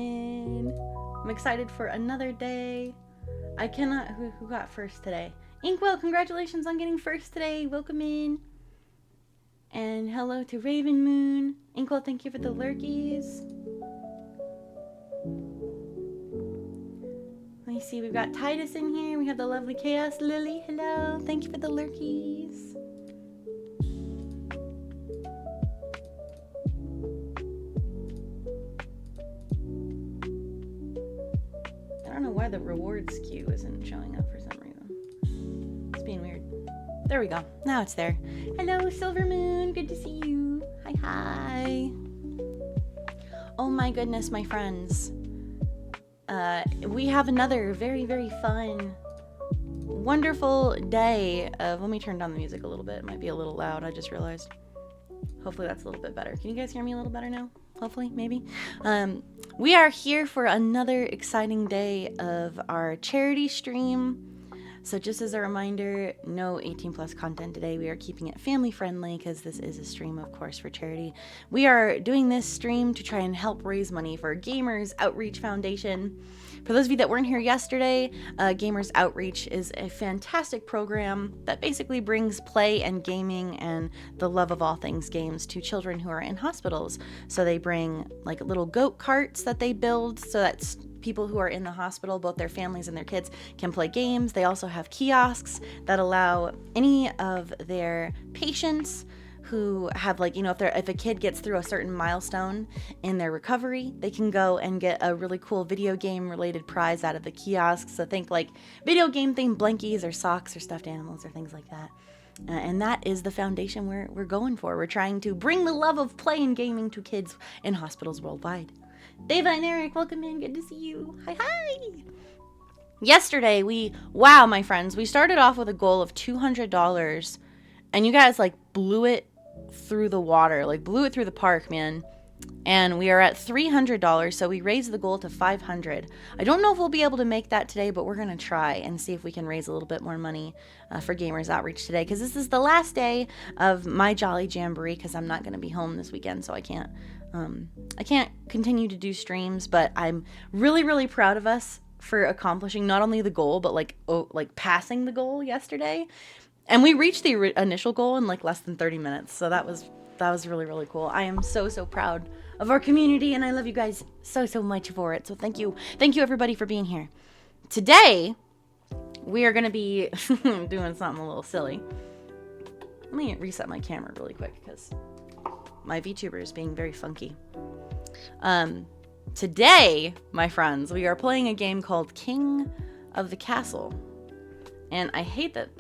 in. I'm excited for another day. I cannot... Who got first today? Inkwell, congratulations on getting first today. Welcome in. And hello to Raven Moon. Inkwell, thank you for the lurkies. Let me see, we've got Titus in here. We have the lovely Chaos Lily. Hello. Thank you for the lurkies. I don't know why the rewards queue isn't showing up for some reason. It's being weird. There we go. Now it's there. Hello, Silver Moon. Good to see you. Hi, hi. Oh my goodness, my friends. We have another very, very fun, wonderful day of... Let me turn down the music a little bit. It might be a little loud, I just realized. Hopefully that's a little bit better. Can you guys hear me a little better now? Hopefully, maybe. We are here for another exciting day of our charity stream. So just as a reminder, no 18 plus content today. We are keeping it family friendly because this is a stream, of course, for charity. We are doing this stream to try and help raise money for Gamers Outreach Foundation. For those of you that weren't here yesterday, Gamers Outreach is a fantastic program that basically brings play and gaming and the love of all things games to children who are in hospitals. So they bring like little goat carts that they build so that people who are in the hospital, both their families and their kids, can play games. They also have kiosks that allow any of their patients who have, like, you know, if a kid gets through a certain milestone in their recovery, they can go and get a really cool video game related prize out of the kiosk. So think like video game themed blankies or socks or stuffed animals or things like that. And that is the foundation we're going for. We're trying to bring the love of play and gaming to kids in hospitals worldwide. Deva and Eric, welcome in. Good to see you. Hi, hi. Yesterday, wow, my friends, we started off with a goal of $200, and you guys, like, blew it through the water, like, blew it through the park, man. And we are at $300, so we raised the goal to $500. I don't know if we'll be able to make that today, but we're going to try and see if we can raise a little bit more money for Gamers Outreach today, because this is the last day of my Jolly Jamboree, because I'm not going to be home this weekend, so I can't continue to do streams. But I'm really, really proud of us for accomplishing not only the goal, but like passing the goal yesterday. And we reached the initial goal in like less than 30 minutes. So that was really, really cool. I am so, so proud of our community, and I love you guys so, so much for it. So thank you. Thank you, everybody, for being here. Today, we are going to be doing something a little silly. Let me reset my camera really quick because my VTuber is being very funky. Today, my friends, we are playing a game called King of the Castle. And I hate that...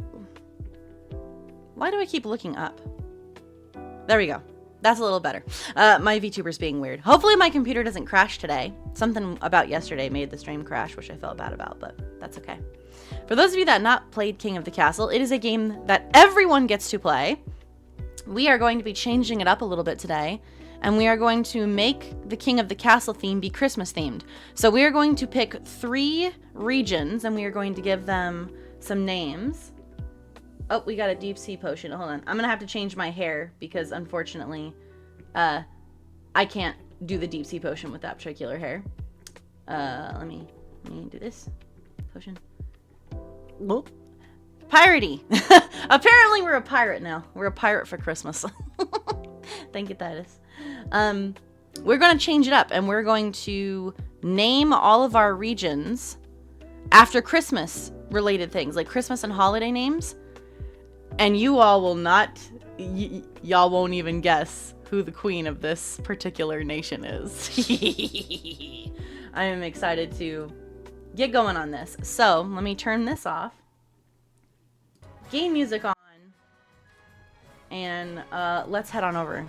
Why do I keep looking up? There we go. That's a little better. My VTuber's being weird. Hopefully my computer doesn't crash today. Something about yesterday made the stream crash, which I felt bad about, but that's okay. For those of you that have not played King of the Castle, it is a game that everyone gets to play. We are going to be changing it up a little bit today, and we are going to make the King of the Castle theme be Christmas themed. So we are going to pick 3 regions, and we are going to give them some names. Oh, we got a deep sea potion. Hold on. I'm going to have to change my hair because, unfortunately, I can't do the deep sea potion with that particular hair. Let me do this. Potion. Whoop. Piratey. Apparently, we're a pirate now. We're a pirate for Christmas. Thank you, Titus. We're going to change it up, and we're going to name all of our regions after Christmas-related things, like Christmas and holiday names. And you all will not, y'all won't even guess who the queen of this particular nation is. I am excited to get going on this. So, let me turn this off. Game music on. And let's head on over.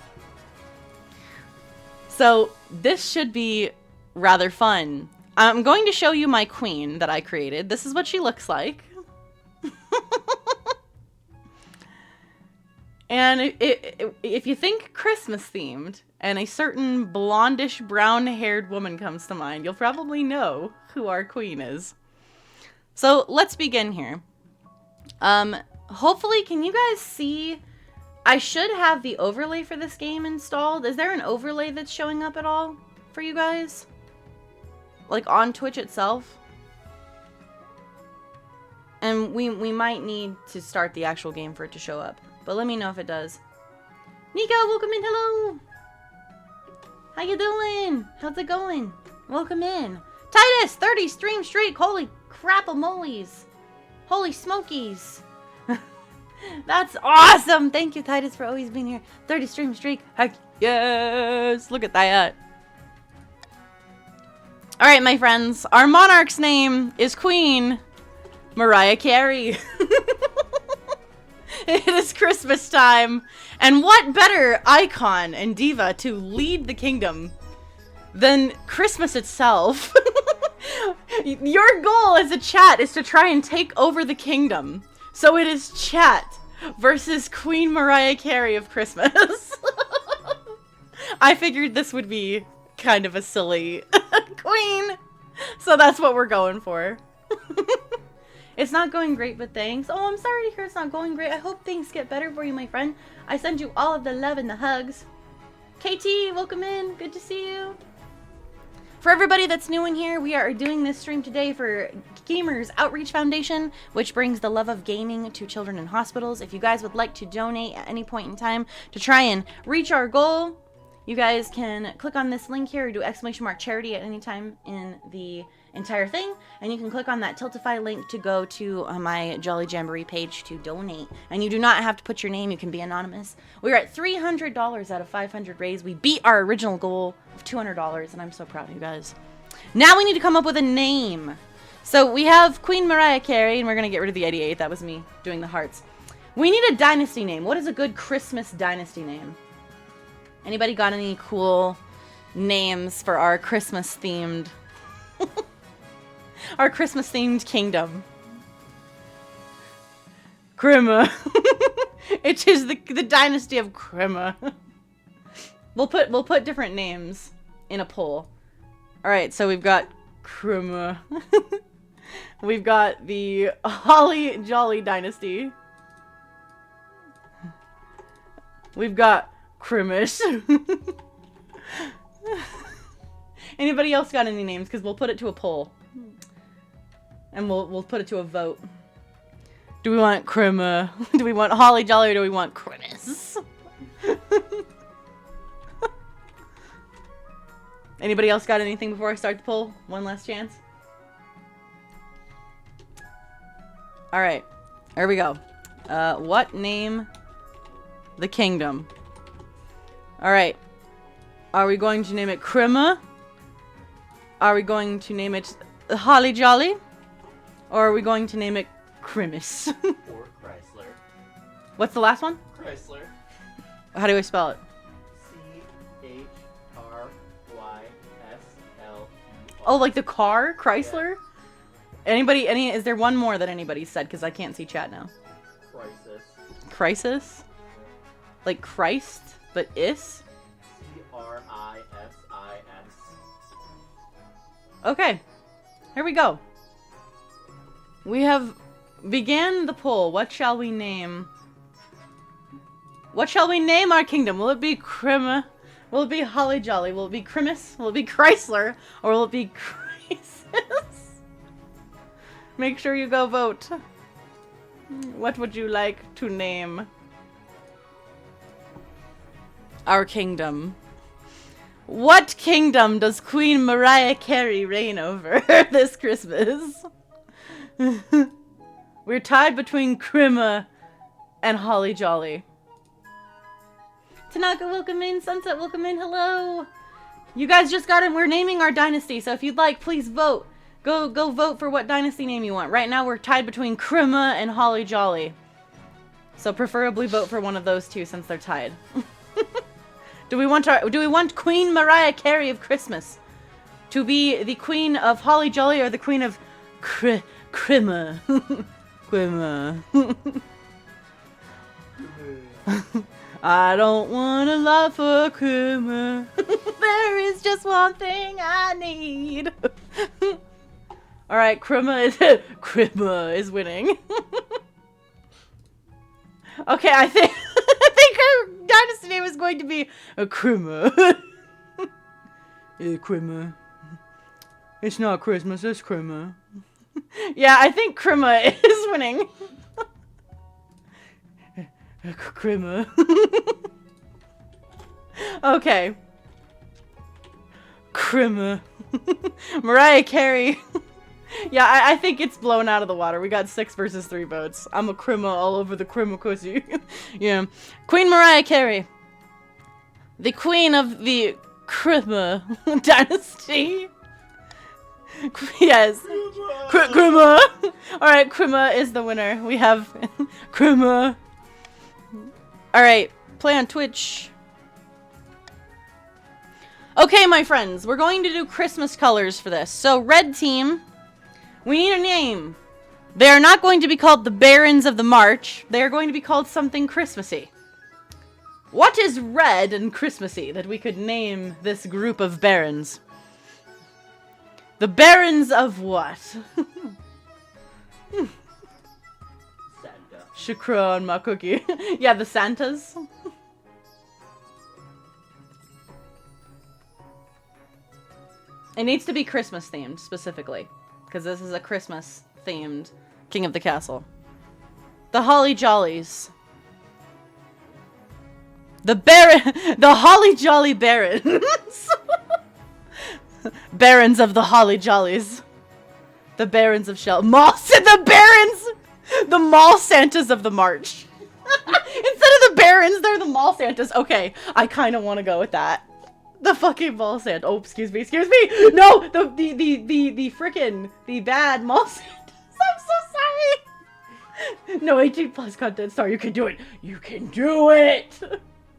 So, this should be rather fun. I'm going to show you my queen that I created. This is what she looks like. And if you think Christmas themed and a certain blondish brown haired woman comes to mind, you'll probably know who our queen is. So let's begin here. Hopefully, can you guys see? I should have the overlay for this game installed. Is there an overlay that's showing up at all for you guys? like on Twitch itself. And we might need to start the actual game for it to show up. But let me know if it does. Nico, welcome in. Hello. How you doing? How's it going? Welcome in. Titus, 30 stream streak. Holy crap-a-moles. Holy smokies. That's awesome. Thank you, Titus, for always being here. 30 stream streak. Heck yes. Look at that. All right, my friends. Our monarch's name is Queen Mariah Carey. It is Christmas time. And what better icon and diva to lead the kingdom than Christmas itself? Your goal as a chat is to try and take over the kingdom. So it is chat versus Queen Mariah Carey of Christmas. I figured this would be kind of a silly queen. So that's what we're going for. It's not going great, but thanks. Oh, I'm sorry to hear it's not going great. I hope things get better for you, my friend. I send you all of the love and the hugs. KT, welcome in. Good to see you. For everybody that's new in here, we are doing this stream today for Gamers Outreach Foundation, which brings the love of gaming to children in hospitals. If you guys would like to donate at any point in time to try and reach our goal, you guys can click on this link here or do !charity at any time in the entire thing, and you can click on that Tiltify link to go to my Jolly Jamboree page to donate. And you do not have to put your name, you can be anonymous. We're at $300 out of 500 raised. We beat our original goal of $200, and I'm so proud of you guys. Now we need to come up with a name. So we have Queen Mariah Carey, and we're gonna get rid of the 88. That was me doing the hearts. We need a dynasty name. What is a good Christmas dynasty name? Anybody got any cool names for our Christmas themed our Christmas themed kingdom? Crema. It is the dynasty of Crema. We'll put different names in a poll. All right, so we've got Crema. We've got the Holly Jolly dynasty. We've got Cremish. Anybody else got any names? Because we'll put it to a poll. And we'll put it to a vote. Do we want Crema? Do we want Holly Jolly or do we want Cremis? Anybody else got anything before I start the poll? One last chance. Alright. Here we go. What name the kingdom? Alright. Are we going to name it Crema? Are we going to name it Holly Jolly? Or are we going to name it Crimis? Or Chrysler. What's the last one? Chrysler. How do I spell it? CHRYSLER. Oh, like the car? Chrysler? Yeah. Is there one more that anybody said? Because I can't see chat now. Crisis. Crisis? Like Christ, but is? CRISIS. Okay. Here we go. We have began the poll. What shall we name? What shall we name our kingdom? Will it be Crema? Will it be Holly Jolly? Will it be Crimis? Will it be Chrysler? Or will it be Crisis? Make sure you go vote. What would you like to name our kingdom? What kingdom does Queen Mariah Carey reign over this Christmas? We're tied between Crema and Holly Jolly. Tanaka, welcome in. Sunset, welcome in. Hello. You guys just got in. We're naming our dynasty, so if you'd like, please vote. Go vote for what dynasty name you want. Right now, we're tied between Crema and Holly Jolly. So preferably vote for one of those two since they're tied. Do we want Queen Mariah Carey of Christmas to be the queen of Holly Jolly or the queen of Crema? Crema. I don't want a lot for Crema. There is just one thing I need. All right, Crema is winning. Okay, I think our dynasty name is going to be a Crema. Crema. It's not Christmas, it's Krima. Yeah, I think Krima is winning. Krima. Okay. Krima. Mariah Carey. Yeah, I think it's blown out of the water. We got 6 versus 3 votes. I'm a Krima all over the Krima pussy. Yeah. Queen Mariah Carey. The queen of the Krima dynasty. Yes. Krima. Alright, Krima is the winner. We have Krima. Alright, play on Twitch. Okay, my friends, we're going to do Christmas colors for this. So, red team, we need a name. They are not going to be called the Barons of the March. They are going to be called something Christmassy. What is red and Christmassy that we could name this group of barons? The Barons of what? Santa. Shukra on my cookie. Yeah, the Santas. It needs to be Christmas themed, specifically. Because this is a Christmas themed King of the Castle. The Holly Jollies. The Holly Jolly Barons. Barons of the Holly Jollies. The Barons of the Barons! The Mall Santas of the March. Instead of the Barons, they're the Mall Santas. Okay, I kind of want to go with that. The fucking Mall Santa. Oh, excuse me. No, the frickin' bad Mall Santas. I'm so sorry. No 18+ content. Sorry, you can do it. You can do it.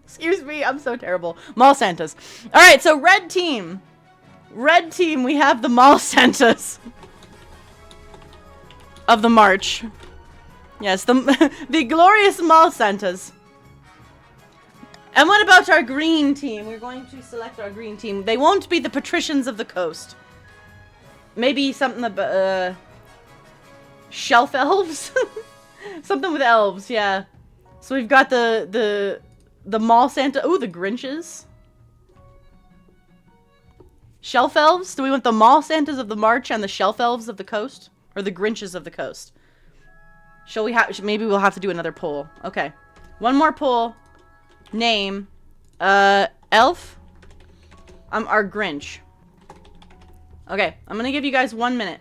Excuse me, I'm so terrible. Mall Santas. All right, so red team. Red team, we have the Mall Santas of the March. Yes, the glorious Mall Santas. And what about our green team? We're going to select our green team. They won't be the patricians of the coast. Maybe something about, shelf elves? Something with elves, yeah. So we've got the Mall Santa. Ooh, the Grinches. Shelf elves? Do we want the Mall Santas of the March and the shelf elves of the coast? Or the Grinches of the coast? Shall we have, maybe we'll have to do another poll. Okay. One more poll. Name. Elf? Our Grinch. Okay, I'm gonna give you guys 1 minute.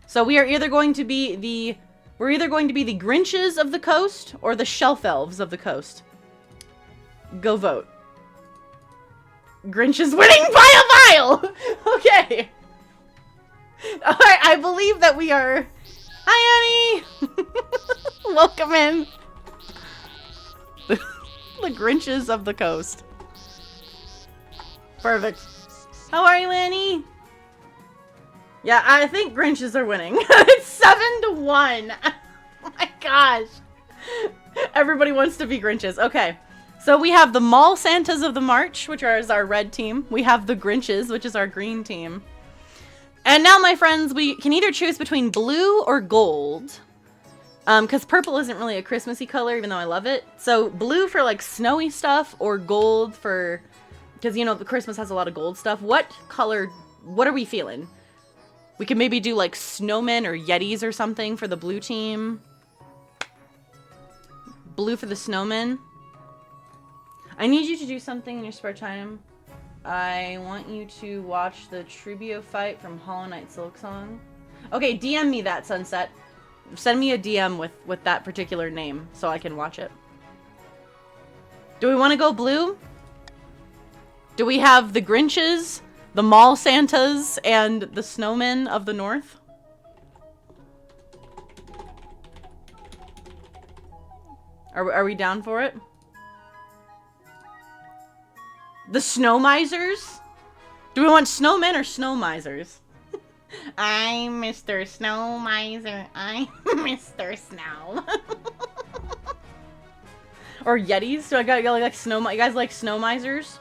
So we are either going to be the Grinches of the coast or the shelf elves of the coast. Go vote. Grinch is winning by a mile! Okay. Alright, I believe that we are... Hi, Annie! Welcome in. The Grinches of the coast. Perfect. How are you, Annie? Yeah, I think Grinches are winning. It's 7-1. Oh my gosh. Everybody wants to be Grinches. Okay. So we have the Mall Santas of the March, which is our red team. We have the Grinches, which is our green team. And now, my friends, we can either choose between blue or gold. Because purple isn't really a Christmassy color, even though I love it. So blue for like snowy stuff, or gold for, because you know the Christmas has a lot of gold stuff. What color, what are we feeling? We can maybe do like snowmen or yetis or something for the blue team. Blue for the snowmen. I need you to do something in your spare time. I want you to watch the Trubio fight from Hollow Knight Silksong. Okay, DM me that, Sunset. Send me a DM with that particular name so I can watch it. Do we want to go blue? Do we have the Grinches, the Mall Santas, and the Snowmen of the North? Are we down for it? The Snow Misers? Do we want snowmen or snow misers? I'm Mr. Snow Miser. I'm Mr. Snow. Or Yetis? Do I got like snow? You guys like snow misers?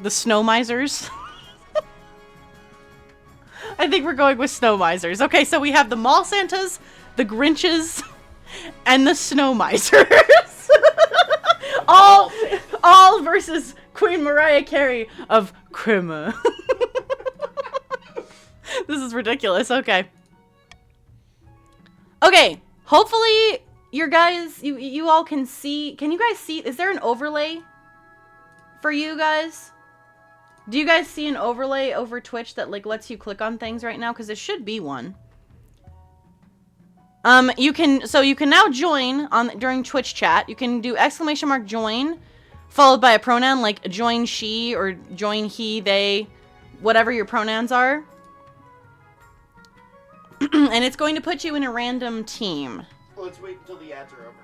The Snow Misers? I think we're going with Snow Misers. Okay, so we have the Mall Santas, the Grinches, and the Snow Misers. all versus Queen Mariah Carey of Crema. This is ridiculous. Okay. Okay. Hopefully, you all can see. Can you guys see? Is there an overlay for you guys? Do you guys see an overlay over Twitch that like lets you click on things right now? Because there should be one. You can now join during Twitch chat. You can do !join followed by a pronoun like join she or join he, they, whatever your pronouns are. And it's going to put you in a random team. Let's wait until the ads are over.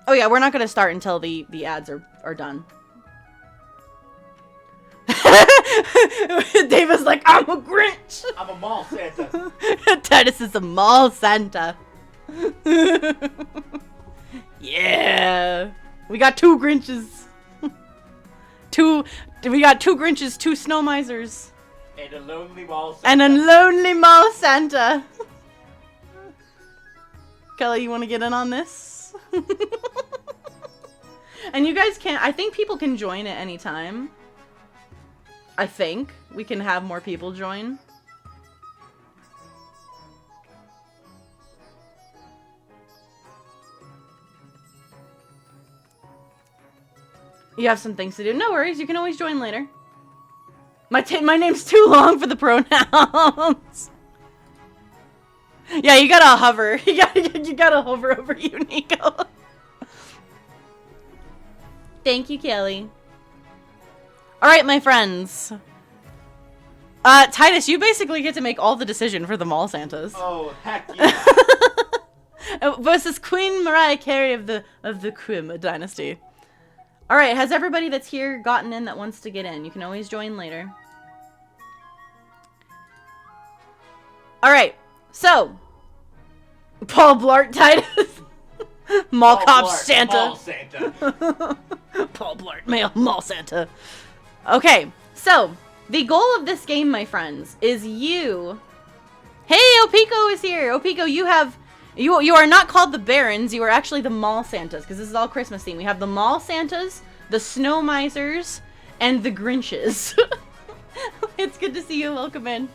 Oh yeah, we're not going to start until the ads are done. David's like, I'm a Grinch. I'm a mall Santa. Titus is a mall Santa. Yeah. We got 2 Grinches. We got 2 Grinches, 2 snow misers. And a lonely mall Santa. And a lonely mall Santa. Kelly, you want to get in on this? And you guys can, I think people can join at any time. I think we can have more people join. You have some things to do. No worries, you can always join later. My name's too long for the pronouns. Yeah, you gotta hover. You gotta hover over you, Nico. Thank you, Kelly. Alright, my friends. Titus, you basically get to make all the decision for the mall Santas. Oh, heck yeah. Versus Queen Mariah Carey of the Crema dynasty. Alright, has everybody that's here gotten in that wants to get in? You can always join later. Alright, so. Paul Blart Titus. Mall Cop Santa. Mall Santa. Paul Blart, Mall Santa. Okay, so. The goal of this game, my friends, is you... Hey, Opico is here! Opico, you are not called the Barons, you are actually the Mall Santas, because this is all Christmas themed. We have the Mall Santas, the Snow Misers, and the Grinches. It's good to see you, welcome in.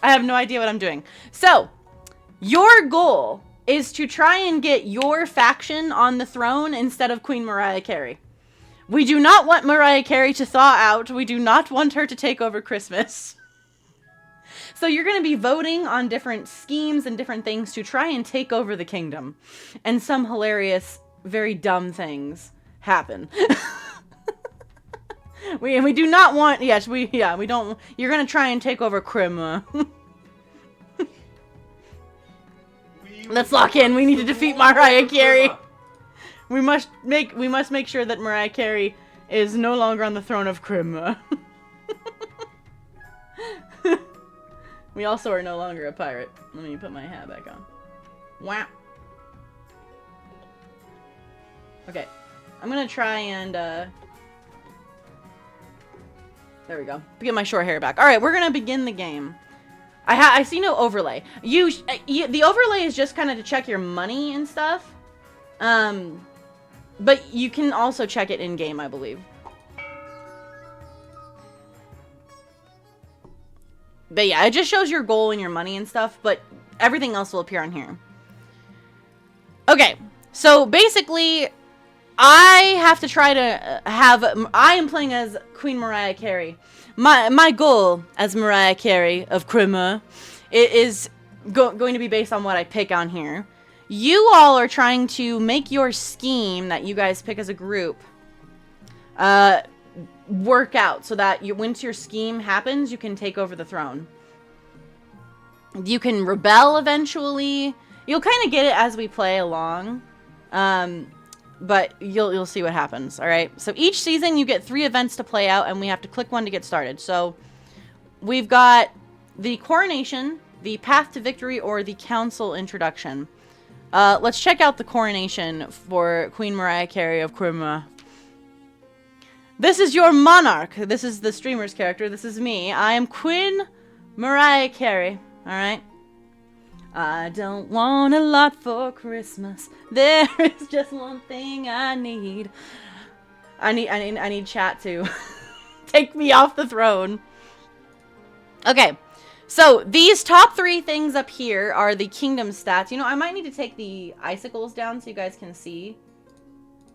I have no idea what I'm doing. So, your goal is to try and get your faction on the throne instead of Queen Mariah Carey. We do not want Mariah Carey to thaw out. We do not want her to take over Christmas. So you're going to be voting on different schemes and different things to try and take over the kingdom. And some hilarious, very dumb things happen. we do not want... Yes, we don't... You're going to try and take over Crema. Let's lock in. We need to defeat Mariah Carey. We must make sure that Mariah Carey is no longer on the throne of Crema. We also are no longer a pirate. Let me put my hat back on. Wow. Okay. I'm gonna try and, there we go. Get my short hair back. Alright, we're gonna begin the game. I see no overlay. The overlay is just kind of to check your money and stuff. But you can also check it in-game, I believe. But yeah, it just shows your goal and your money and stuff, but everything else will appear on here. Okay, so basically, I have to try to I am playing as Queen Mariah Carey. My goal as Mariah Carey of Crema is going to be based on what I pick on here. You all are trying to make your scheme that you guys pick as a group work out so that once your scheme happens, you can take over the throne. You can rebel eventually. You'll kind of get it as we play along, but you'll see what happens. All right. So each season you get 3 events to play out, and we have to click one to get started. So we've got the coronation, the path to victory, or the council introduction. Let's check out the coronation for Queen Mariah Carey of Crema. This is your monarch. This is the streamer's character. This is me. I am Queen Mariah Carey. Alright? I don't want a lot for Christmas. There is just one thing I need. I need chat to take me off the throne. Okay. So, these top 3 things up here are the kingdom stats. You know, I might need to take the icicles down so you guys can see.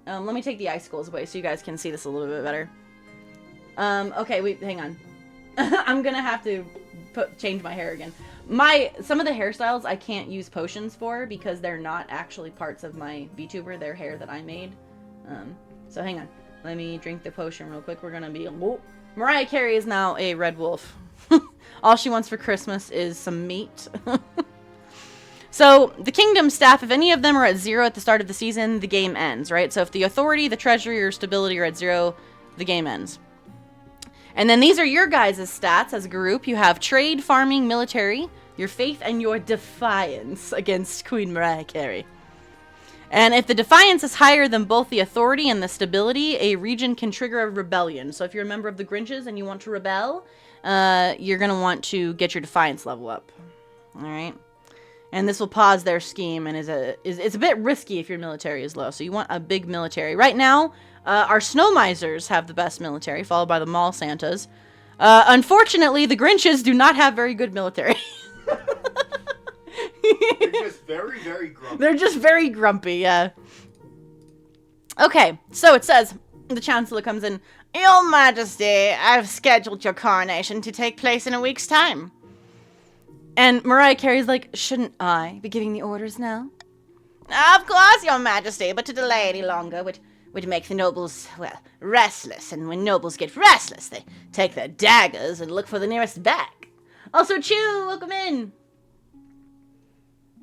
Let me take the icicles away so you guys can see this a little bit better. Okay, wait, hang on. I'm gonna have to change my hair again. Some of the hairstyles I can't use potions for because they're not actually parts of my VTuber. They're hair that I made. So hang on. Let me drink the potion real quick. We're gonna be... Whoa. Mariah Carey is now a red wolf. All she wants for Christmas is some meat. So, the Kingdom Staff, if any of them are at 0 at the start of the season, the game ends, right? So if the Authority, the Treasury, or Stability are at 0, the game ends. And then these are your guys' stats as a group. You have Trade, Farming, Military, your Faith, and your Defiance against Queen Mariah Carey. And if the Defiance is higher than both the Authority and the Stability, a region can trigger a rebellion. So if you're a member of the Grinches and you want to rebel... you're going to want to get your Defiance level up. Alright? And this will pause their scheme and it's a bit risky if your military is low. So you want a big military. Right now, our Snow Misers have the best military, followed by the Mall Santas. Unfortunately, the Grinches do not have very good military. They're just very, very grumpy. They're just very grumpy, yeah. Okay, so it says, the Chancellor comes in, Your Majesty, I've scheduled your coronation to take place in a week's time. And Mariah Carey's like, shouldn't I be giving the orders now? Of course, Your Majesty, but to delay any longer would make the nobles, well, restless. And when nobles get restless, they take their daggers and look for the nearest back. Also, Chew, welcome in.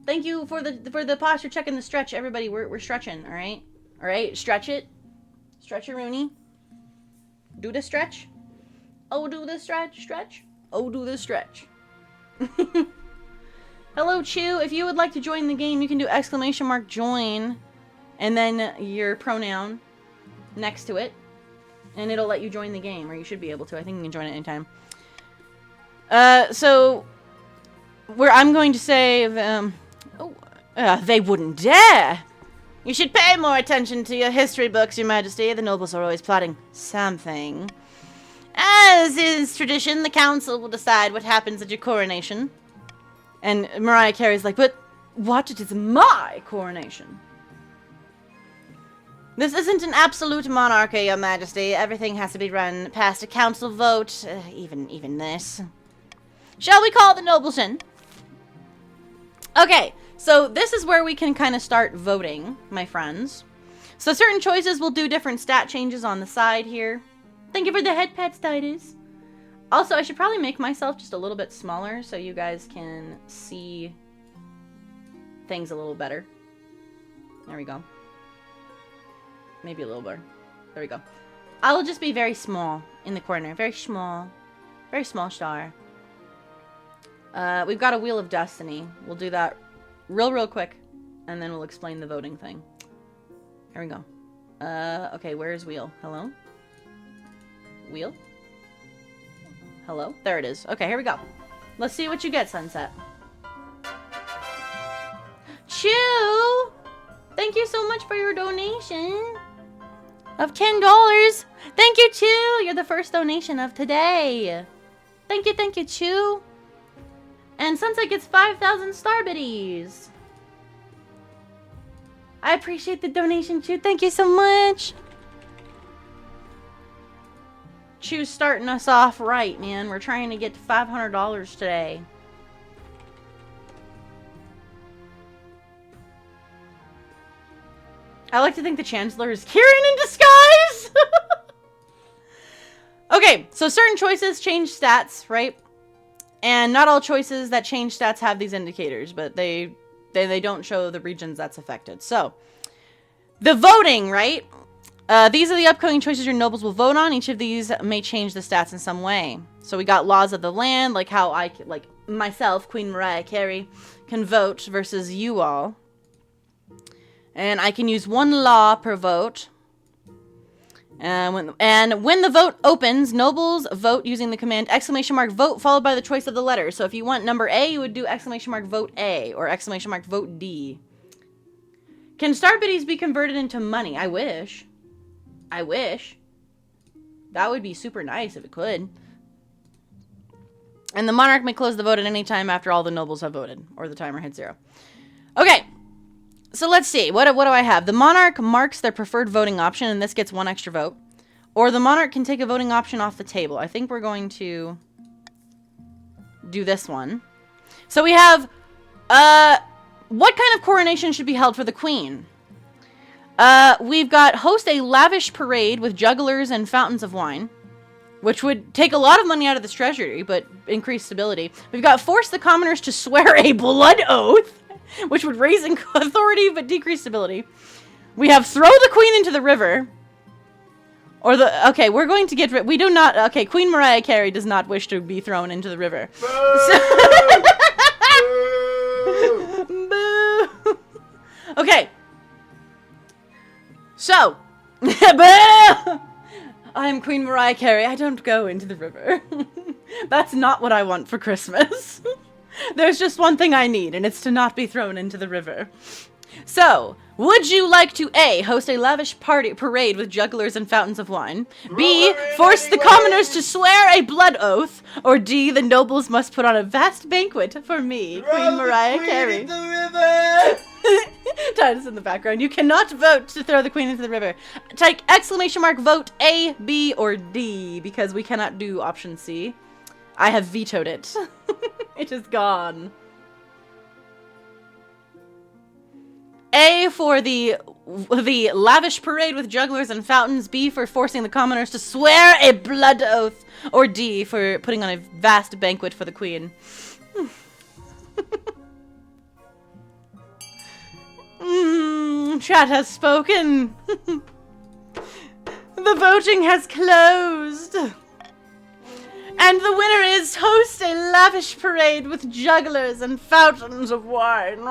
Thank you for the posture check and the stretch, everybody. We're stretching, all right? All right, stretch it. Stretch your Rooney. Do the stretch. Oh, do the stretch. Oh, do the stretch. Hello, Chew. If you would like to join the game, you can do !join and then your pronoun next to it. And it'll let you join the game, or you should be able to. I think you can join at any time. So, where I'm going to say, they wouldn't dare. You should pay more attention to your history books, Your Majesty. The nobles are always plotting something. As is tradition, the council will decide what happens at your coronation. And Mariah Carey's like, but what? It is my coronation. This isn't an absolute monarchy, Your Majesty. Everything has to be run past a council vote. Even this. Shall we call the nobles in? Okay, so this is where we can kind of start voting, my friends. So certain choices will do different stat changes on the side here. Thank you for the head pets, Titus. Also, I should probably make myself just a little bit smaller so you guys can see things a little better. There we go. Maybe a little better. There we go. I'll just be very small in the corner. Very small. Very small star. We've got a Wheel of Destiny. We'll do that real quick. And then we'll explain the voting thing. Here we go. Okay, where's Wheel? Hello? Wheel? Hello? There it is. Okay, here we go. Let's see what you get, Sunset. Chew! Thank you so much for your donation of $10. Thank you, Chew! You're the first donation of today. Thank you, Chew. And Sunset gets 5,000 star biddies. I appreciate the donation, Chew. Thank you so much. Chew's starting us off right, man. We're trying to get to $500 today. I like to think the Chancellor is Kieran in disguise! Okay, so certain choices change stats, right? And not all choices that change stats have these indicators, but they don't show the regions that's affected. So, the voting, right? These are the upcoming choices your nobles will vote on. Each of these may change the stats in some way. So we got laws of the land, like how myself, Queen Mariah Carey, can vote versus you all. And I can use one law per vote. And when the vote opens, nobles vote using the command !vote followed by the choice of the letter. So if you want number A, you would do !vote A or !vote D. Can star biddies be converted into money? I wish. I wish. That would be super nice if it could. And the monarch may close the vote at any time after all the nobles have voted, or the timer hits 0. Okay. So let's see. What do I have? The monarch marks their preferred voting option, and this gets 1 extra vote. Or the monarch can take a voting option off the table. I think we're going to do this one. So we have, what kind of coronation should be held for the queen? We've got host a lavish parade with jugglers and fountains of wine, which would take a lot of money out of this treasury, but increase stability. We've got force the commoners to swear a blood oath, which would raise authority but decrease stability. We have throw the queen into the river. Or the... Okay, we're going to get rid... We do not... Okay, Queen Mariah Carey does not wish to be thrown into the river. Boo! Boo! Okay. So. Boo! I am Queen Mariah Carey. I don't go into the river. That's not what I want for Christmas. There's just one thing I need, and it's to not be thrown into the river. So, would you like to A, host a lavish parade with jugglers and fountains of wine? B, force the commoners to swear a blood oath? Or D, the nobles must put on a vast banquet for me, Queen Mariah Carey? Throw the queen into the river! Titus in the background. You cannot vote to throw the queen into the river. Type exclamation mark vote A, B, or D, because we cannot do option C. I have vetoed it. It is gone. A for the lavish parade with jugglers and fountains. B for forcing the commoners to swear a blood oath. Or D for putting on a vast banquet for the queen. Chat has spoken. The voting has closed. And the winner is host a lavish parade with jugglers and fountains of wine.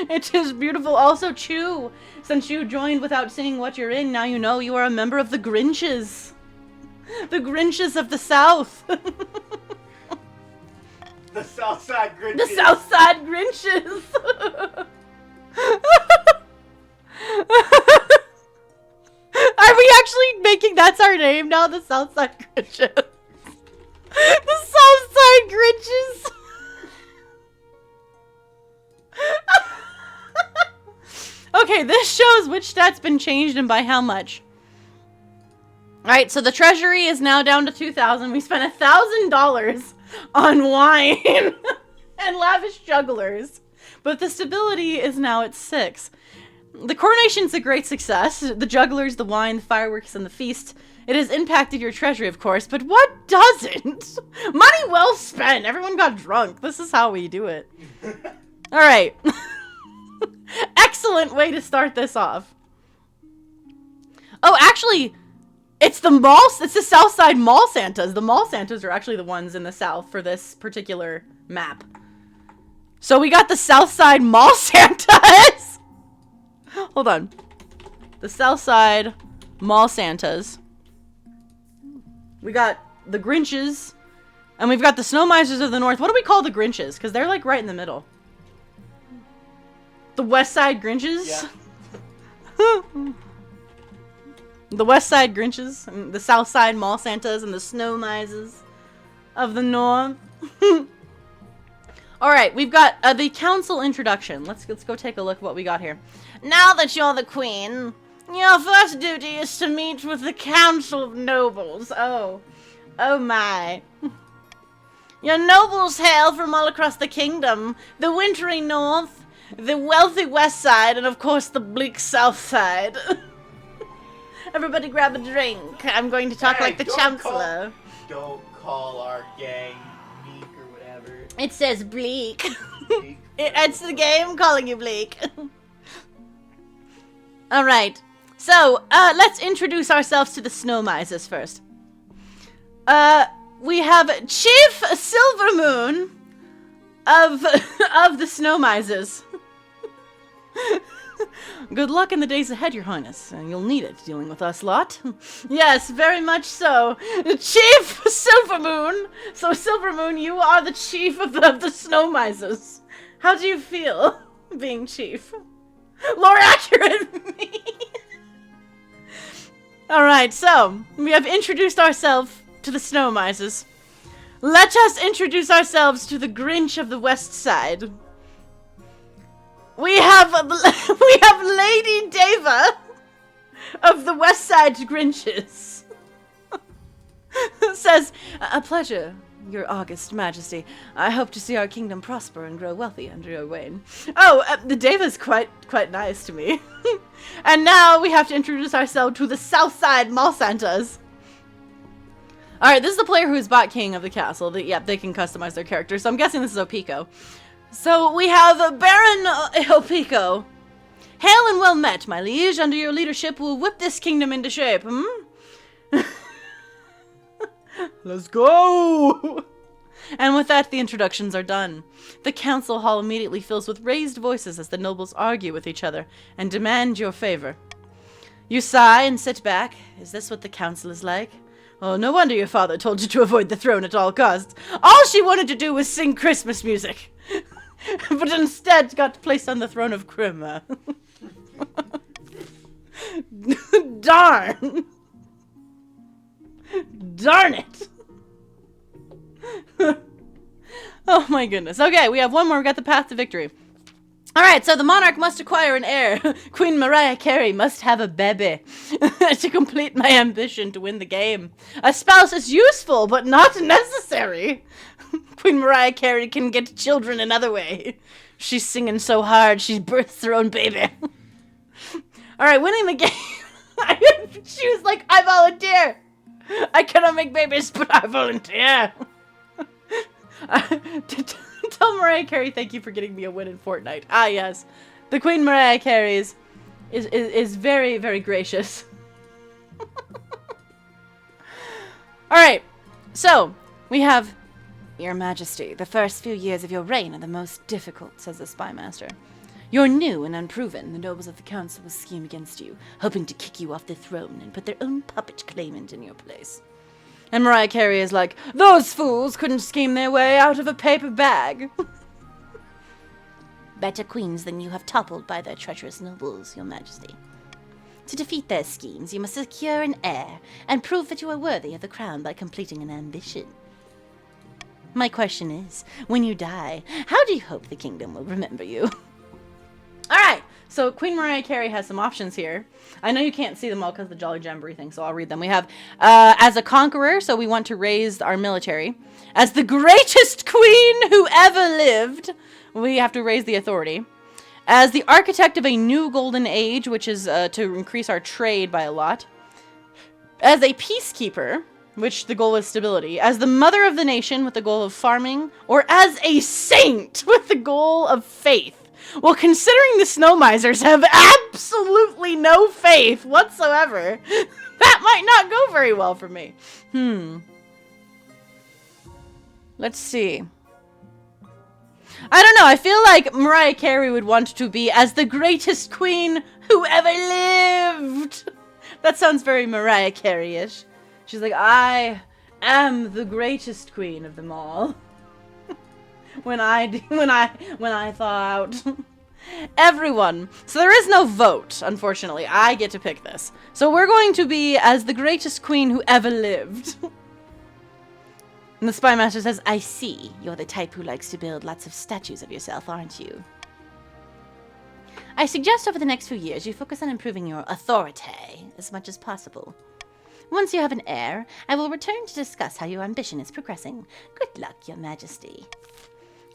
It is beautiful. Also, Chew, since you joined without saying what you're in, now you know you are a member of the Grinches. The Grinches of the South. The Southside Grinches. The Southside Grinches. Are we actually making that's our name now? The Southside Grinches. The Southside Grinches. Okay, this shows which stat's been changed and by how much. Alright, so the treasury is now down to 2,000. We spent $1,000 on wine and lavish jugglers. But the stability is now at 6. The coronation's a great success. The jugglers, the wine, the fireworks, and the feast. It has impacted your treasury, of course, but what doesn't? Money well spent. Everyone got drunk. This is how we do it. All right. Excellent way to start this off. Oh, actually, it's the Southside Mall Santas. The Mall Santas are actually the ones in the South for this particular map. So we got the Southside Mall Santas. Hold on. The Southside Mall Santas. We got the Grinches. And we've got the Snow Misers of the North. What do we call the Grinches? Because they're like right in the middle. The West Side Grinches? Yeah. The West Side Grinches. And the Southside Mall Santas and the Snow Misers of the North. Alright, we've got the council introduction. Let's go take a look at what we got here. Now that you're the queen, your first duty is to meet with the council of nobles. Oh my. Your nobles hail from all across the kingdom. The wintry north, the wealthy west side, and of course the bleak south side. Everybody grab a drink. I'm going to talk like the chancellor. Don't call our gang meek or whatever. It says bleak. Bleak. It's the game calling you bleak. Alright, so, let's introduce ourselves to the Snow Misers first. We have Chief Silvermoon of the Snow Misers. Good luck in the days ahead, Your Highness. You'll need it dealing with us lot. Yes, very much so. Chief Silvermoon. So, Silvermoon, you are the chief of the Snow Misers. How do you feel being chief? More accurate me. Alright, so, we have introduced ourselves to the Snow Misers. Let us introduce ourselves to the Grinch of the West Side. We have Lady Deva of the West Side Grinches. Says, a pleasure, your august majesty. I hope to see our kingdom prosper and grow wealthy under your reign. Oh, the Deva's quite nice to me. And now we have to introduce ourselves to the South Side Mall Santas. Alright, this is the player who's bought king of the castle. They can customize their character, so I'm guessing this is Opiko. So we have Baron Opiko. Hail and well met, my liege. Under your leadership, we'll whip this kingdom into shape, Let's go! And with that, the introductions are done. The council hall immediately fills with raised voices as the nobles argue with each other and demand your favor. You sigh and sit back. Is this what the council is like? Oh, no wonder your father told you to avoid the throne at all costs. All she wanted to do was sing Christmas music. But instead got placed on the throne of Krima. Darn! Darn it! Oh my goodness. Okay, we have one more. We got the path to victory. Alright, so the monarch must acquire an heir. Queen Mariah Carey must have a baby to complete my ambition to win the game. A spouse is useful, but not necessary. Queen Mariah Carey can get children another way. She's singing so hard, she births her own baby. Alright, winning the game. She was like, I volunteer. I cannot make babies, but I volunteer. Tell Mariah Carey thank you for getting me a win in Fortnite. Ah, yes. The Queen Mariah Carey is very, very gracious. Alright, so, we have... Your Majesty, the first few years of your reign are the most difficult, says the spy master. You're new and unproven. The nobles of the council will scheme against you, hoping to kick you off the throne and put their own puppet claimant in your place. And Mariah Carey is like, those fools couldn't scheme their way out of a paper bag. Better queens than you have toppled by their treacherous nobles, Your Majesty. To defeat their schemes, you must secure an heir and prove that you are worthy of the crown by completing an ambition. My question is, when you die, how do you hope the kingdom will remember you? Alright, so Queen Mariah Carey has some options here. I know you can't see them all because of the Jolly Jamboree thing, so I'll read them. We have, as a conqueror, so we want to raise our military. As the greatest queen who ever lived, we have to raise the authority. As the architect of a new golden age, which is to increase our trade by a lot. As a peacekeeper, which the goal is stability. As the mother of the nation with the goal of farming. Or as a saint with the goal of faith. Well, considering the Snow Misers have absolutely no faith whatsoever, that might not go very well for me. Let's see. I don't know, I feel like Mariah Carey would want to be as the greatest queen who ever lived. That sounds very Mariah Carey-ish. She's like, I am the greatest queen of them all. when I thaw out. Everyone. So there is no vote, unfortunately. I get to pick this. So we're going to be as the greatest queen who ever lived. And the spy master says, I see. You're the type who likes to build lots of statues of yourself, aren't you? I suggest over the next few years you focus on improving your authority as much as possible. Once you have an heir, I will return to discuss how your ambition is progressing. Good luck, Your Majesty.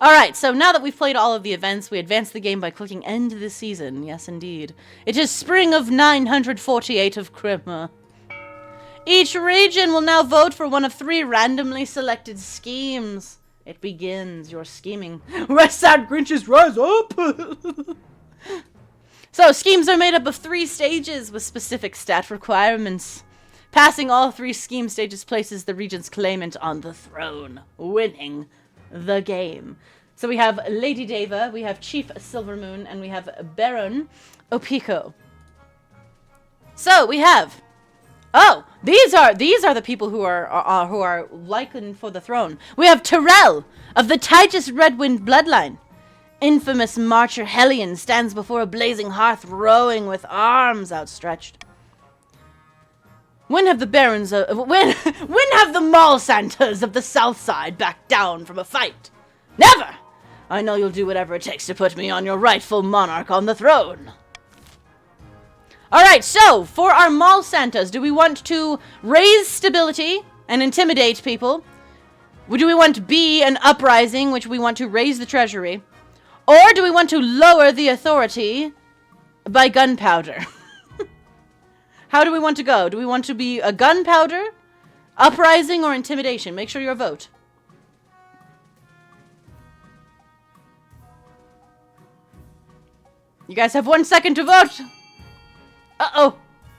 Alright, so now that we've played all of the events, we advance the game by clicking End the Season. Yes, indeed. It is spring of 948 of Krima. Each region will now vote for one of 3 randomly selected schemes. It begins. Your scheming. West Side Grinches, rise up! So, schemes are made up of 3 stages with specific stat requirements. Passing all 3 scheme stages places the region's claimant on the throne, winning the game. So we have Lady Deva, we have Chief Silvermoon, and we have Baron Opiko. So we have, these are the people who are likened for the throne. We have Terrell of the Titus Redwind bloodline. infamous marcher Hellion stands before a blazing hearth, rowing with arms outstretched. When have the barons when have the mall Santas of the south side backed down from a fight? Never! I know you'll do whatever it takes to put me on your rightful monarch on the throne. Alright, so, for our mall Santas, do we want to raise stability and intimidate people? Do we want B, an uprising, which we want to raise the treasury? Or do we want to lower the authority by gunpowder? How do we want to go? Do we want to be a gunpowder, uprising, or intimidation? Make sure you vote. You guys have 1 second to vote. Uh-oh.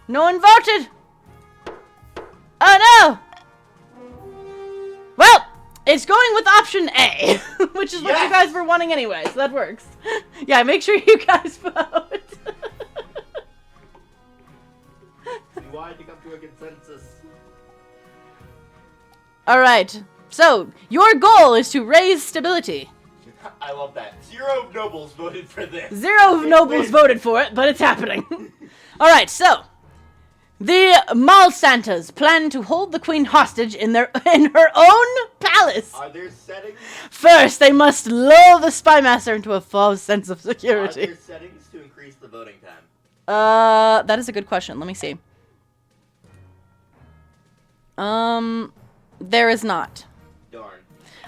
No one voted. Oh, no. Well, it's going with option A, which is what you guys were wanting anyway, so that works. Yeah, make sure you guys vote. We wanted to come to a consensus. Alright, so, your goal is to raise stability. I love that. 0 nobles voted for this. 0 nobles voted for it, but it's happening. Alright, so, the Mall Santas plan to hold the queen hostage in her own palace. Are there settings? First, they must lull the spymaster into a false sense of security. Are there settings to increase the voting time? That is a good question. Let me see. There is not. Darn.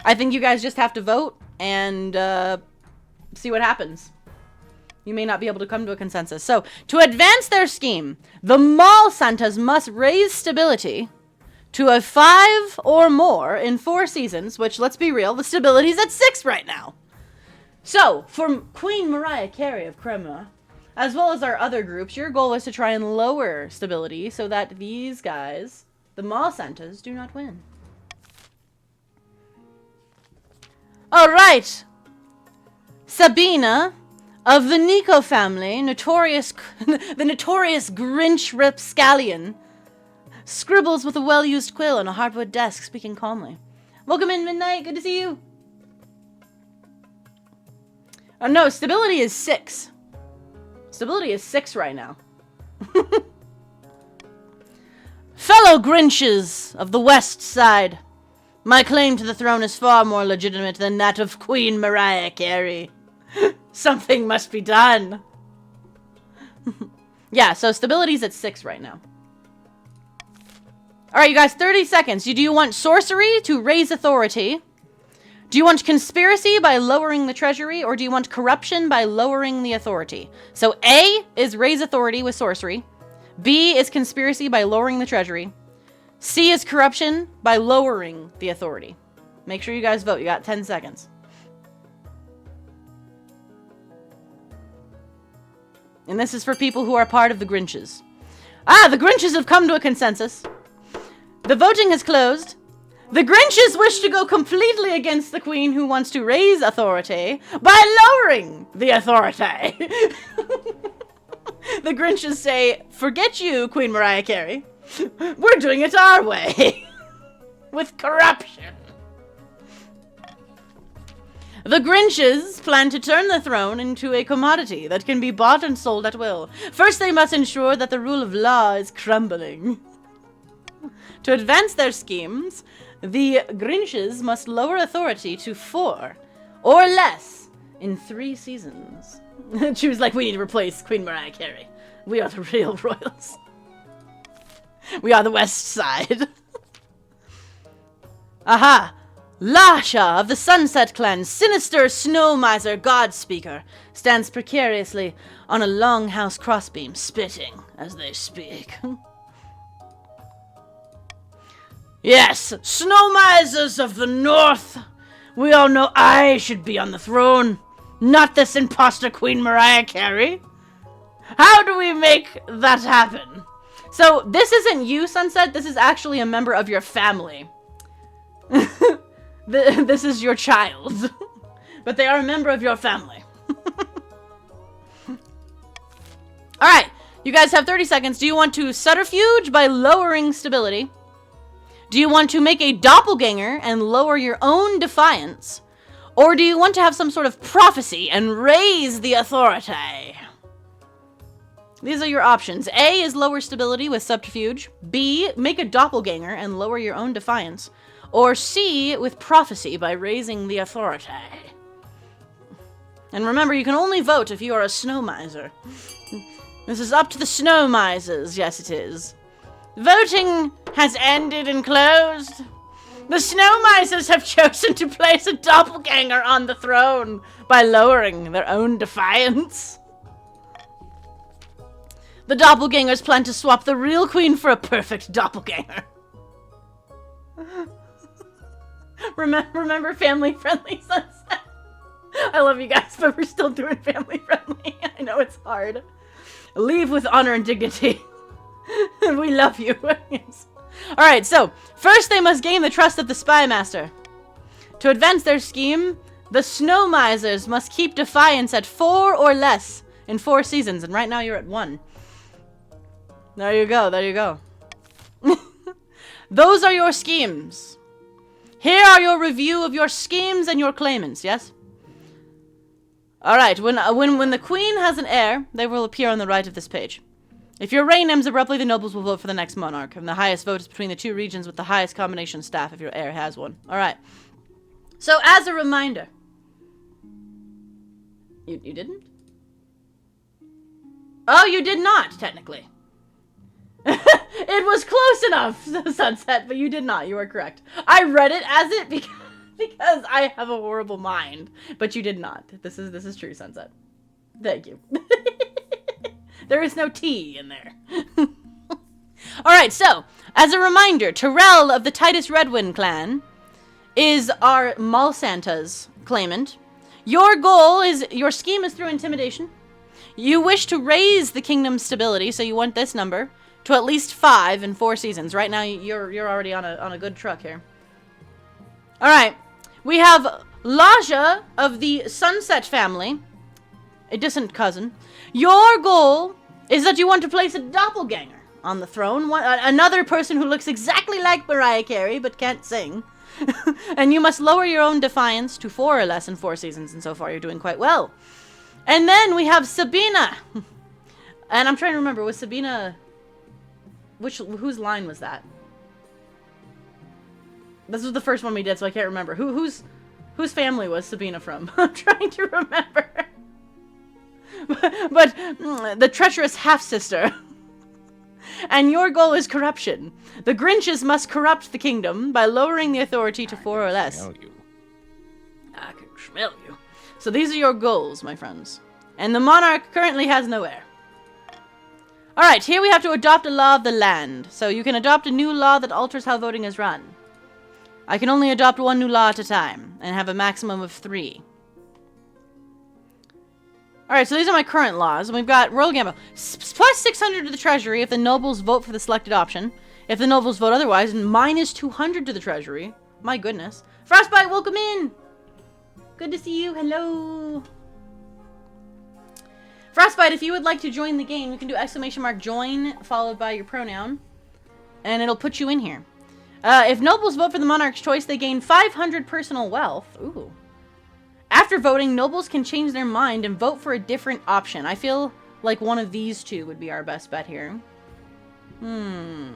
I think you guys just have to vote and, see what happens. You may not be able to come to a consensus. So, to advance their scheme, the Mall Santas must raise stability to a 5 or more in 4 seasons, which, let's be real, the stability's at 6 right now. So, for Queen Mariah Carey of Crema, as well as our other groups, your goal is to try and lower stability so that these guys, the Mall Santas, do not win. Alright! Sabina of the Nico family, the notorious Grinch Rapscallion, scribbles with a well-used quill on a hardwood desk, speaking calmly. Welcome in, Midnight. Good to see you. Oh no, stability is 6. Stability is 6 right now. Fellow Grinches of the West Side, my claim to the throne is far more legitimate than that of Queen Mariah Carey. Something must be done. Yeah, so stability's at 6 right now. Alright, you guys, 30 seconds. Do you want sorcery to raise authority? Do you want conspiracy by lowering the treasury? Or do you want corruption by lowering the authority? So A is raise authority with sorcery. B is conspiracy by lowering the treasury. C is corruption by lowering the authority. Make sure you guys vote. You got 10 seconds. And this is for people who are part of the Grinches. Ah, the Grinches have come to a consensus. The voting has closed. The Grinches wish to go completely against the Queen, who wants to raise authority by lowering the authority. The Grinches say, forget you, Queen Mariah Carey. We're doing it our way. With corruption. The Grinches plan to turn the throne into a commodity that can be bought and sold at will. First, they must ensure that the rule of law is crumbling. To advance their schemes, the Grinches must lower authority to 4 or less in 3 seasons. She was like, we need to replace Queen Mariah Carey. We are the real royals. We are the West Side. Aha! Lasha of the Sunset Clan, sinister snow miser god speaker, stands precariously on a longhouse crossbeam, spitting as they speak. Yes, snow misers of the north. We all know I should be on the throne, not this imposter Queen Mariah Carey. How do we make that happen? So, this isn't you, Sunset. This is actually a member of your family. This is your child. But they are a member of your family. Alright, you guys have 30 seconds. Do you want to subterfuge by lowering stability? Do you want to make a doppelganger and lower your own defiance? Or do you want to have some sort of prophecy and raise the authority? These are your options. A is lower stability with subterfuge. B, make a doppelganger and lower your own defiance. Or C, with prophecy by raising the authority. And remember, you can only vote if you are a snow miser. This is up to the snow misers. Yes, it is. Voting has ended and closed. The snow misers have chosen to place a doppelganger on the throne by lowering their own defiance. The doppelgangers plan to swap the real queen for a perfect doppelganger. Remember family-friendly sunset? I love you guys, but we're still doing family-friendly. I know it's hard. Leave with honor and dignity. We love you. Yes. Alright, so, first they must gain the trust of the spy master. To advance their scheme, the snow misers must keep defiance at 4 or less in 4 seasons, and right now you're at 1. There you go, there you go. Those are your schemes. Here are your review of your schemes and your claimants, yes? Alright, when the queen has an heir, they will appear on the right of this page. If your reign ends abruptly, the nobles will vote for the next monarch, and the highest vote is between the 2 regions with the highest combination staff if your heir has one. Alright. So, as a reminder... You didn't? Oh, you did not, technically. It was close enough, Sunset, but you did not. You are correct. I read it as it because I have a horrible mind, but you did not. This is true, Sunset. Thank you. There is no T in there. Alright, so, as a reminder, Terrell of the Titus Redwind clan is our Malsanta's claimant. Your goal is, your scheme is through intimidation. You wish to raise the kingdom's stability, so you want this number, to at least 5 in 4 seasons. Right now, you're already on a good truck here. Alright, we have Laja of the Sunset family, a distant cousin. Your goal is that you want to place a doppelganger on the throne. Another person who looks exactly like Mariah Carey, but can't sing. And you must lower your own defiance to 4 or less in 4 seasons, and so far you're doing quite well. And then we have Sabina. And I'm trying to remember, was Sabina... Whose line was that? This was the first one we did, so I can't remember. Whose family was Sabina from? I'm trying to remember. But the treacherous half-sister. And your goal is corruption. The Grinches must corrupt the kingdom by lowering the authority to 4 or less. I can smell you. I can smell you. So these are your goals, my friends. And the monarch currently has no heir. Alright, here we have to adopt a law of the land. So you can adopt a new law that alters how voting is run. I can only adopt 1 new law at a time, and have a maximum of 3. Alright, so these are my current laws. And we've got Royal Gamble. Plus 600 to the treasury if the nobles vote for the selected option. If the nobles vote otherwise, and minus 200 to the treasury. My goodness. Frostbite, welcome in! Good to see you. Hello. Frostbite, if you would like to join the game, you can do !join followed by your pronoun. And it'll put you in here. If nobles vote for the monarch's choice, they gain 500 personal wealth. Ooh. After voting, nobles can change their mind and vote for a different option. I feel like one of these two would be our best bet here. I'm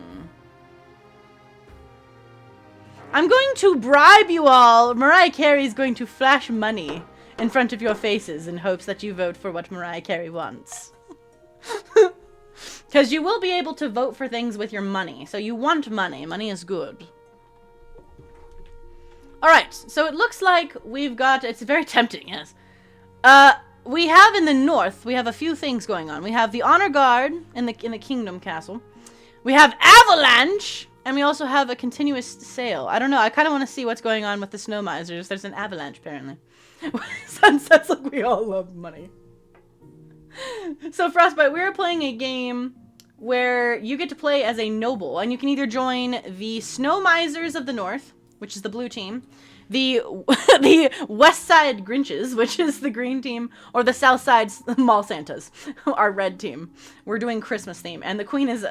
going to bribe you all. Mariah Carey is going to flash money in front of your faces in hopes that you vote for what Mariah Carey wants. Because you will be able to vote for things with your money. So you want money. Money is good. Alright, so it looks like we've got... It's very tempting, yes. We have in the north, we have a few things going on. We have the Honor Guard in the Kingdom Castle. We have Avalanche, and we also have a continuous sale. I don't know, I kind of want to see what's going on with the Snow Misers. There's an avalanche, apparently. Sunset's like we all love money. So, Frostbite, we're playing a game where you get to play as a noble, and you can either join the Snow Misers of the North, which is the blue team, the West Side Grinches, which is the green team, or the South Side Mall Santas, our red team. We're doing Christmas theme, and the queen is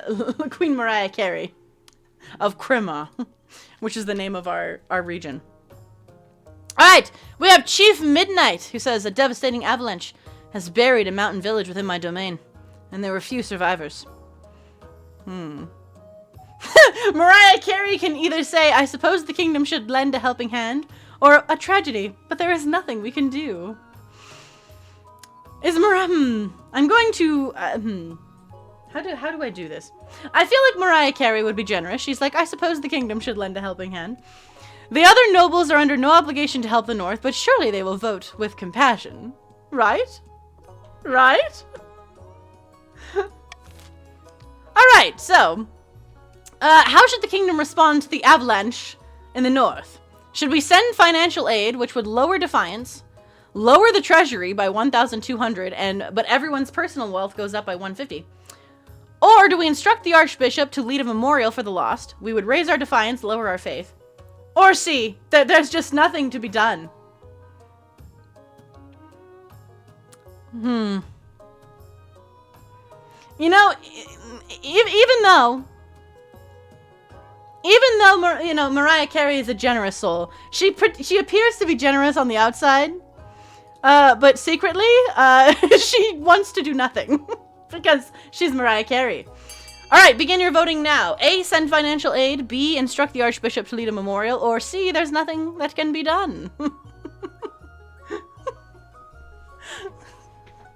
Queen Mariah Carey of Crema, which is the name of our region. Alright, we have Chief Midnight, who says a devastating avalanche has buried a mountain village within my domain, and there were few survivors. Mariah Carey can either say, I suppose the kingdom should lend a helping hand, or a tragedy, but there is nothing we can do. I'm going to, how do I do this? I feel like Mariah Carey would be generous. She's like, I suppose the kingdom should lend a helping hand. The other nobles are under no obligation to help the North, but surely they will vote with compassion. Right? Right? Alright, so, how should the kingdom respond to the avalanche in the North? Should we send financial aid, which would lower defiance, lower the treasury by 1,200, but everyone's personal wealth goes up by 150? Or do we instruct the archbishop to lead a memorial for the lost? We would raise our defiance, lower our faith. Or C, that there's just nothing to be done. You know, even though, you know, Mariah Carey is a generous soul, she appears to be generous on the outside, but secretly, she wants to do nothing because she's Mariah Carey. All right, begin your voting now. A, send financial aid. B, instruct the archbishop to lead a memorial. Or C, there's nothing that can be done.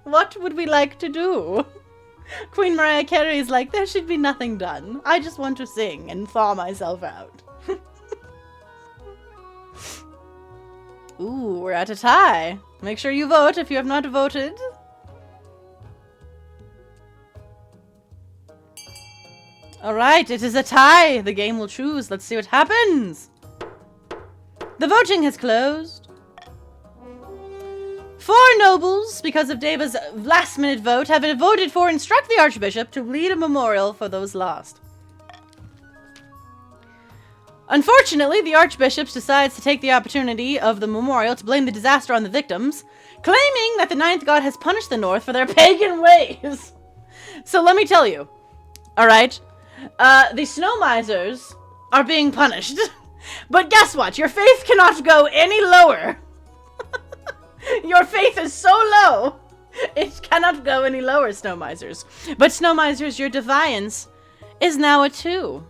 What would we like to do? Queen Mariah Carey is like, there should be nothing done. I just want to sing and thaw myself out. Ooh, we're at a tie. Make sure you vote if you have not voted. Alright, it is a tie. The game will choose. Let's see what happens. The voting has closed. 4 nobles, because of Deva's last-minute vote, have voted for instruct the archbishop to lead a memorial for those lost. Unfortunately, the archbishop decides to take the opportunity of the memorial to blame the disaster on the victims, claiming that the 9th god has punished the North for their pagan ways. So let me tell you, alright? The snow misers are being punished. But guess what? Your faith cannot go any lower. Your faith is so low, it cannot go any lower, snow misers. But snow misers, your defiance is now a 2.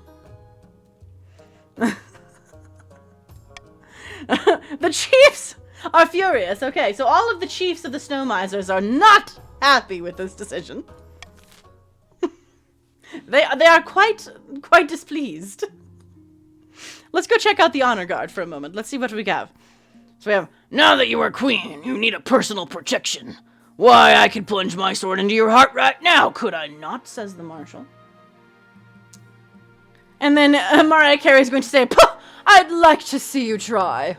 The chiefs are furious. Okay, so all of the chiefs of the snow misers are not happy with this decision. They are quite displeased. Let's go check out the honor guard for a moment. Let's see what we have. So we have, now that you are queen, you need a personal protection. Why, I could plunge my sword into your heart right now, could I not? Says the marshal. And then Mariah Carey is going to say, I'd like to see you try.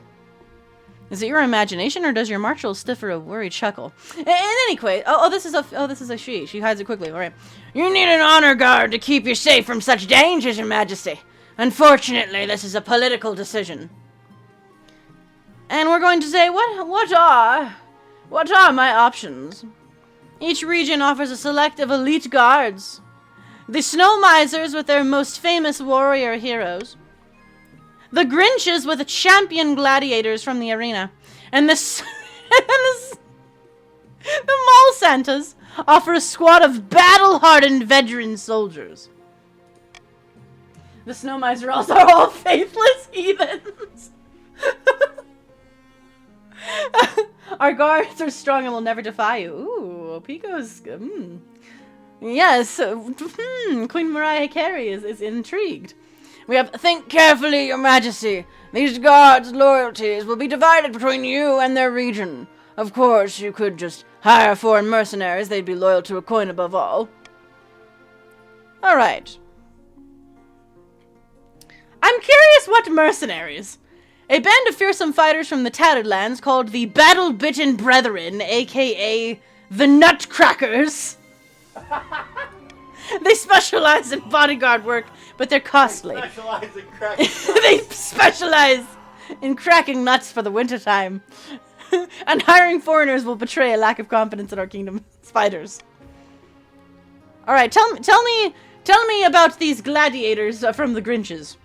Is it your imagination, or does your marshal stiffer a worried chuckle? In any case, this is a she. She hides it quickly. All right. You need an honor guard to keep you safe from such dangers, Your Majesty. Unfortunately, this is a political decision. And we're going to say, what are my options? Each region offers a select of elite guards. The Snow Misers with their most famous warrior heroes. The Grinches with champion gladiators from the arena. And the Mall Santas offer a squad of battle-hardened veteran soldiers. The Snow Miser also are all faithless heathens. Our guards are strong and will never defy you. Ooh, Pico's... Yes, Queen Mariah Carey is intrigued. We have, think carefully, Your Majesty. These guards' loyalties will be divided between you and their region. Of course, you could just hire foreign mercenaries. They'd be loyal to a coin above all. Alright. I'm curious what mercenaries. A band of fearsome fighters from the Tattered Lands called the Battle-Bitten Brethren, a.k.a. the Nutcrackers. They specialize in bodyguard work, but they're costly. They specialize in cracking nuts for the wintertime. And hiring foreigners will betray a lack of confidence in our kingdom. Spiders. Alright, tell me about these gladiators from the Grinches.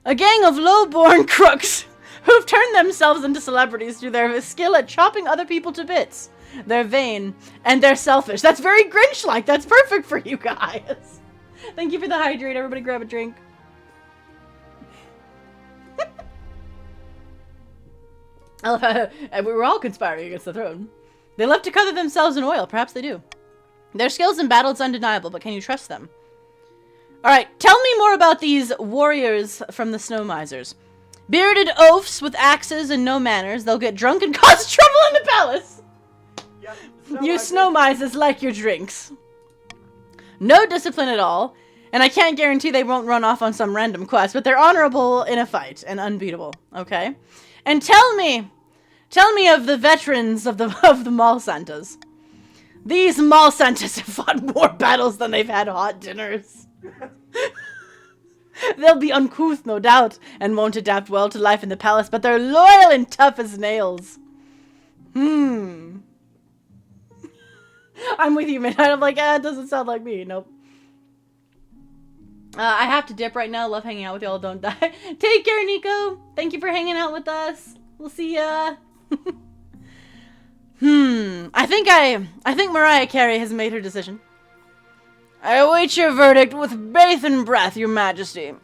A gang of low-born crooks who've turned themselves into celebrities through their skill at chopping other people to bits. They're vain, and they're selfish. That's very Grinch-like. That's perfect for you guys. Thank you for the hydrate. Everybody grab a drink. I love how we were all conspiring against the throne. They love to color themselves in oil. Perhaps they do. Their skills in battle is undeniable, but can you trust them? Alright, tell me more about these warriors from the Snow Misers. Bearded oafs with axes and no manners. They'll get drunk and cause trouble in the palace. Yep, You Snow Misers like your drinks. No discipline at all. And I can't guarantee they won't run off on some random quest, but they're honorable in a fight and unbeatable. Okay? And tell me of the veterans of the Mall Santas. These Mall Santas have fought more battles than they've had hot dinners. They'll be uncouth, no doubt, and won't adapt well to life in the palace, but they're loyal and tough as nails. I'm with you, man. I'm like, it doesn't sound like me. Nope. I have to dip right now. Love hanging out with y'all. Don't die. Take care, Nico. Thank you for hanging out with us. We'll see ya. I think Mariah Carey has made her decision. I await your verdict with bated breath, your majesty.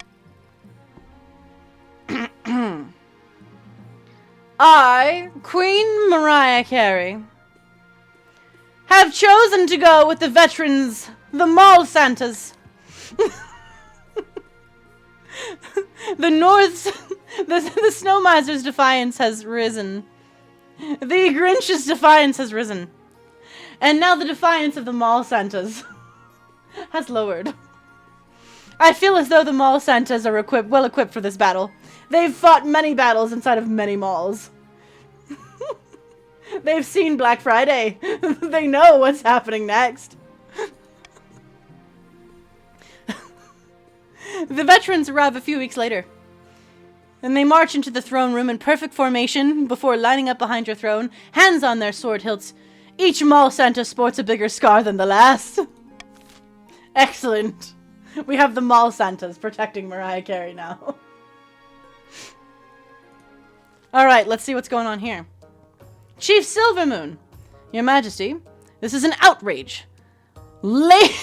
I, Queen Mariah Carey, have chosen to go with the veterans, the Mall Santas. The Snow Miser's defiance has risen. The Grinch's defiance has risen. And now the defiance of the Mall Santas has lowered. I feel as though the Mall Santas are well equipped for this battle. They've fought many battles inside of many malls. They've seen Black Friday. They know what's happening next. The veterans arrive a few weeks later. And they march into the throne room in perfect formation before lining up behind your throne, hands on their sword hilts. Each Mall Santa sports a bigger scar than the last. Excellent. We have the Mall Santas protecting Mariah Carey now. Alright, let's see what's going on here. Chief Silvermoon, Your Majesty, this is an outrage. Lady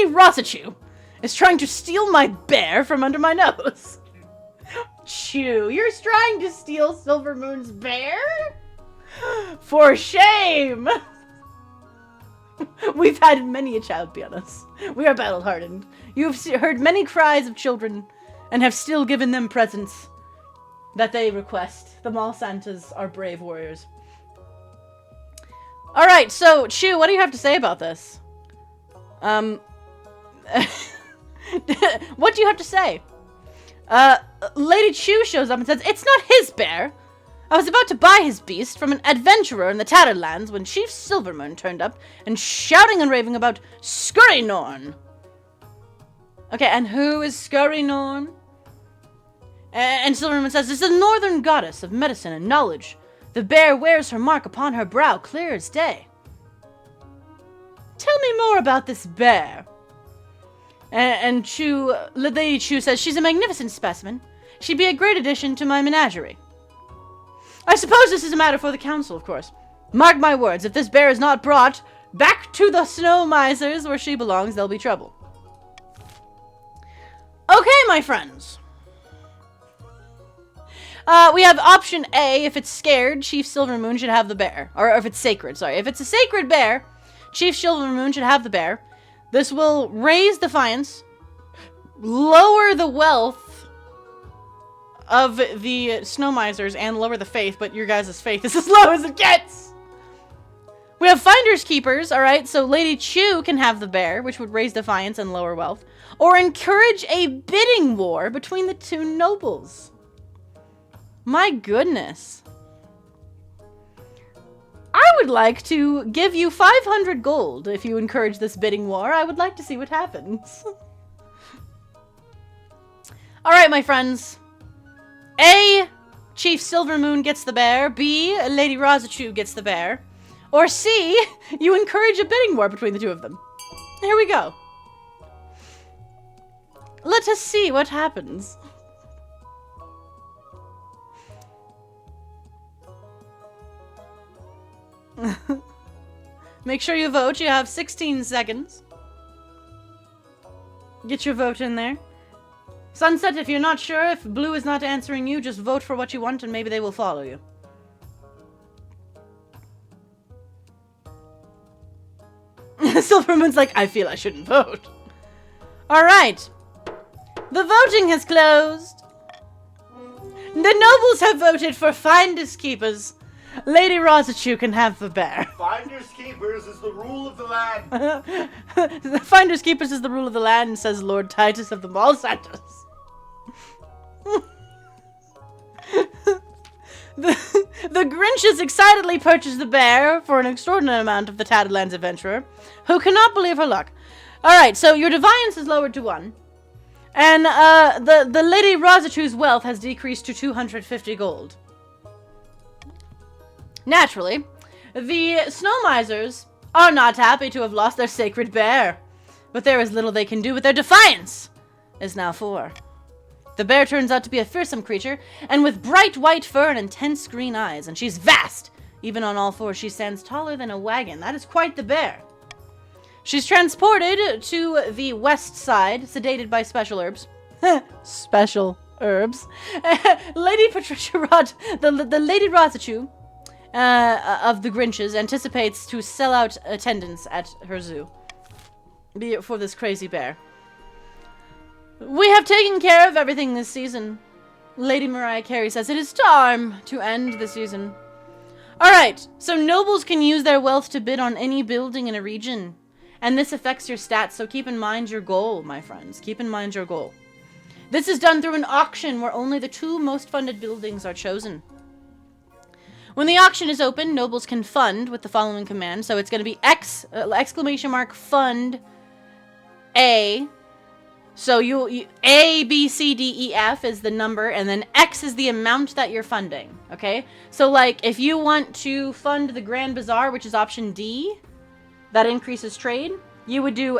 Rosachew is trying to steal my bear from under my nose. Chew, you're trying to steal Silvermoon's bear? For shame! We've had many a child be on us. We are battle-hardened. You have heard many cries of children, and have still given them presents that they request. The Mall Santas are brave warriors. Alright, so, Chew, what do you have to say about this? What do you have to say? Lady Chew shows up and says, it's not his bear! I was about to buy his beast from an adventurer in the Tatterlands when Chief Silvermoon turned up and shouting and raving about Scurrynorn. Okay, and who is Scurrynorn? And Silvermoon says, it's a northern goddess of medicine and knowledge. The bear wears her mark upon her brow, clear as day. Tell me more about this bear. And Lady Chew says, she's a magnificent specimen. She'd be a great addition to my menagerie. I suppose this is a matter for the council, of course. Mark my words, if this bear is not brought back to the Snow Misers where she belongs, there'll be trouble. Okay, my friends. We have option A. If it's scared, Chief Silvermoon should have the bear. Or if it's sacred, sorry. If it's a sacred bear, Chief Silvermoon should have the bear. This will raise defiance, lower the wealth of the Snow Misers, and lower the faith, but your guys' faith is as low as it gets! We have Finders Keepers, alright, so Lady Chew can have the bear, which would raise defiance and lower wealth. Or encourage a bidding war between the two nobles. My goodness. I would like to give you 500 gold if you encourage this bidding war. I would like to see what happens. Alright, my friends. A, Chief Silvermoon gets the bear. B, Lady Rosachew gets the bear. Or C, you encourage a bidding war between the two of them. Here we go. Let us see what happens. Make sure you vote. You have 16 seconds. Get your vote in there. Sunset, if you're not sure, if blue is not answering you, just vote for what you want and maybe they will follow you. Silvermoon's like, I feel I shouldn't vote. Alright. The voting has closed. The nobles have voted for Finders Keepers. Lady Rosachu can have the bear. Finders keepers is the rule of the land. Finders Keepers is the rule of the land, says Lord Titus of the Mall Santos. The Grinches excitedly purchase the bear for an extraordinary amount of the Tadlands adventurer, who cannot believe her luck. Alright, so your defiance is lowered to 1. And the Lady Rosachu's wealth has decreased to 250 gold. Naturally, the Snow Misers are not happy to have lost their sacred bear, but there is little they can do with their defiance, is now 4. The bear turns out to be a fearsome creature, and with bright white fur and intense green eyes, and she's vast. Even on all 4, she stands taller than a wagon. That is quite the bear. She's transported to the west side, sedated by special herbs. Special herbs. Lady Patricia Rod, the Lady Rosachu, of the Grinches, anticipates to sell out attendance at her zoo for this crazy bear. We have taken care of everything this season. Lady Mariah Carey says it is time to end the season. Alright, so nobles can use their wealth to bid on any building in a region. And this affects your stats, so keep in mind your goal, my friends. Keep in mind your goal. This is done through an auction where only the 2 most funded buildings are chosen. When the auction is open, nobles can fund with the following command. So it's going to be !fund A. So you A, B, C, D, E, F is the number, and then X is the amount that you're funding, okay? So, like, if you want to fund the Grand Bazaar, which is option D, that increases trade, you would do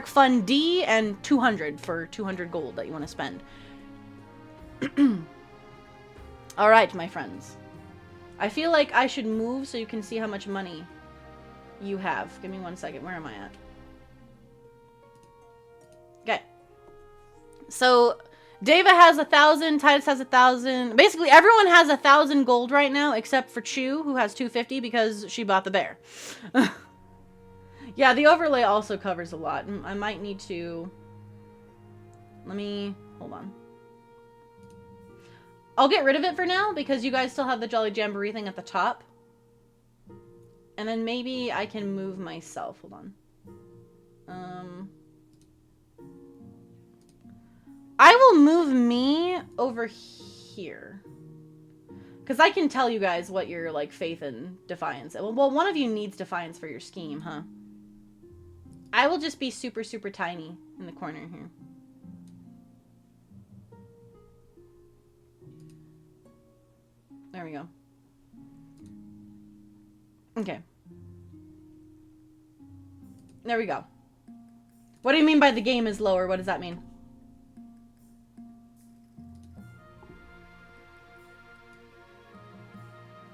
!fund D and 200 for 200 gold that you want to spend. Alright, my friends. I feel like I should move so you can see how much money you have. Give me 1 second. Where am I at? Okay. So, Deva has 1,000, Titus has 1,000. Basically, everyone has 1,000 gold right now, except for Chu, who has 250 because she bought the bear. Yeah, the overlay also covers a lot. I might need to... Hold on. I'll get rid of it for now, because you guys still have the Jolly Jamboree thing at the top. And then maybe I can move myself. Hold on. I will move me over here. Because I can tell you guys what your, like, faith and defiance. Well, one of you needs defiance for your scheme, huh? I will just be super, super tiny in the corner here. There we go. Okay. There we go. What do you mean by the game is lower? What does that mean?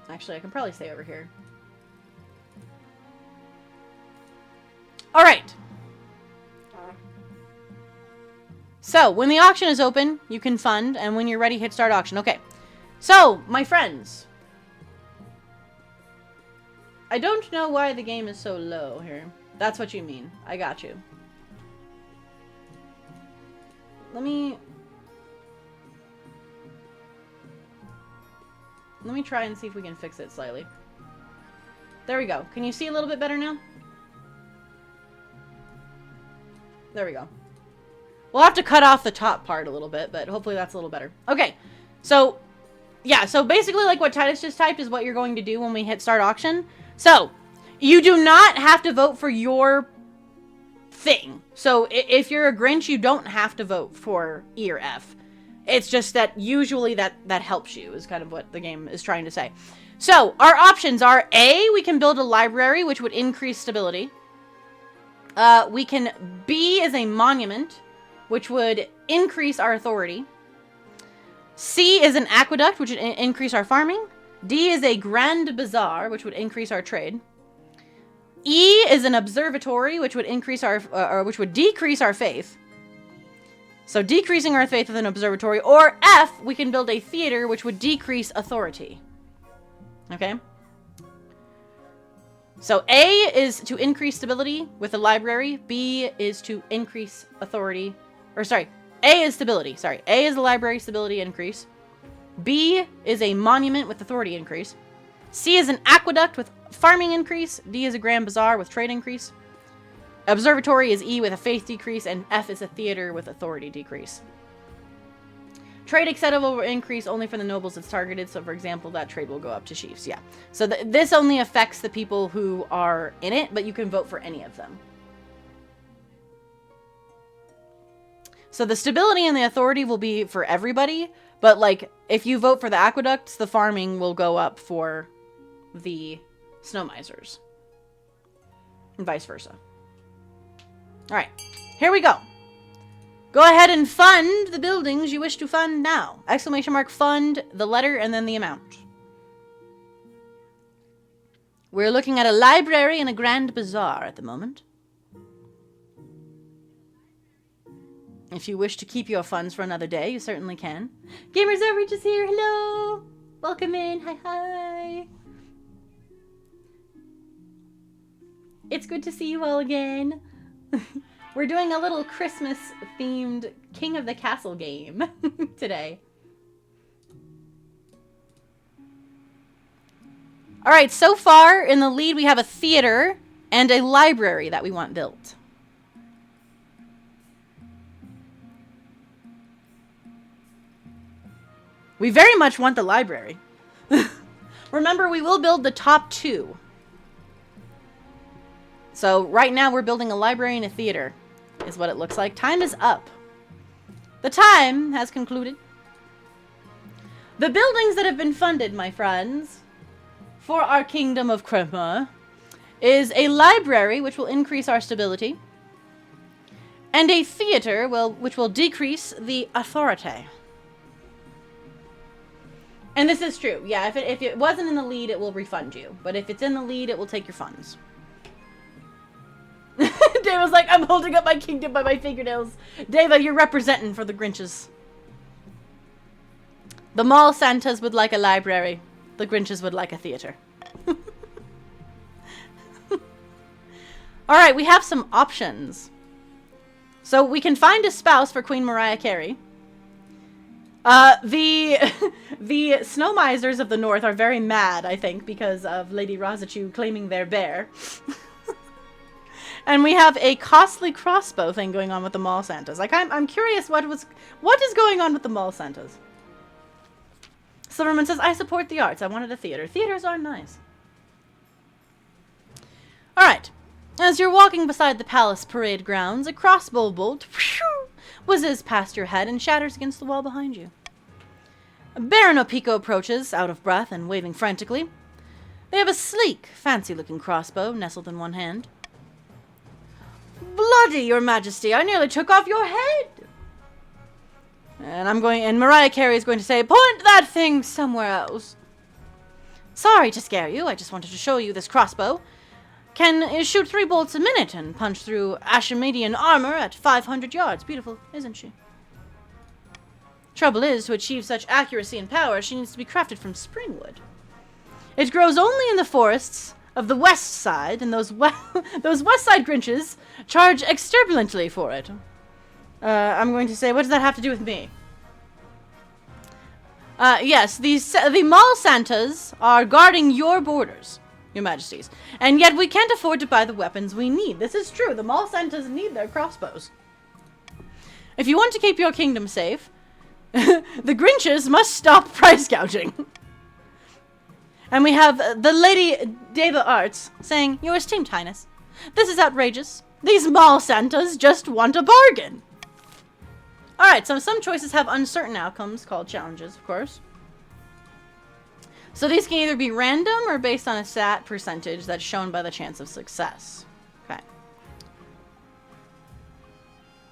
Actually, I can probably stay over here. Alright. So, when the auction is open, you can fund, and when you're ready, hit start auction. Okay. So, my friends. I don't know why the game is so low here. That's what you mean. I got you. Let me try and see if we can fix it slightly. There we go. Can you see a little bit better now? There we go. We'll have to cut off the top part a little bit, but hopefully that's a little better. Okay. So, yeah. So basically like what Titus just typed is what you're going to do when we hit start auction. So, you do not have to vote for your thing. So, if you're a Grinch, you don't have to vote for E or F. It's just that usually that helps you, is kind of what the game is trying to say. So, our options are A, we can build a library, which would increase stability. We can B is a monument, which would increase our authority. C is an aqueduct, which would increase our farming. D is a grand bazaar, which would increase our trade. E is an observatory, which would increase our, or which would decrease our faith. So decreasing our faith with an observatory. Or F, we can build a theater, which would decrease authority. Okay? So A is to increase stability with a library. B is to increase authority. Or sorry, A is stability. Sorry, A is a library stability increase. B is a monument with authority increase. C is an aqueduct with farming increase. D is a grand bazaar with trade increase. Observatory is E with a faith decrease. And F is a theater with authority decrease. Trade etc. will increase only for the nobles it's targeted. So, for example, that trade will go up to chiefs. Yeah. So this only affects the people who are in it, but you can vote for any of them. So the stability and the authority will be for everybody. But, like, if you vote for the aqueducts, the farming will go up for the snow misers. And vice versa. Alright. Here we go. Go ahead and fund the buildings you wish to fund now. Exclamation mark fund, the letter, and then the amount. We're looking at a library and a grand bazaar at the moment. If you wish to keep your funds for another day, you certainly can. Gamers Outreach is here. Hello. Welcome in. Hi, hi. It's good to see you all again. We're doing a little Christmas-themed King of the Castle game today. Alright, so far in the lead we have a theater and a library that we want built. We very much want the library. Remember, we will build the top two. So right now we're building a library and a theater, is what it looks like. Time is up. The time has concluded. The buildings that have been funded, my friends, for our kingdom of Crema, is a library, which will increase our stability, and a theater, which will decrease the authority. And this is true. Yeah, if it wasn't in the lead, it will refund you. But if it's in the lead, it will take your funds. Dave was like, I'm holding up my kingdom by my fingernails. Deva, you're representing for the Grinches. The mall Santas would like a library. The Grinches would like a theater. Alright, we have some options. So we can find a spouse for Queen Mariah Carey. The snow misers of the north are very mad, I think, because of Lady Rosachu claiming their bear. And we have a costly crossbow thing going on with the mall Santas. Like, I'm curious what is going on with the mall Santas. Silverman says, I support the arts. I wanted a theater. Theaters are nice. Alright. As you're walking beside the palace parade grounds, a crossbow bolt whizzes past your head and shatters against the wall behind you. Baron Opico approaches, out of breath and waving frantically. They have a sleek, fancy-looking crossbow nestled in one hand. Bloody, your majesty, I nearly took off your head! And Mariah Carey is going to say, point that thing somewhere else. Sorry to scare you, I just wanted to show you this crossbow. Can shoot 3 bolts a minute and punch through Ashemadian armor at 500 yards. Beautiful, isn't she? Trouble is, to achieve such accuracy and power, she needs to be crafted from springwood. It grows only in the forests of the west side, and those west side Grinches charge exorbitantly for it. I'm going to say, what does that have to do with me? Yes, the mall Santas are guarding your borders, your majesties. And yet we can't afford to buy the weapons we need. This is true. The mall Santas need their crossbows. If you want to keep your kingdom safe, the Grinches must stop price gouging. And we have the Lady Deva Arts saying, Your esteemed highness, this is outrageous. These mall Santas just want a bargain. Alright, so some choices have uncertain outcomes, called challenges, of course. So these can either be random or based on a stat percentage that's shown by the chance of success. Okay.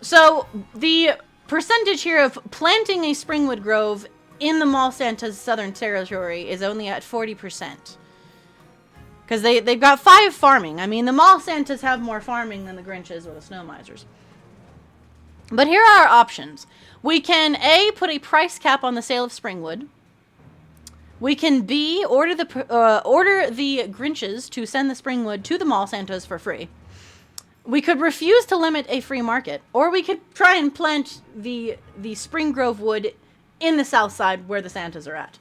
So the percentage here of planting a springwood grove in the Mall Santa's southern territory is only at 40%. Because they've got 5 farming. I mean, the Mall Santas have more farming than the Grinches or the Snow Misers. But here are our options. We can A, put a price cap on the sale of Springwood. We can B, order the Grinches to send the Springwood to the Mall Santas for free. We could refuse to limit a free market, or we could try and plant the Spring Grove wood in the south side where the Santas are at.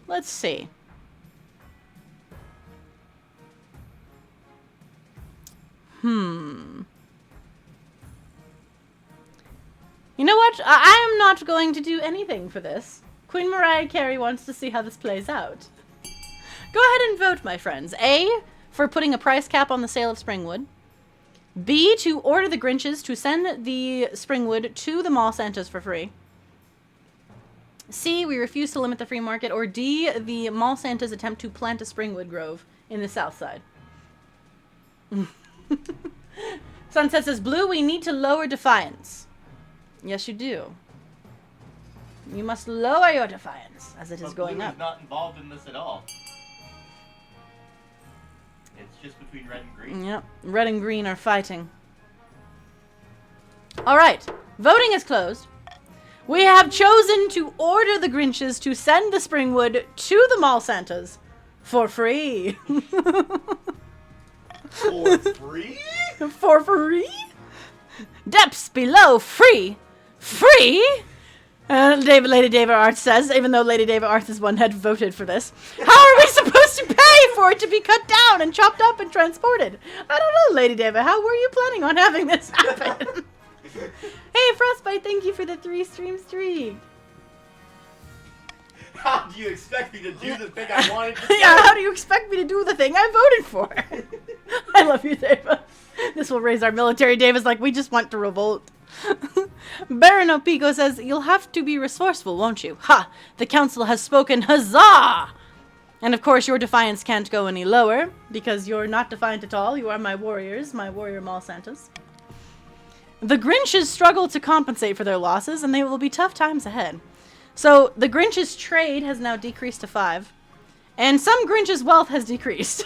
Let's see. You know what? I am not going to do anything for this. Queen Mariah Carey wants to see how this plays out. Go ahead and vote, my friends. A, for putting a price cap on the sale of Springwood. B, to order the Grinches to send the Springwood to the Mall Santas for free. C, we refuse to limit the free market. Or D, the Mall Santas attempt to plant a Springwood grove in the south side. Sunset says, Blue, we need to lower defiance. Yes, you do. You must lower your defiance as it is going Blue up. is not involved in this at all. It's just between red and green. Yep, red and green are fighting. Alright, voting is closed. We have chosen to order the Grinches to send the Springwood to the Mall Santas for free. For free? For free? Depths below, free. Free? Lady David Arts says, even though Lady David Arts is one had voted for this. How are we supposed to pay for it to be cut down and chopped up and transported? I don't know, Lady David. How were you planning on having this happen? Hey, Frostbite, thank you for the 3-stream streak. How do you expect me to do the thing I wanted to do? Yeah, how do you expect me to do the thing I voted for? I love you, David. This will raise our military. David's like, we just want to revolt. Baron Opico says, you'll have to be resourceful, won't you? Ha! The council has spoken. Huzzah! And of course, your defiance can't go any lower, because you're not defiant at all. You are my warriors, my warrior Mall Santas. The Grinches struggle to compensate for their losses, and they will be tough times ahead. So, the Grinch's trade has now decreased to 5. And some Grinch's wealth has decreased.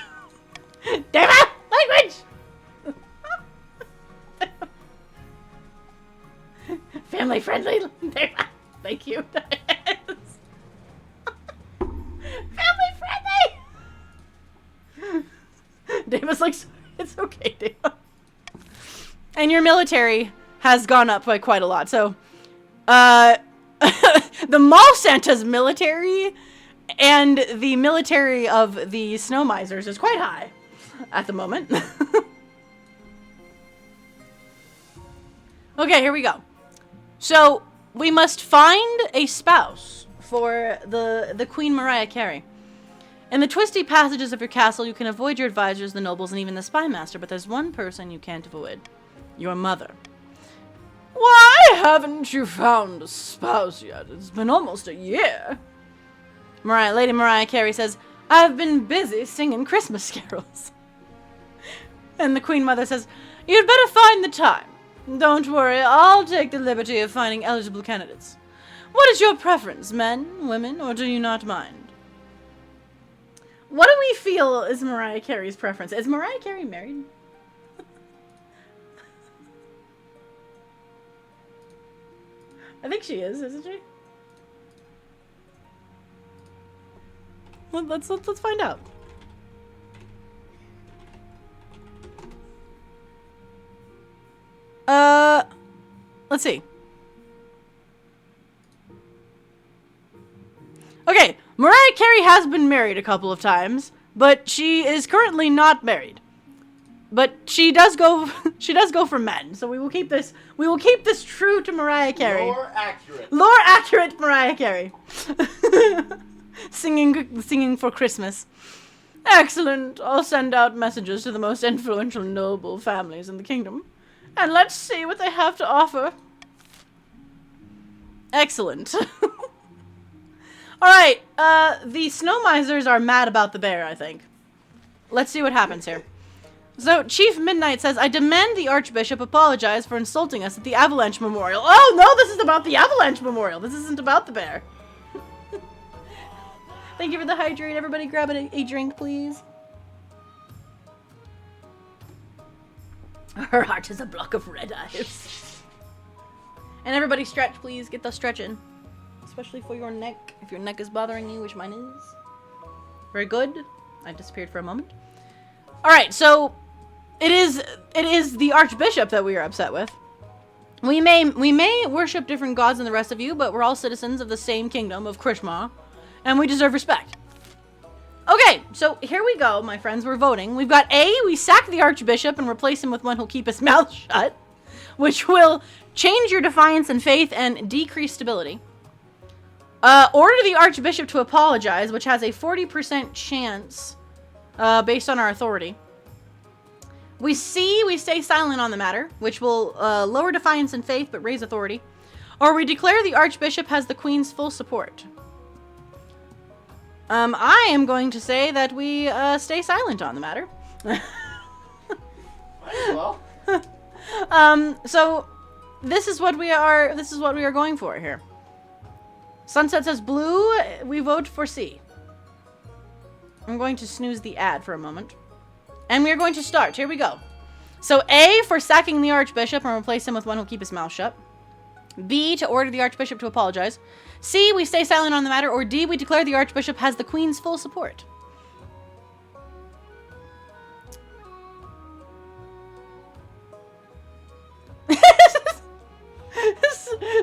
Damn it! Language! Family friendly. Thank you. Family friendly! David's like, it's okay, David. And your military has gone up by quite a lot. So, the Mall Santa's military and the military of the Snow Misers is quite high at the moment. Okay, here we go. So, we must find a spouse for the Queen Mariah Carey. In the twisty passages of your castle, you can avoid your advisors, the nobles, and even the spy master, but there's one person you can't avoid. Your mother. Why haven't you found a spouse yet? It's been almost a year. Lady Mariah Carey says, I've been busy singing Christmas carols. And the Queen Mother says, you'd better find the time. Don't worry, I'll take the liberty of finding eligible candidates. What is your preference, men, women, or do you not mind? What do we feel is Mariah Carey's preference? Is Mariah Carey married? I think she is, isn't she? Let's find out. Let's see. Okay, Mariah Carey has been married a couple of times, but she is currently not married. But she does go for men, so we will keep this true to Mariah Carey. Lore accurate. Lore accurate Mariah Carey. Singing for Christmas. Excellent. I'll send out messages to the most influential noble families in the kingdom. And let's see what they have to offer. Excellent. Alright, the Snow Misers are mad about the bear, I think. Let's see what happens here. So, Chief Midnight says, I demand the Archbishop apologize for insulting us at the Avalanche Memorial. Oh, no, this is about the Avalanche Memorial. This isn't about the bear. Thank you for the hydrate. Everybody grab a drink, please. Her heart is a block of red eyes. And everybody stretch, please. Get the stretch in. Especially for your neck. If your neck is bothering you, which mine is. Very good. I disappeared for a moment. Alright, so it is the Archbishop that we are upset with. We may worship different gods than the rest of you, but we're all citizens of the same kingdom of Krishma, and we deserve respect. Okay, so here we go, my friends. We're voting. We've got A, we sack the Archbishop and replace him with one who'll keep his mouth shut, which will change your defiance and faith and decrease stability. Order the Archbishop to apologize, which has a 40% chance based on our authority. We stay silent on the matter, which will lower defiance and faith but raise authority. Or we declare the Archbishop has the Queen's full support. I am going to say that we stay silent on the matter. Might as well. So this is what we are going for here. Sunset says blue, we vote for C. I'm going to snooze the ad for a moment. And we are going to start. Here we go. So A, for sacking the Archbishop and replace him with one who'll keep his mouth shut. B, to order the Archbishop to apologize. C, we stay silent on the matter. Or D, we declare the Archbishop has the Queen's full support.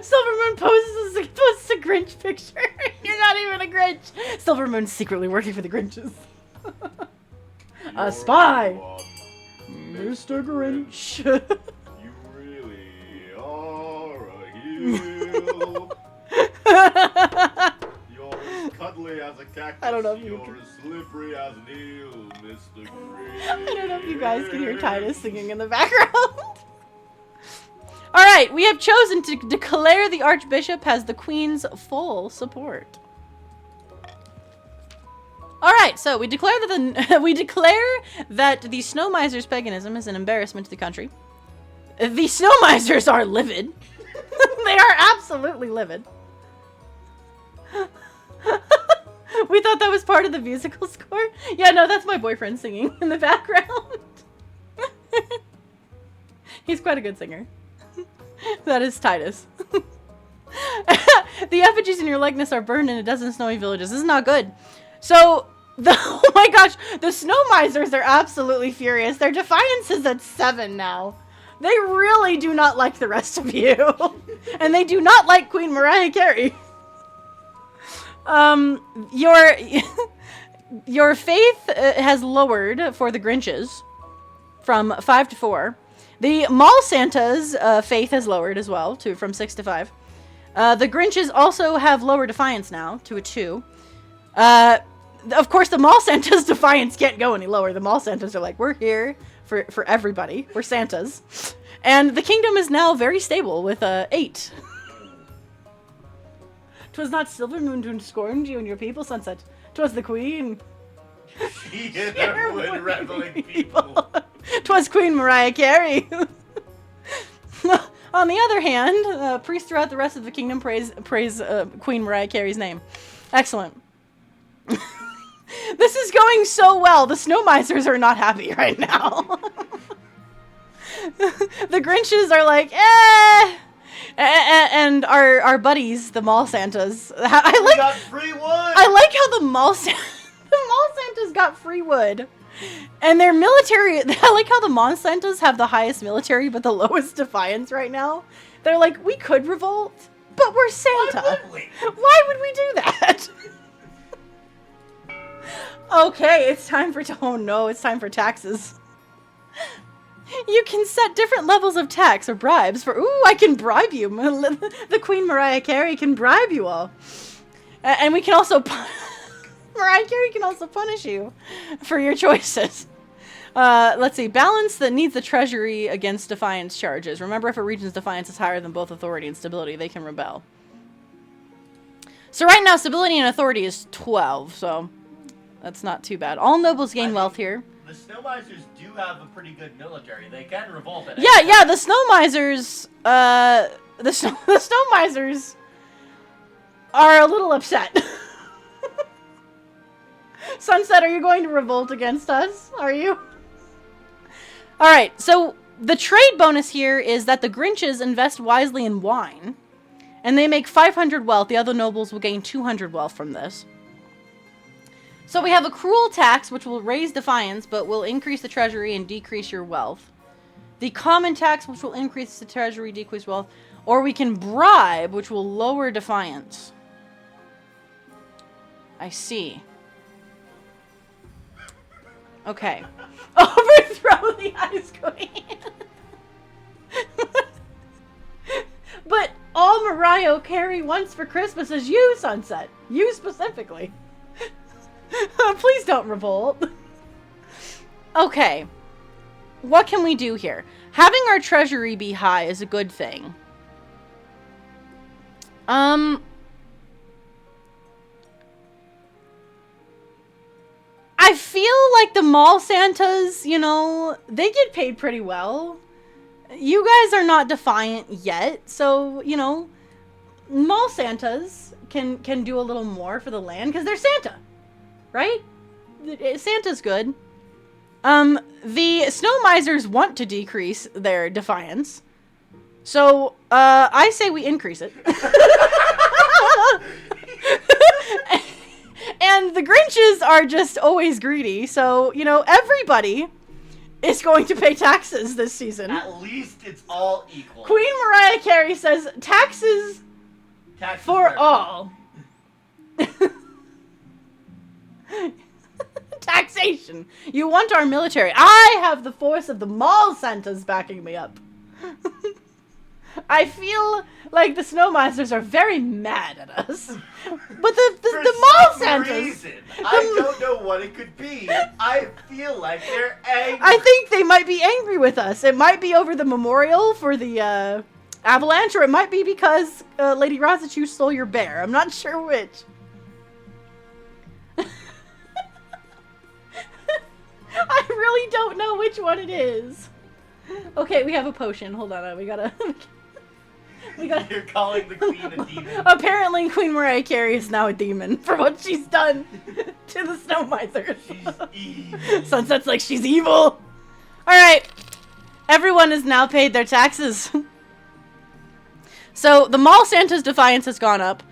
Silvermoon posts a Grinch picture. You're not even a Grinch. Silvermoon's secretly working for the Grinches. A spy. Mr. Grinch. You really are a heel. You're as cuddly as a cactus. I don't know if you You're can... as slippery as an eel, Mr. Grinch. I don't know if you guys can hear Titus singing in the background. Alright, we have chosen to declare the Archbishop has the Queen's full support. Alright, so we declare that the Snow Miser's paganism is an embarrassment to the country. The Snow Misers are livid. They are absolutely livid. We thought that was part of the musical score. Yeah, no, that's my boyfriend singing in the background. He's quite a good singer. That is Titus. The effigies in your likeness are burned in a dozen snowy villages. This is not good. So, oh my gosh, the Snow Misers are absolutely furious. Their defiance is at 7 now. They really do not like the rest of you. And they do not like Queen Mariah Carey. Your faith has lowered for the Grinches from 5 to 4. The Mall Santa's faith has lowered as well, from 6 to 5. The Grinches also have lower defiance now, to a 2. Of course, the Mall Santa's defiance can't go any lower. The Mall Santas are like, we're here for everybody. We're Santas. And the kingdom is now very stable with 8. 'Twas not Silvermoon who scorned you and your people, Sunset. 'Twas the Queen. She and her wood reveling people. 'Twas Queen Mariah Carey. On the other hand, priests throughout the rest of the kingdom praise Queen Mariah Carey's name. Excellent. This is going so well. The Snow Misers are not happy right now. The Grinches are like, eh. And our buddies, the Mall Santas, Got free wood. I like how the Mall Santas got free wood. And their military, I like how the Mall Santas have the highest military but the lowest defiance right now. They're like, we could revolt, but we're Santa. Why would we? Why would we do that? Okay, it's time for, oh no, it's time for taxes. You can set different levels of tax or bribes for, ooh, I can bribe you. The Queen Mariah Carey can bribe you all. And we can also, Mariah Carey can also punish you for your choices. Let's see, balance that needs the treasury against defiance charges. Remember, if a region's defiance is higher than both authority and stability, they can rebel. So right now, stability and authority is 12, so that's not too bad. All nobles gain wealth here. the snow misers do have a pretty good military. They can revolt at Yeah, yeah, the snow misers, the snow misers are a little upset. Sunset, are you going to revolt against us? Are you? Alright, so the trade bonus here is that the Grinches invest wisely in wine, and they make 500 wealth. The other nobles will gain 200 wealth from this. So we have a cruel tax, which will raise defiance, but will increase the treasury and decrease your wealth. The common tax, which will increase the treasury, decrease wealth. Or we can bribe, which will lower defiance. I see. Okay. Overthrow the Ice Queen. But all Mariah Carey wants for Christmas is you, Sunset. You specifically. Please don't revolt. Okay. What can we do here? Having our treasury be high is a good thing. I feel like the mall Santas, you know, they get paid pretty well. You guys are not defiant yet, so, you know, mall Santas can do a little more for the land, because they're Santa, right? Santa's good. The snow misers want to decrease their defiance, so, I say we increase it. And the Grinches are just always greedy, so, you know, everybody is going to pay taxes this season. At least it's all equal. Queen Mariah Carey says, taxes for all. Taxation. You want our military. I have the force of the mall Santas backing me up. I feel like the snow misers are very mad at us. But the mall Santas... I don't know what it could be. I feel like they're angry. I think they might be angry with us. It might be over the memorial for the avalanche, or it might be because Lady Razachu stole your bear. I'm not sure which. I really don't know which one it is. Okay, we have a potion. Hold on, we gotta... You're calling the queen a demon. Apparently, Queen Mariah Carey is now a demon for what she's done to the snow misers. She's evil. Sunset's like, she's evil. Alright. Everyone has now paid their taxes. So, the mall Santa's defiance has gone up.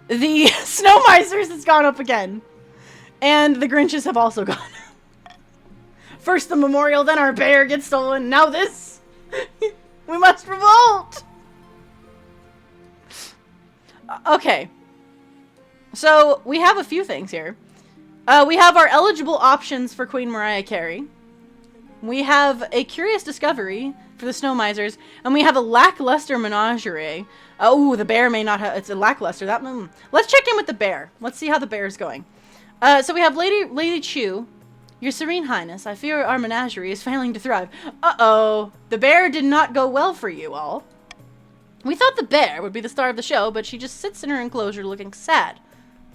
The snow misers has gone up again. And the Grinches have also gone up. First the memorial, then our bear gets stolen. Now this. We must revolt. Okay. So, we have a few things here. We have our eligible options for Queen Mariah Carey. We have a curious discovery for the snow misers. And we have a lackluster menagerie. Oh, the bear may not have... It's a lackluster. Let's check in with the bear. Let's see how the bear's going. So we have Lady Chu. Your Serene Highness, I fear our menagerie is failing to thrive. Uh-oh. The bear did not go well for you all. We thought the bear would be the star of the show, but she just sits in her enclosure looking sad.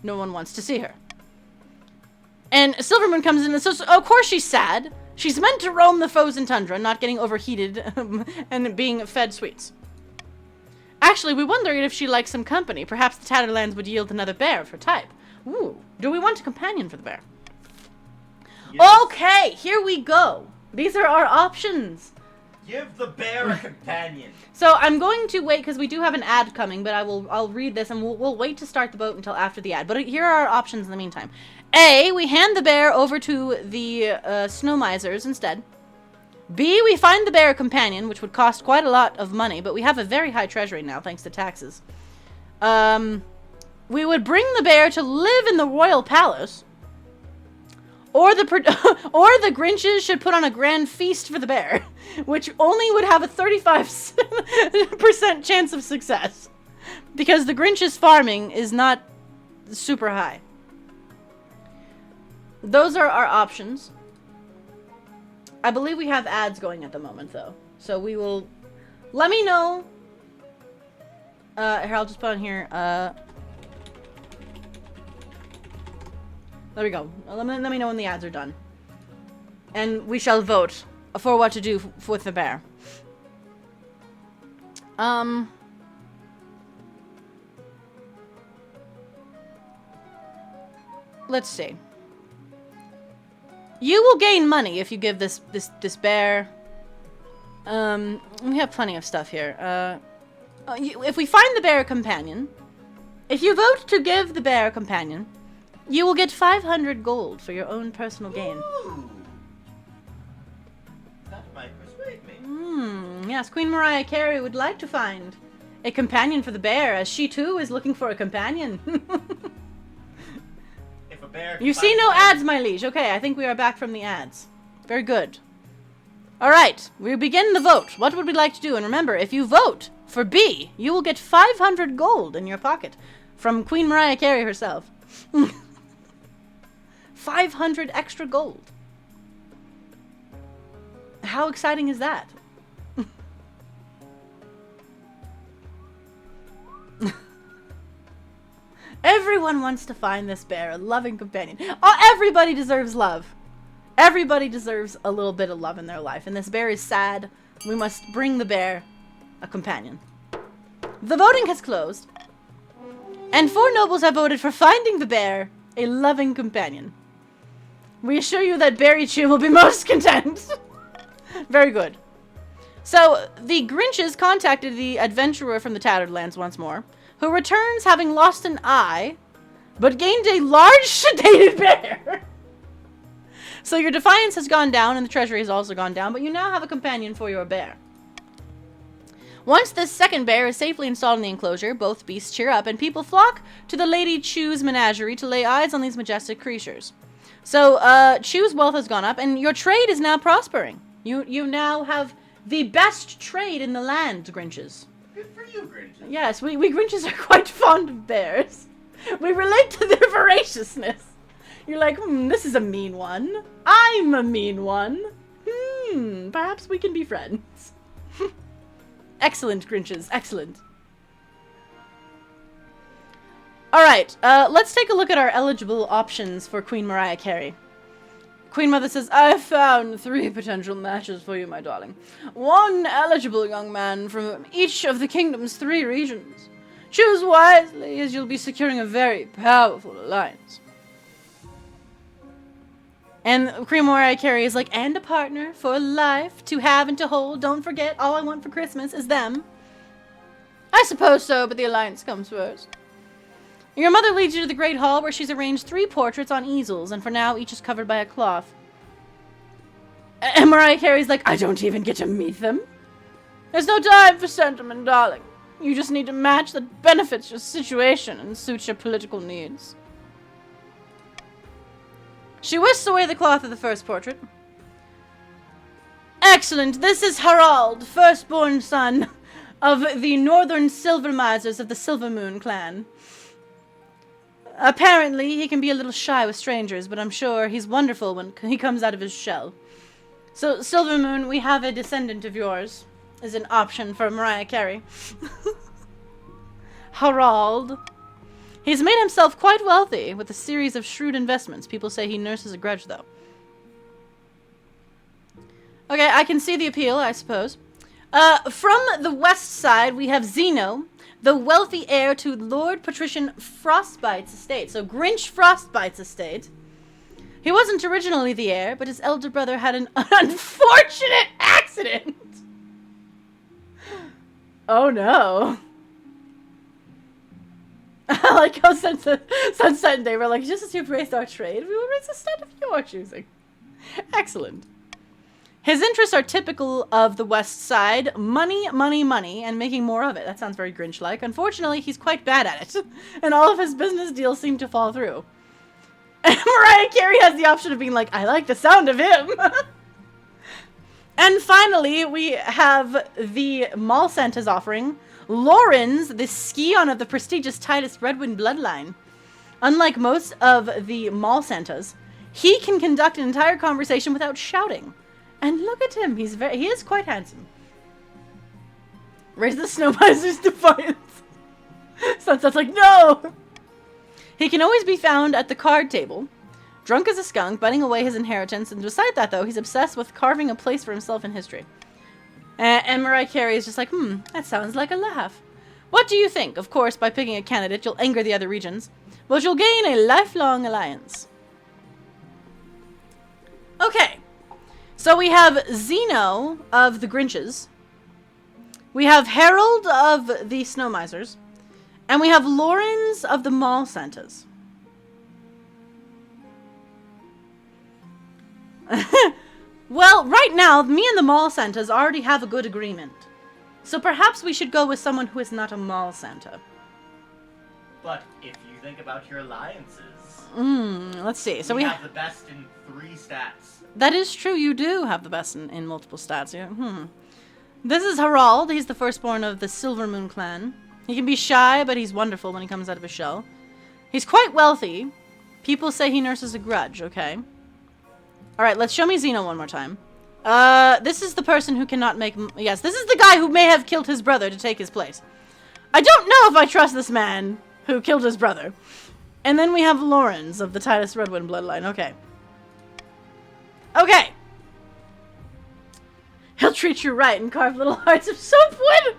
No one wants to see her. And Silvermoon comes in and says, of course she's sad. She's meant to roam the frozen tundra, not getting overheated and being fed sweets. Actually, we wondered if she likes some company. Perhaps the Tatterlands would yield another bear of her type. Ooh, do we want a companion for the bear? Yes. Okay, here we go. These are our options. Give the bear a companion. So I'm going to wait because we do have an ad coming, but I'll read this and we'll wait to start the boat until after the ad. But here are our options in the meantime. A, we hand the bear over to the snow misers instead. B, we find the bear a companion, which would cost quite a lot of money, but we have a very high treasury now thanks to taxes. We would bring the bear to live in the royal palace. Or the Grinches should put on a grand feast for the bear, which only would have a 35% chance of success. Because the Grinch's farming is not super high. Those are our options. I believe we have ads going at the moment, though. So we will... Let me know. Here, I'll just put on here. There we go. Let me know when the ads are done. And we shall vote for what to do with the bear. Let's see. You will gain money if you give this bear. We have plenty of stuff here. If we find the bear a companion, if you vote to give the bear a companion, you will get 500 gold for your own personal gain. Ooh. That might persuade me. Yes, Queen Mariah Carey would like to find a companion for the bear, as she too is looking for a companion. If a bear You see no ads, my liege. Okay, I think we are back from the ads. Very good. Alright, we begin the vote. What would we like to do? And remember, if you vote for B, you will get 500 gold in your pocket from Queen Mariah Carey herself. 500 extra gold. How exciting is that? Everyone wants to find this bear a loving companion. Oh, everybody deserves love. Everybody deserves a little bit of love in their life. And this bear is sad. We must bring the bear a companion. The voting has closed. And 4 nobles have voted for finding the bear a loving companion. We assure you that Berry Chew will be most content. Very good. So, the Grinches contacted the adventurer from the Tattered Lands once more, who returns having lost an eye, but gained a large sedated bear. So your defiance has gone down, and the treasury has also gone down, but you now have a companion for your bear. Once this second bear is safely installed in the enclosure, both beasts cheer up, and people flock to the Lady Chew's menagerie to lay eyes on these majestic creatures. So, Chew's wealth has gone up, and your trade is now prospering. You now have the best trade in the land, Grinches. Good for you, Grinches. Yes, we Grinches are quite fond of bears. We relate to their voraciousness. You're like, this is a mean one. I'm a mean one. Perhaps we can be friends. Excellent, Grinches. Excellent. Alright, let's take a look at our eligible options for Queen Mariah Carey. Queen Mother says, I have found 3 potential matches for you, my darling. 1 eligible young man from each of the kingdom's 3 regions. Choose wisely, as you'll be securing a very powerful alliance. And Queen Mariah Carey is like, and a partner for life, to have and to hold. Don't forget, all I want for Christmas is them. I suppose so, but the alliance comes first. Your mother leads you to the Great Hall, where she's arranged 3 portraits on easels, and for now, each is covered by a cloth. And Mariah Carey's like, I don't even get to meet them. There's no time for sentiment, darling. You just need a match that benefits your situation and suits your political needs. She whisks away the cloth of the first portrait. Excellent. This is Harald, firstborn son of the northern silver misers of the Silver Moon clan. Apparently, he can be a little shy with strangers, but I'm sure he's wonderful when he comes out of his shell. So, Silver Moon, we have a descendant of yours as an option for Mariah Carey. Harald. He's made himself quite wealthy with a series of shrewd investments. People say he nurses a grudge, though. Okay, I can see the appeal, I suppose. From the west side, we have Zeno, the wealthy heir to Lord Patrician Frostbite's estate. So Grinch Frostbite's estate. He wasn't originally the heir, but his elder brother had an unfortunate accident. Oh no. I like how Sunset and Day were like, just as you've raised our trade, we will raise a stat of your choosing. Excellent. His interests are typical of the West Side. Money, money, money, and making more of it. That sounds very Grinch-like. Unfortunately, he's quite bad at it, and all of his business deals seem to fall through. And Mariah Carey has the option of being like, I like the sound of him. And finally, we have the Mall Santa's offering. Lorenz, the scion of the prestigious Titus Redwind bloodline. Unlike most of the Mall Santas, he can conduct an entire conversation without shouting. And look at him, he is quite handsome. Raise the Snow Miser's defiance. Sunset's like, no! He can always be found at the card table, Drunk as a skunk, biting away his inheritance, and despite that, though, he's obsessed with carving a place for himself in history. And Mariah Carey is just like, that sounds like a laugh. What do you think? Of course, by picking a candidate, you'll anger the other regions, but you'll gain a lifelong alliance. Okay. So we have Zeno of the Grinches. We have Harold of the Snow Misers. And we have Lawrence of the Mall Santas. Well, right now, me and the Mall Santas already have a good agreement. So perhaps we should go with someone who is not a Mall Santa. But if you think about your alliances... Let's see. So we have the best in 3 stats. That is true, you do have the best in multiple stats. Yeah. This is Harald. He's the firstborn of the Silver Moon clan. He can be shy, but he's wonderful when he comes out of his shell. He's quite wealthy. People say he nurses a grudge, okay? Alright, let's show me Zeno one more time. This is the person who cannot make... Yes, this is the guy who may have killed his brother to take his place. I don't know if I trust this man who killed his brother. And then we have Lawrence of the Titus Redwind bloodline. Okay. Okay. He'll treat you right and carve little hearts of soapwood.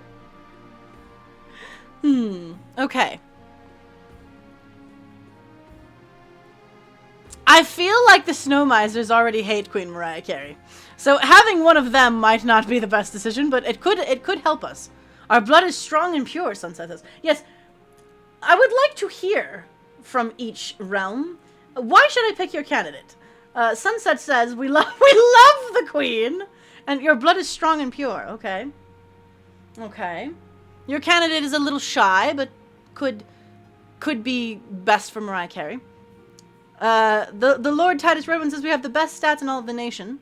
Okay. I feel like the Snow Misers already hate Queen Mariah Carey. So having one of them might not be the best decision, but it could help us. Our blood is strong and pure, Sunset says. Yes, I would like to hear from each realm. Why should I pick your candidate? Sunset says, we love the Queen, and your blood is strong and pure. Okay. Okay. Your candidate is a little shy, but could be best for Mariah Carey. The Lord Titus Redwind says we have the best stats in all of the nation.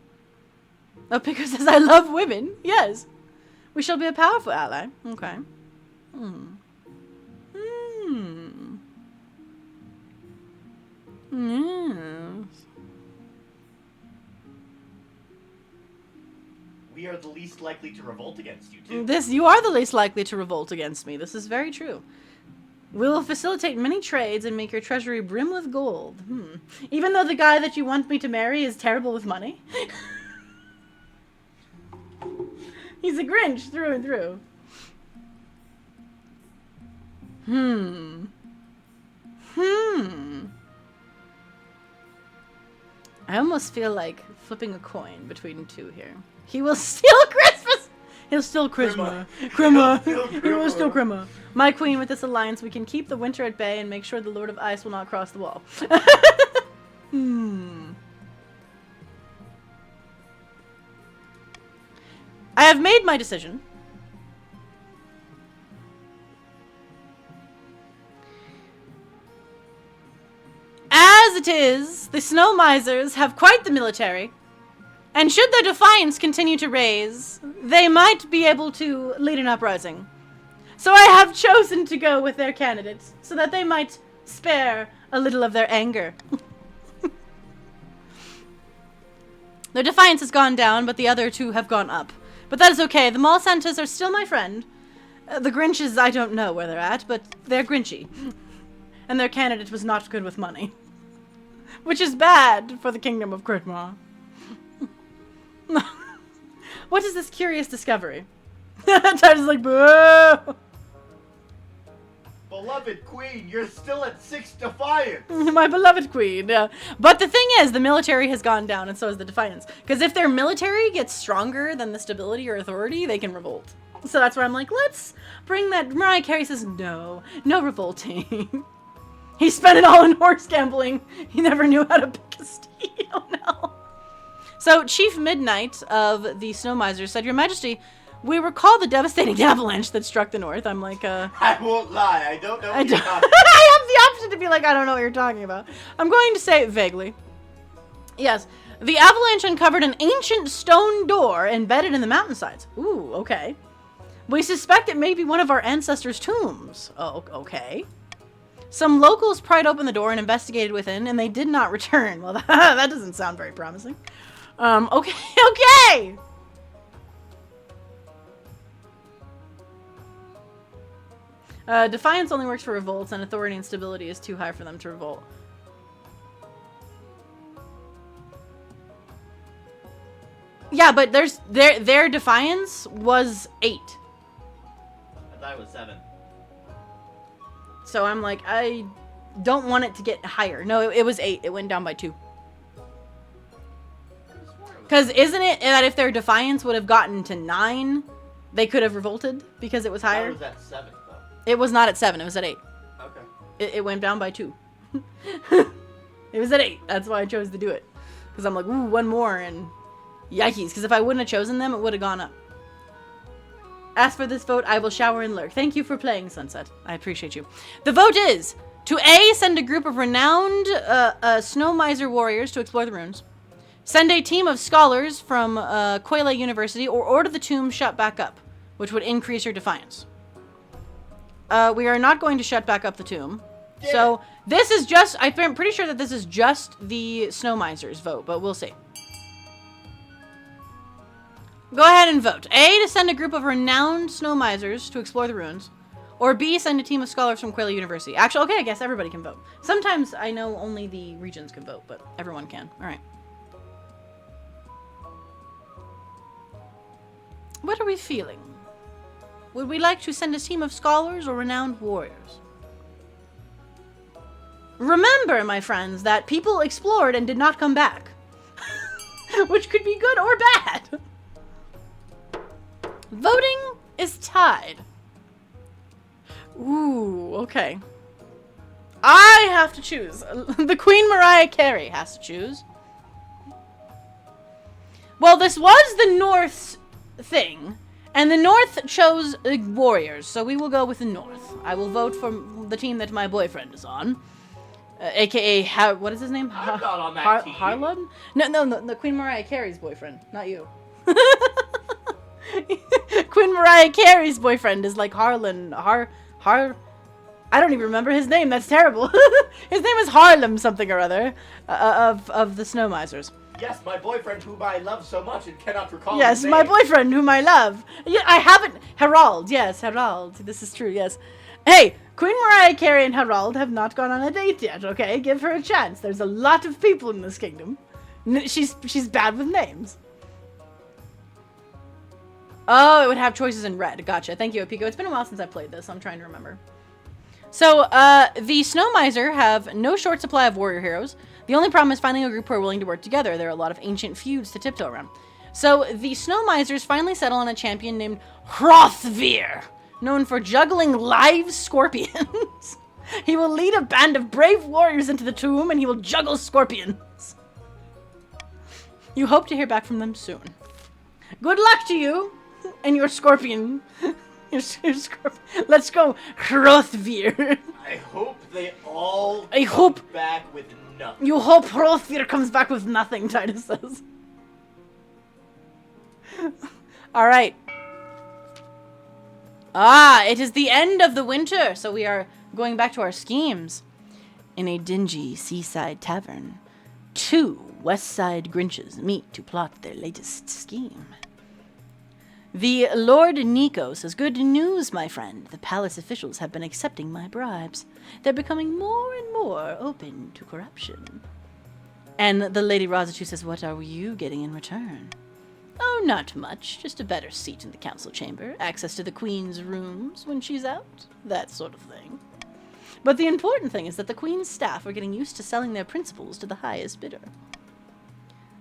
Oh, Picker says I love women. Yes. We shall be a powerful ally. Okay. Yes. We are the least likely to revolt against you, too. You are the least likely to revolt against me. This is very true. We will facilitate many trades and make your treasury brim with gold. Even though the guy that you want me to marry is terrible with money? He's a Grinch through and through. I almost feel like flipping a coin between 2 here. He will steal Christmas! He'll steal Christmas. Crema. He will steal Crema. My queen, with this alliance, we can keep the winter at bay and make sure the Lord of Ice will not cross the wall. I have made my decision. As it is, the Snow Misers have quite the military. And should their defiance continue to raise, they might be able to lead an uprising. So I have chosen to go with their candidates, so that they might spare a little of their anger. Their defiance has gone down, but the other 2 have gone up. But that is okay, the Mall Santas are still my friend. The Grinches, I don't know where they're at, but they're Grinchy. And their candidate was not good with money. Which is bad for the Kingdom of Gridmaw. What is this curious discovery? Titus is like, boo! Beloved Queen, you're still at 6 defiance! My beloved Queen, yeah. But the thing is, the military has gone down, and so has the defiance. Because if their military gets stronger than the stability or authority, they can revolt. So that's where I'm like, let's bring that. Mariah Carey says, no revolting. He spent it all in horse gambling. He never knew how to pick a steed. Oh no. So Chief Midnight of the Snow Misers said, Your Majesty, we recall the devastating avalanche that struck the north. I'm like, I won't lie, I don't know what you're talking about. I have the option to be like, I don't know what you're talking about. I'm going to say it vaguely. Yes. The avalanche uncovered an ancient stone door embedded in the mountainsides. Ooh, okay. We suspect it may be one of our ancestors' tombs. Oh, okay. Some locals pried open the door and investigated within, and they did not return. Well, that doesn't sound very promising. Okay. Defiance only works for revolts, and authority and stability is too high for them to revolt. Yeah, but their defiance was 8. I thought it was 7. So I'm like, I don't want it to get higher. No, it was 8. It went down by 2. Because isn't it that if their defiance would have gotten to 9, they could have revolted because it was higher? It was at 7, though. It was not at 7. It was at 8. Okay. It went down by 2. It was at 8. That's why I chose to do it. Because I'm like, ooh, one more and yikes. Because if I wouldn't have chosen them, it would have gone up. As for this vote, I will shower and lurk. Thank you for playing, Sunset. I appreciate you. The vote is to A, send a group of renowned snow miser warriors to explore the ruins. Send a team of scholars from Koile University, or order the tomb shut back up, which would increase your defiance. We are not going to shut back up the tomb. Yeah. So this is just, I'm pretty sure that this is just the snow misers vote, but we'll see. Go ahead and vote. A, to send a group of renowned snow misers to explore the ruins. Or B, send a team of scholars from Koile University. Actually, okay, I guess everybody can vote. Sometimes I know only the regions can vote, but everyone can. All right. What are we feeling? Would we like to send a team of scholars or renowned warriors? Remember, my friends, that people explored and did not come back. Which could be good or bad. Voting is tied. Ooh, okay. I have to choose. The Queen Mariah Carey has to choose. Well, this was the North's thing, and the North chose warriors, so we will go with the North. I will vote for the team that my boyfriend is on, aka what is his name? I'm not on that team. Harlan? No, Queen Mariah Carey's boyfriend, not you. Queen Mariah Carey's boyfriend is like Harlan. I don't even remember his name. That's terrible. His name is Harlem something or other, of the Snow Misers. Yes, my boyfriend whom I love so much and cannot recall Yes, his name. my boyfriend whom I love. Yeah, I haven't... Harold. Yes, Harold. This is true, yes. Hey, Queen Mariah Carey and Harold have not gone on a date yet, okay? Give her a chance. There's a lot of people in this kingdom. She's bad with names. Oh, it would have choices in red. Gotcha. Thank you, Apiko. It's been a while since I played this. I'm trying to remember. So, the Snow Miser have no short supply of warrior heroes. The only problem is finding a group who are willing to work together. There are a lot of ancient feuds to tiptoe around. So, the Snow Misers finally settle on a champion named Hrothvir, known for juggling live scorpions. He will lead a band of brave warriors into the tomb, and he will juggle scorpions. You hope to hear back from them soon. Good luck to you and your scorpion. Your scorpion. Let's go, Hrothvir. I hope they all back with nothing. You hope Hrothvir comes back with nothing, Titus says. Alright. Ah, it is the end of the winter, so we are going back to our schemes. In a dingy seaside tavern, 2 West Side Grinches meet to plot their latest scheme. The Lord Nico says, "Good news, my friend. The palace officials have been accepting my bribes. They're becoming more and more open to corruption." And the Lady Rosatu says, "What are you getting in return?" "Oh, not much. Just a better seat in the council chamber, access to the queen's rooms when she's out, that sort of thing. But the important thing is that the queen's staff are getting used to selling their principles to the highest bidder."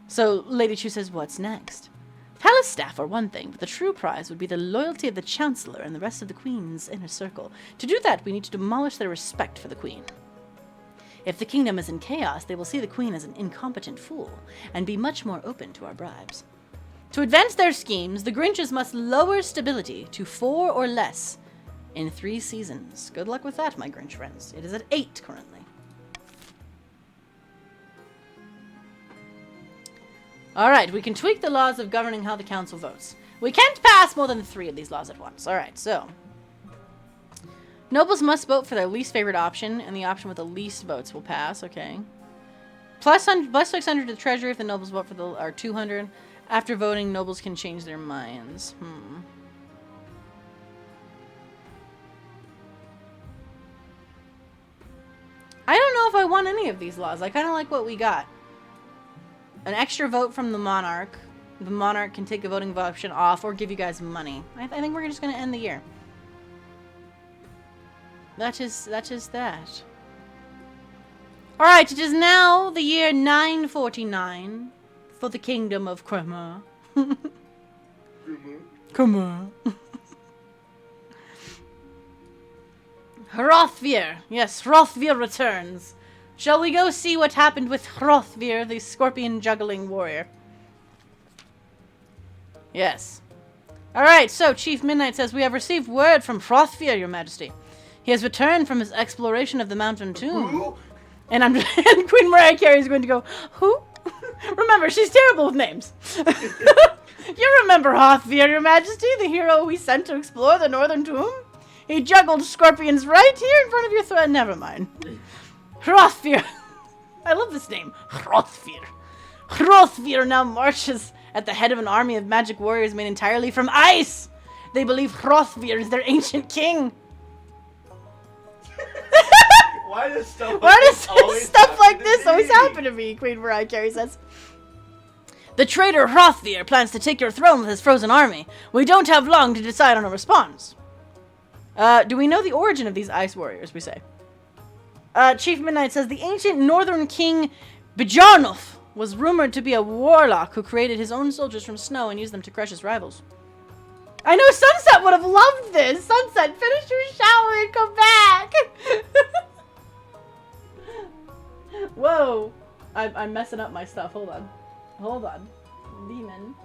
So Lady Chu says, "What's next?" "Palace staff are one thing, but the true prize would be the loyalty of the Chancellor and the rest of the Queen's inner circle. To do that, we need to demolish their respect for the Queen. If the kingdom is in chaos, they will see the Queen as an incompetent fool, and be much more open to our bribes. To advance their schemes, the Grinches must lower stability to 4 or less in 3 seasons. Good luck with that, my Grinch friends. It is at 8 currently. Alright, we can tweak the laws of governing how the council votes. We can't pass more than 3 of these laws at once. Alright, so. Nobles must vote for their least favorite option, and the option with the least votes will pass. Okay. Plus 600 to the treasury if the nobles vote for the... or 200. After voting, nobles can change their minds. I don't know if I want any of these laws. I kind of like what we got. An extra vote from the monarch. The monarch can take the voting option off or give you guys money. I think we're just going to end the year. That is that. Alright, it is now the year 949 for the kingdom of Kremmer. Kremmer. Hrothvir. Yes, Hrothvir returns. Shall we go see what happened with Hrothvir, the scorpion juggling warrior? Yes. Alright, so Chief Midnight says, we have received word from Hrothvir, Your Majesty. He has returned from his exploration of the mountain tomb. Who? And and Queen Mariah Carey is going to go, who? Remember, she's terrible with names. You remember Hrothvir, Your Majesty, the hero we sent to explore the northern tomb? He juggled scorpions right here in front of your throne. Never mind. Hrothvir. I love this name. Hrothvir. Hrothvir now marches at the head of an army of magic warriors made entirely from ice. They believe Hrothvir is their ancient king. Why does stuff like this always happen to me? Queen Mariah Carey says. The traitor Hrothvir plans to take your throne with his frozen army. We don't have long to decide on a response. Do we know the origin of these ice warriors, we say? Chief Midnight says, the ancient northern king Bjarnolf was rumored to be a warlock who created his own soldiers from snow and used them to crush his rivals. I know Sunset would have loved this! Sunset, finish your shower and come back! Whoa! I'm messing up my stuff. Hold on. Hold on. Demon.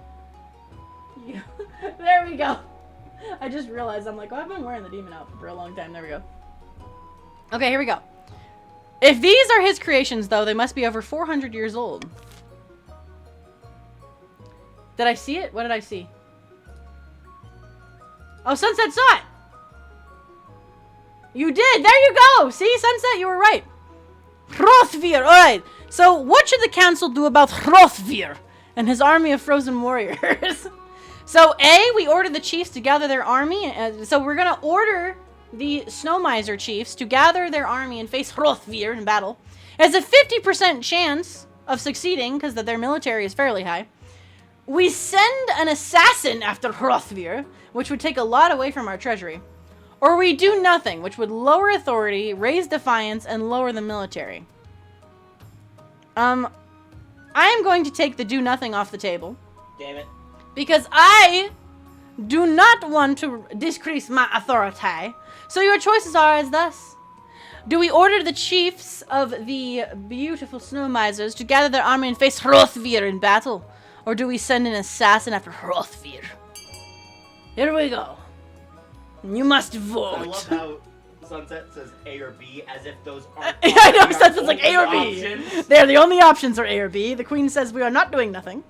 There we go. I just realized, I'm like, oh, I've been wearing the demon outfit for a long time. There we go. Okay, here we go. If these are his creations, though, they must be over 400 years old. Did I see it? What did I see? Oh, Sunset saw it! You did! There you go! See, Sunset, you were right. Hrothvir! Alright, so what should the council do about Hrothvir and his army of frozen warriors? So, A, we order the chiefs to gather their army. So we're going to order the Snow Miser chiefs to gather their army and face Hrothvir in battle. There's a 50% chance of succeeding, because their military is fairly high. We send an assassin after Hrothvir, which would take a lot away from our treasury. Or we do nothing, which would lower authority, raise defiance, and lower the military. I am going to take the do nothing off the table. Damn it. Because I do not want to decrease my authority. So your choices are as thus. Do we order the chiefs of the beautiful Snow Misers to gather their army and face Hrothvir in battle? Or do we send an assassin after Hrothvir? Here we go. You must vote. I love how Sunset says A or B as if those aren't. I know, Sunset's like A or B. Options. They're the only options are A or B. The Queen says we are not doing nothing.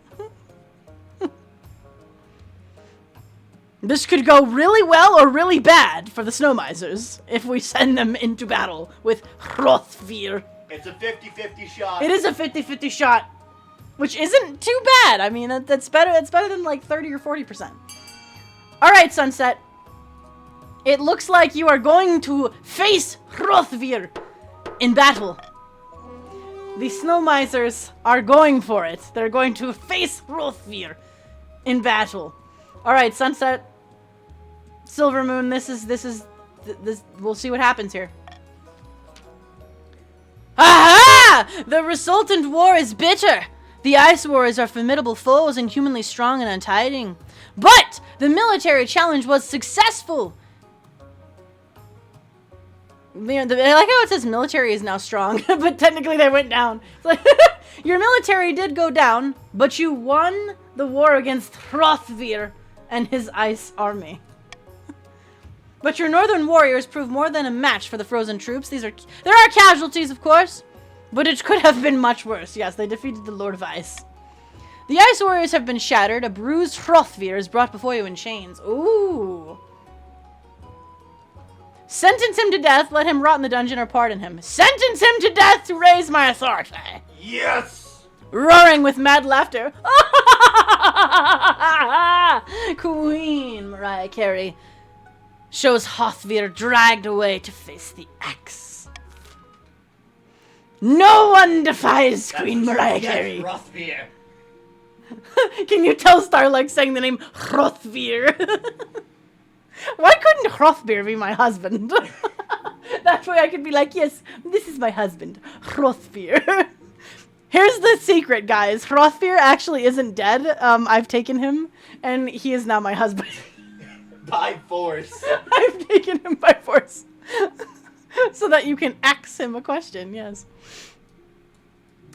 This could go really well or really bad for the Snow Misers if we send them into battle with Hrothvir. It's a 50-50 shot. It is a 50-50 shot, which isn't too bad. I mean, that's better. It's better than like 30 or 40%. All right, Sunset. It looks like you are going to face Hrothvir in battle. The Snow Misers are going for it. They're going to face Hrothvir in battle. All right, Sunset. Silver Moon, this. We'll see what happens here. Aha! The resultant war is bitter. The Ice Warriors are formidable foes, inhumanly strong and untiring. But the military challenge was successful. I like how it says military is now strong, but technically they went down. Your military did go down, but you won the war against Hrothvir and his ice army. But your northern warriors proved more than a match for the frozen troops. There are casualties, of course, but it could have been much worse. Yes, they defeated the Lord of Ice. The Ice Warriors have been shattered. A bruised Hrothvir is brought before you in chains. Ooh. Sentence him to death, let him rot in the dungeon, or pardon him. Sentence him to death to raise my authority. Yes! Roaring with mad laughter. Queen Mariah Carey shows Hrothvir dragged away to face the axe. No one defies Queen Mariah Carey. Hrothvir. Can you tell Starlight saying the name Hrothvir? Why couldn't Hrothvir be my husband? That way I could be like, yes, this is my husband, Hrothvir. Here's the secret, guys. Hrothvir actually isn't dead. I've taken him, and he is now my husband. By force. I've taken him by force. So that you can ask him a question, yes.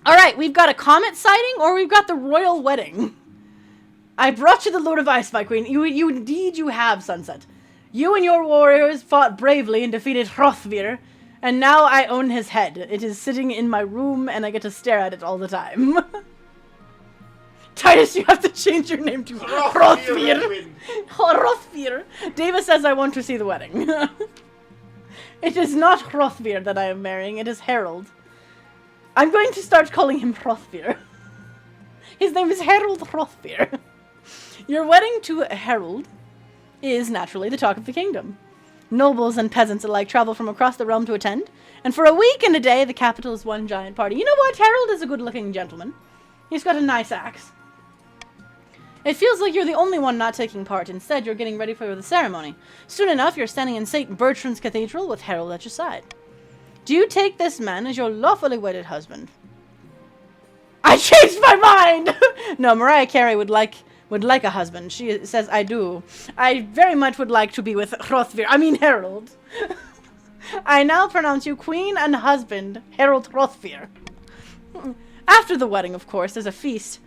Alright, we've got a comet sighting, or we've got the royal wedding. I brought you the Lord of Ice, my queen. You indeed you have, Sunset. You and your warriors fought bravely and defeated Hrothvir, and now I own his head. It is sitting in my room, and I get to stare at it all the time. Titus, you have to change your name to Hrothvir. Hrothvir. Davis says I want to see the wedding. It is not Hrothvir that I am marrying, it is Harold. I'm going to start calling him Hrothvir. His name is Harold Hrothvir. Your wedding to Harold is naturally the talk of the kingdom. Nobles and peasants alike travel from across the realm to attend, and for a week and a day the capital is one giant party. You know what? Harold is a good-looking gentleman. He's got a nice axe. It feels like you're the only one not taking part. Instead, you're getting ready for the ceremony. Soon enough, you're standing in St. Bertrand's Cathedral with Harold at your side. Do you take this man as your lawfully wedded husband? I changed my mind! No, Mariah Carey would like a husband. She says, I do. I very much would like to be with Harold. I now pronounce you queen and husband, Harold Hrothvir. After the wedding, of course, there's a feast.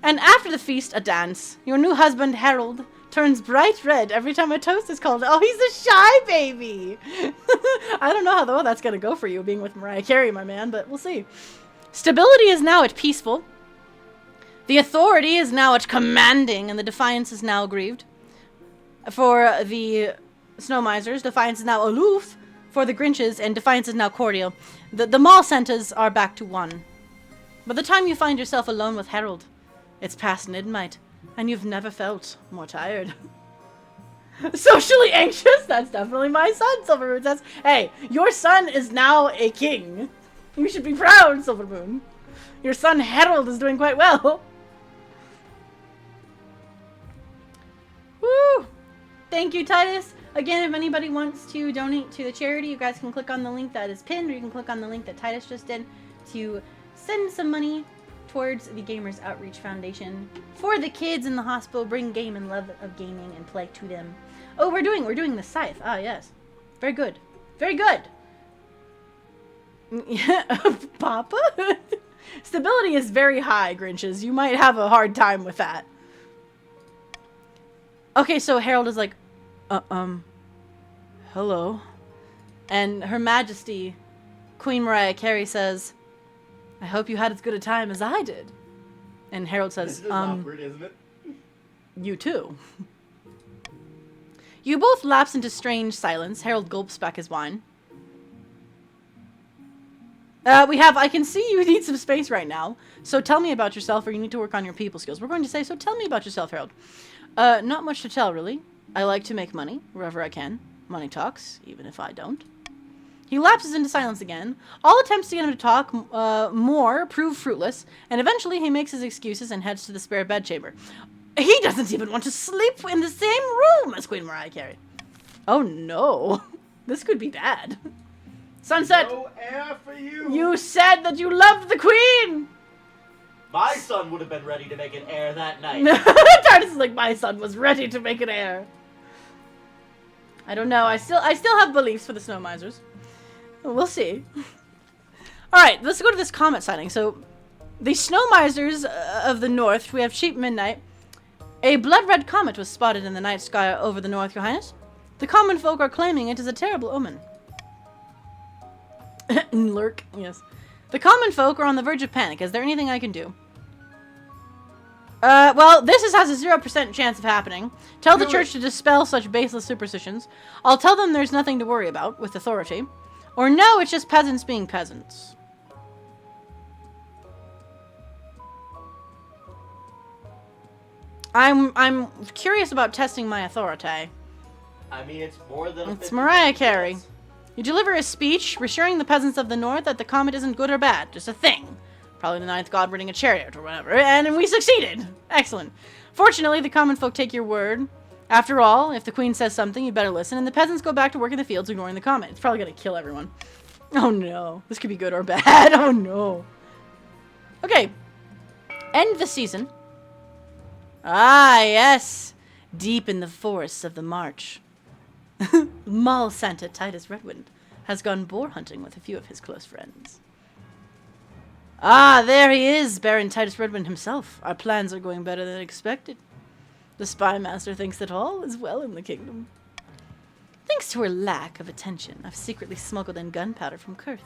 And after the feast, a dance. Your new husband, Harold, turns bright red every time a toast is called. Oh, he's a shy baby. I don't know how that's going to go for you, being with Mariah Carey, my man, but we'll see. Stability is now at peaceful. The authority is now at commanding, and the defiance is now aggrieved. For the snow misers, defiance is now aloof. For the Grinches, and defiance is now cordial. The mall Santas are back to one. By the time you find yourself alone with Harold, it's past midnight, and you've never felt more tired. Socially anxious? That's definitely my son, Silvermoon says. Hey, your son is now a king. You should be proud, Silvermoon. Your son Harold is doing quite well. Woo! Thank you, Titus. Again, if anybody wants to donate to the charity, you guys can click on the link that is pinned, or you can click on the link that Titus just did to send some money towards the Gamers Outreach Foundation for the kids in the hospital. Bring game and love of gaming and play to them. Oh, we're doing the scythe. Ah, yes. Very good. Very good. Papa? Stability is very high, Grinches. You might have a hard time with that. Okay, so Harold is like, hello. And Her Majesty, Queen Mariah Carey says, I hope you had as good a time as I did. And Harold says, This is awkward, isn't it? You too. You both lapse into strange silence. Harold gulps back his wine. I can see you need some space right now. So tell me about yourself, or you need to work on your people skills. We're going to say, so tell me about yourself, Harold. Not much to tell, really. I like to make money, wherever I can. Money talks, even if I don't. He lapses into silence again. All attempts to get him to talk more prove fruitless, and eventually he makes his excuses and heads to the spare bedchamber. He doesn't even want to sleep in the same room as Queen Mariah Carey. Oh no. This could be bad. Sunset! No air for you! You said that you loved the Queen! My son would have been ready to make an heir that night. Titus is like, my son was ready to make an heir. I don't know. I still have beliefs for the snow misers. We'll see. Alright, let's go to this comet sighting. So, the snow misers of the north, we have Cheap Midnight. A blood-red comet was spotted in the night sky over the north, Your Highness. The common folk are claiming it is a terrible omen. Lurk, yes. The common folk are on the verge of panic. Is there anything I can do? Well, this has a 0% chance of happening. Tell the church to dispel such baseless superstitions. I'll tell them there's nothing to worry about, with authority. Or no, it's just peasants being peasants. I'm curious about testing my authority. I mean, it's more than It's Mariah Carey. You deliver a speech, reassuring the peasants of the north that the comet isn't good or bad, just a thing. Probably the ninth god running a chariot or whatever. And we succeeded. Excellent. Fortunately, the common folk take your word. After all, if the queen says something, you better listen. And the peasants go back to work in the fields ignoring the comment. It's probably going to kill everyone. Oh no. This could be good or bad. Oh no. Okay. End the season. Ah, yes. Deep in the forests of the March. Mall Santa Titus Redwind has gone boar hunting with a few of his close friends. Ah, there he is, Baron Titus Redwind himself. Our plans are going better than expected. The spy master thinks that all is well in the kingdom. Thanks to her lack of attention, I've secretly smuggled in gunpowder from Kurth.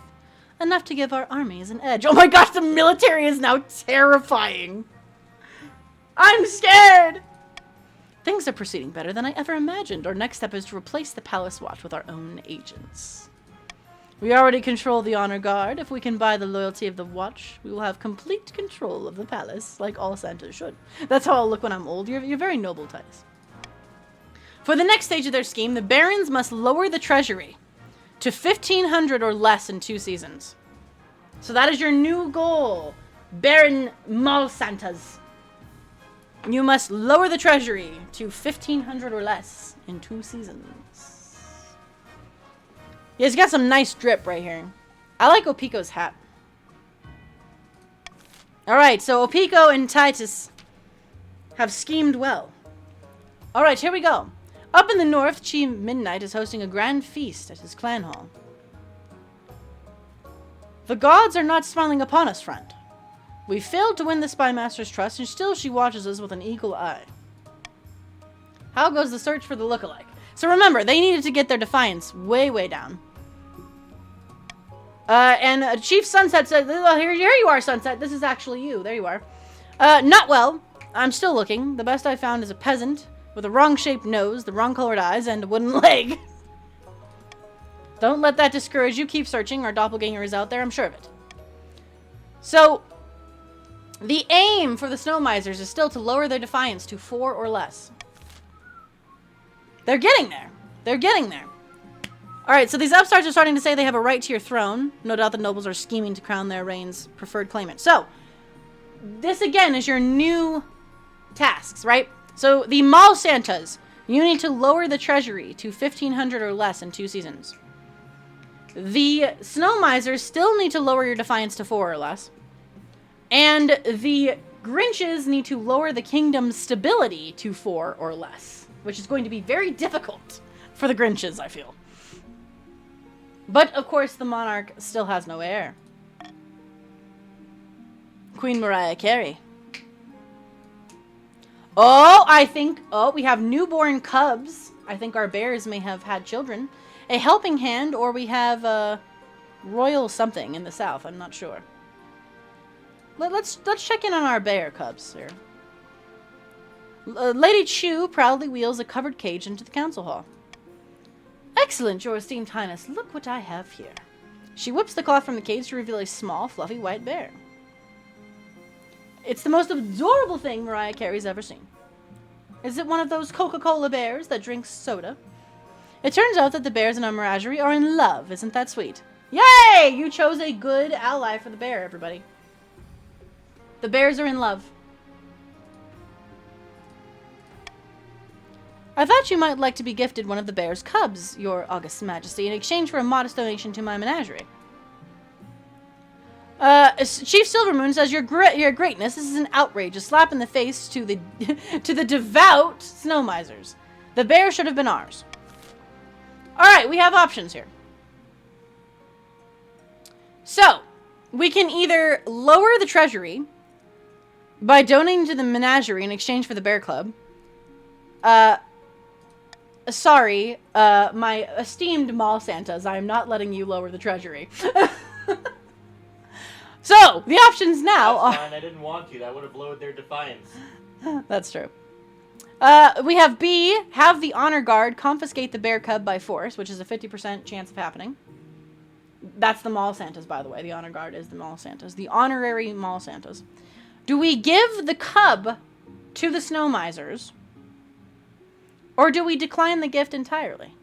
Enough to give our armies an edge. Oh my gosh, the military is now terrifying. I'm scared! Things are proceeding better than I ever imagined. Our next step is to replace the Palace Watch with our own agents. We already control the Honor Guard. If we can buy the loyalty of the Watch, we will have complete control of the palace, like all Santas should. That's how I'll look when I'm old. You're very noble, Titus. For the next stage of their scheme, the Barons must lower the treasury to 1,500 or less in 2 seasons. So that is your new goal, Baron Mall Santas. You must lower the treasury to 1,500 or less in 2 seasons. Yeah, he's got some nice drip right here. I like Opiko's hat. Alright, so Opiko and Titus have schemed well. Alright, here we go. Up in the north, Chief Midnight is hosting a grand feast at his clan hall. The gods are not smiling upon us, friend. We failed to win the Spy Master's trust, and still she watches us with an eagle eye. How goes the search for the lookalike? So remember, they needed to get their defiance way, way down. And Chief Sunset said, oh, here you are, Sunset. This is actually you. There you are. Not well. I'm still looking. The best I found is a peasant with a wrong-shaped nose, the wrong-colored eyes, and a wooden leg. Don't let that discourage you. Keep searching. Our doppelganger is out there. I'm sure of it. So, the aim for the Snow Misers is still to lower their defiance to 4 or less. They're getting there. They're getting there. Alright, so these upstarts are starting to say they have a right to your throne. No doubt the nobles are scheming to crown their reign's preferred claimant. So, this again is your new tasks, right? So, the Mall Santas, you need to lower the treasury to 1,500 or less in 2 seasons. The Snow Misers still need to lower your defiance to 4 or less. And the Grinches need to lower the kingdom's stability to 4 or less. Which is going to be very difficult for the Grinches, I feel. But, of course, the monarch still has no heir. Queen Mariah Carey. Oh, we have newborn cubs. I think our bears may have had children. A helping hand, or we have royal something in the south. I'm not sure. Let's check in on our bear cubs here. Lady Chu proudly wheels a covered cage into the council hall. Excellent, your esteemed highness. Look what I have here. She whips the cloth from the cage to reveal a small, fluffy white bear. It's the most adorable thing Mariah Carey's ever seen. Is it one of those Coca-Cola bears that drinks soda? It turns out that the bears in our menagerie are in love. Isn't that sweet? Yay! You chose a good ally for the bear, everybody. The bears are in love. I thought you might like to be gifted one of the bear's cubs, your august majesty, in exchange for a modest donation to my menagerie. Chief Silvermoon says, your greatness, this is an outrage, a slap in the face to the to the devout Snow Misers. The bear should have been ours. Alright, we have options here. So, we can either lower the treasury by donating to the menagerie in exchange for the bear club. Sorry, my esteemed Mall Santas, I am not letting you lower the treasury. So, the options now are... That's fine, I didn't want to. That would have lowered their defiance. That's true. We have B, have the honor guard confiscate the bear cub by force, which is a 50% chance of happening. That's the Mall Santas, by the way. The honor guard is the Mall Santas. The honorary Mall Santas. Do we give the cub to the Snow Misers? Or do we decline the gift entirely?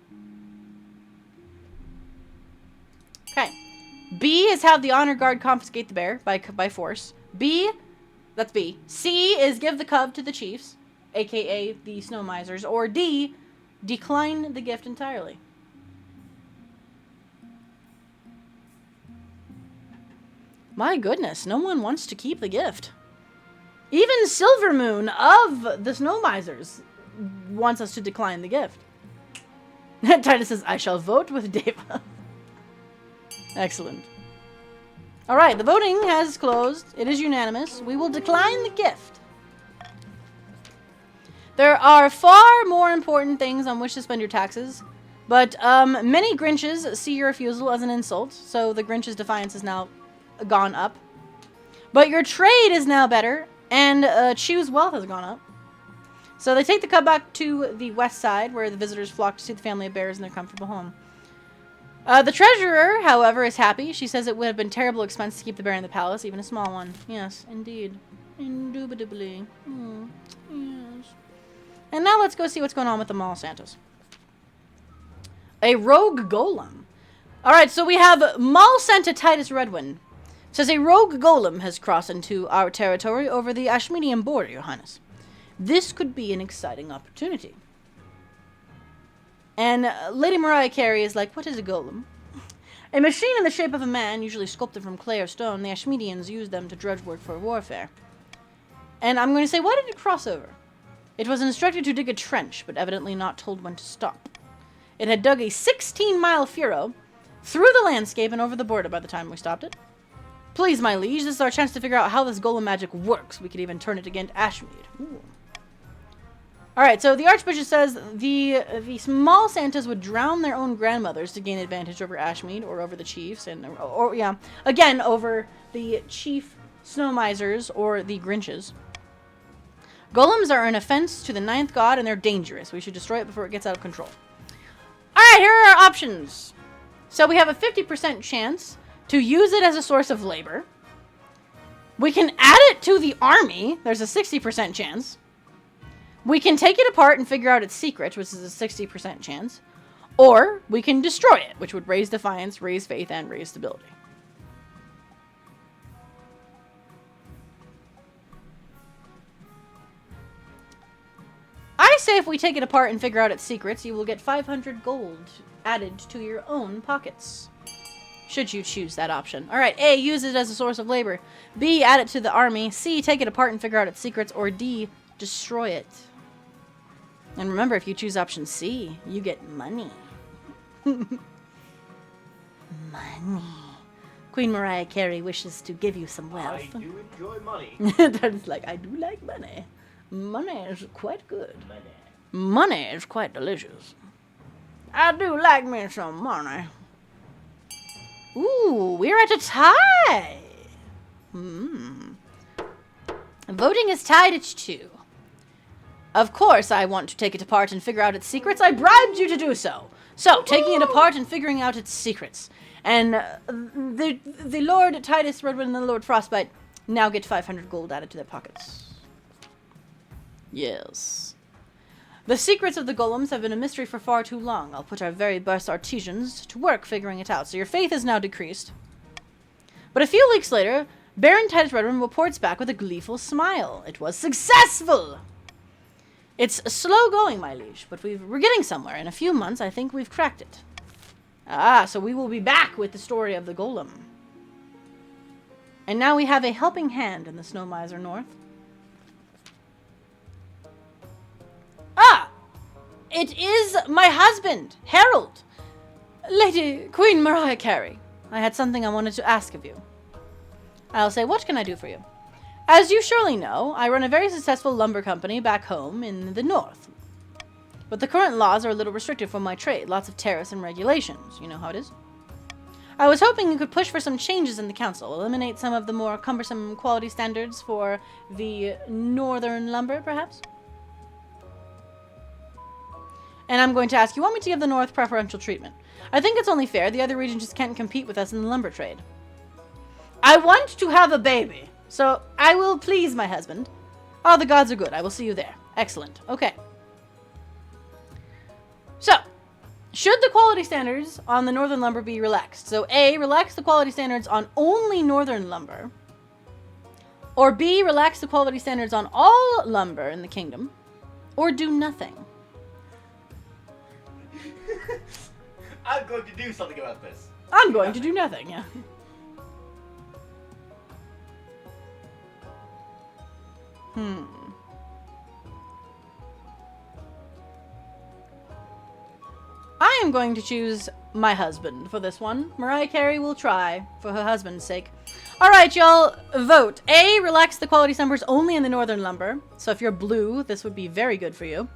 Okay. B is have the honor guard confiscate the bear by force. That's B. C is give the cub to the chiefs, aka the snow misers. Or D, decline the gift entirely. My goodness, no one wants to keep the gift. Even Silvermoon of the Snow Misers wants us to decline the gift. Titus says, I shall vote with Deva. Excellent. Alright, the voting has closed. It is unanimous. We will decline the gift. There are far more important things on which to spend your taxes, but many Grinches see your refusal as an insult, so the Grinch's defiance is now gone up. But your trade is now better, and Chew's wealth has gone up. So they take the cub back to the west side, where the visitors flock to see the family of bears in their comfortable home. The treasurer, however, is happy. She says it would have been terrible expense to keep the bear in the palace, even a small one. Yes, indeed. Indubitably. Yes. And now let's go see what's going on with the Mall Santas. A rogue golem. Alright, so we have Mall Santa Titus Redwin. Says a rogue golem has crossed into our territory over the Ashmedian border, Your Highness. This could be an exciting opportunity. And Lady Mariah Carey is like, what is a golem? A machine in the shape of a man, usually sculpted from clay or stone. The Ashmedians used them to drudge work for warfare. And I'm going to say, why did it cross over? It was instructed to dig a trench, but evidently not told when to stop. It had dug a 16-mile furrow through the landscape and over the border by the time we stopped it. Please, my liege, this is our chance to figure out how this golem magic works. We could even turn it against Ashmead. Alright, so the Archbishop says the small Santas would drown their own grandmothers to gain advantage over Ashmead or over the chiefs, and again, over the chief snow misers or the Grinches. Golems are an offense to the ninth god, and they're dangerous. We should destroy it before it gets out of control. Alright, here are our options. So we have a 50% chance to use it as a source of labor. We can add it to the army. There's a 60% chance. We can take it apart and figure out its secret, which is a 60% chance. Or we can destroy it, which would raise defiance, raise faith, and raise stability. I say if we take it apart and figure out its secrets, you will get 500 gold added to your own pockets. Should you choose that option. Alright, A, use it as a source of labor. B, add it to the army. C, take it apart and figure out its secrets. Or D, destroy it. And remember, if you choose option C, you get money. Money. Queen Mariah Carey wishes to give you some wealth. I do enjoy money. That is like, I do like money. Money is quite good. Money is quite delicious. I do like me some money. Ooh, we're at a tie. Voting is tied at 2. Of course I want to take it apart and figure out its secrets. I bribed you to do so. So, taking it apart and figuring out its secrets. And the Lord Titus Redwin and the Lord Frostbite now get 500 gold added to their pockets. Yes. The secrets of the golems have been a mystery for far too long. I'll put our very best artisans to work figuring it out. So your faith is now decreased. But a few weeks later, Baron Titus Redwin reports back with a gleeful smile. It was successful! It's slow going, my liege, but we're getting somewhere. In a few months, I think we've cracked it. Ah, so we will be back with the story of the golem. And now we have a helping hand in the Snow Miser North. Ah! It is my husband, Harold. Lady Queen Mariah Carey. I had something I wanted to ask of you. I'll say, what can I do for you? As you surely know, I run a very successful lumber company back home in the north. But the current laws are a little restrictive for my trade. Lots of tariffs and regulations. You know how it is. I was hoping you could push for some changes in the council. Eliminate some of the more cumbersome quality standards for the northern lumber, perhaps? And I'm going to ask, you want me to give the north preferential treatment? I think it's only fair. The other regions just can't compete with us in the lumber trade. I want to have a baby. So, I will please my husband. Oh, the gods are good. I will see you there. Excellent. Okay. So, Should the quality standards on the northern lumber be relaxed? So A, relax the quality standards on only northern lumber. Or B, relax the quality standards on all lumber in the kingdom. Or do nothing. I'm going to do something about this. I'm going to do nothing, yeah. I am going to choose my husband for this one. Mariah Carey will try for her husband's sake. Alright, y'all, vote. A, relax the quality numbers only in the northern lumber. So if you're blue, this would be very good for you.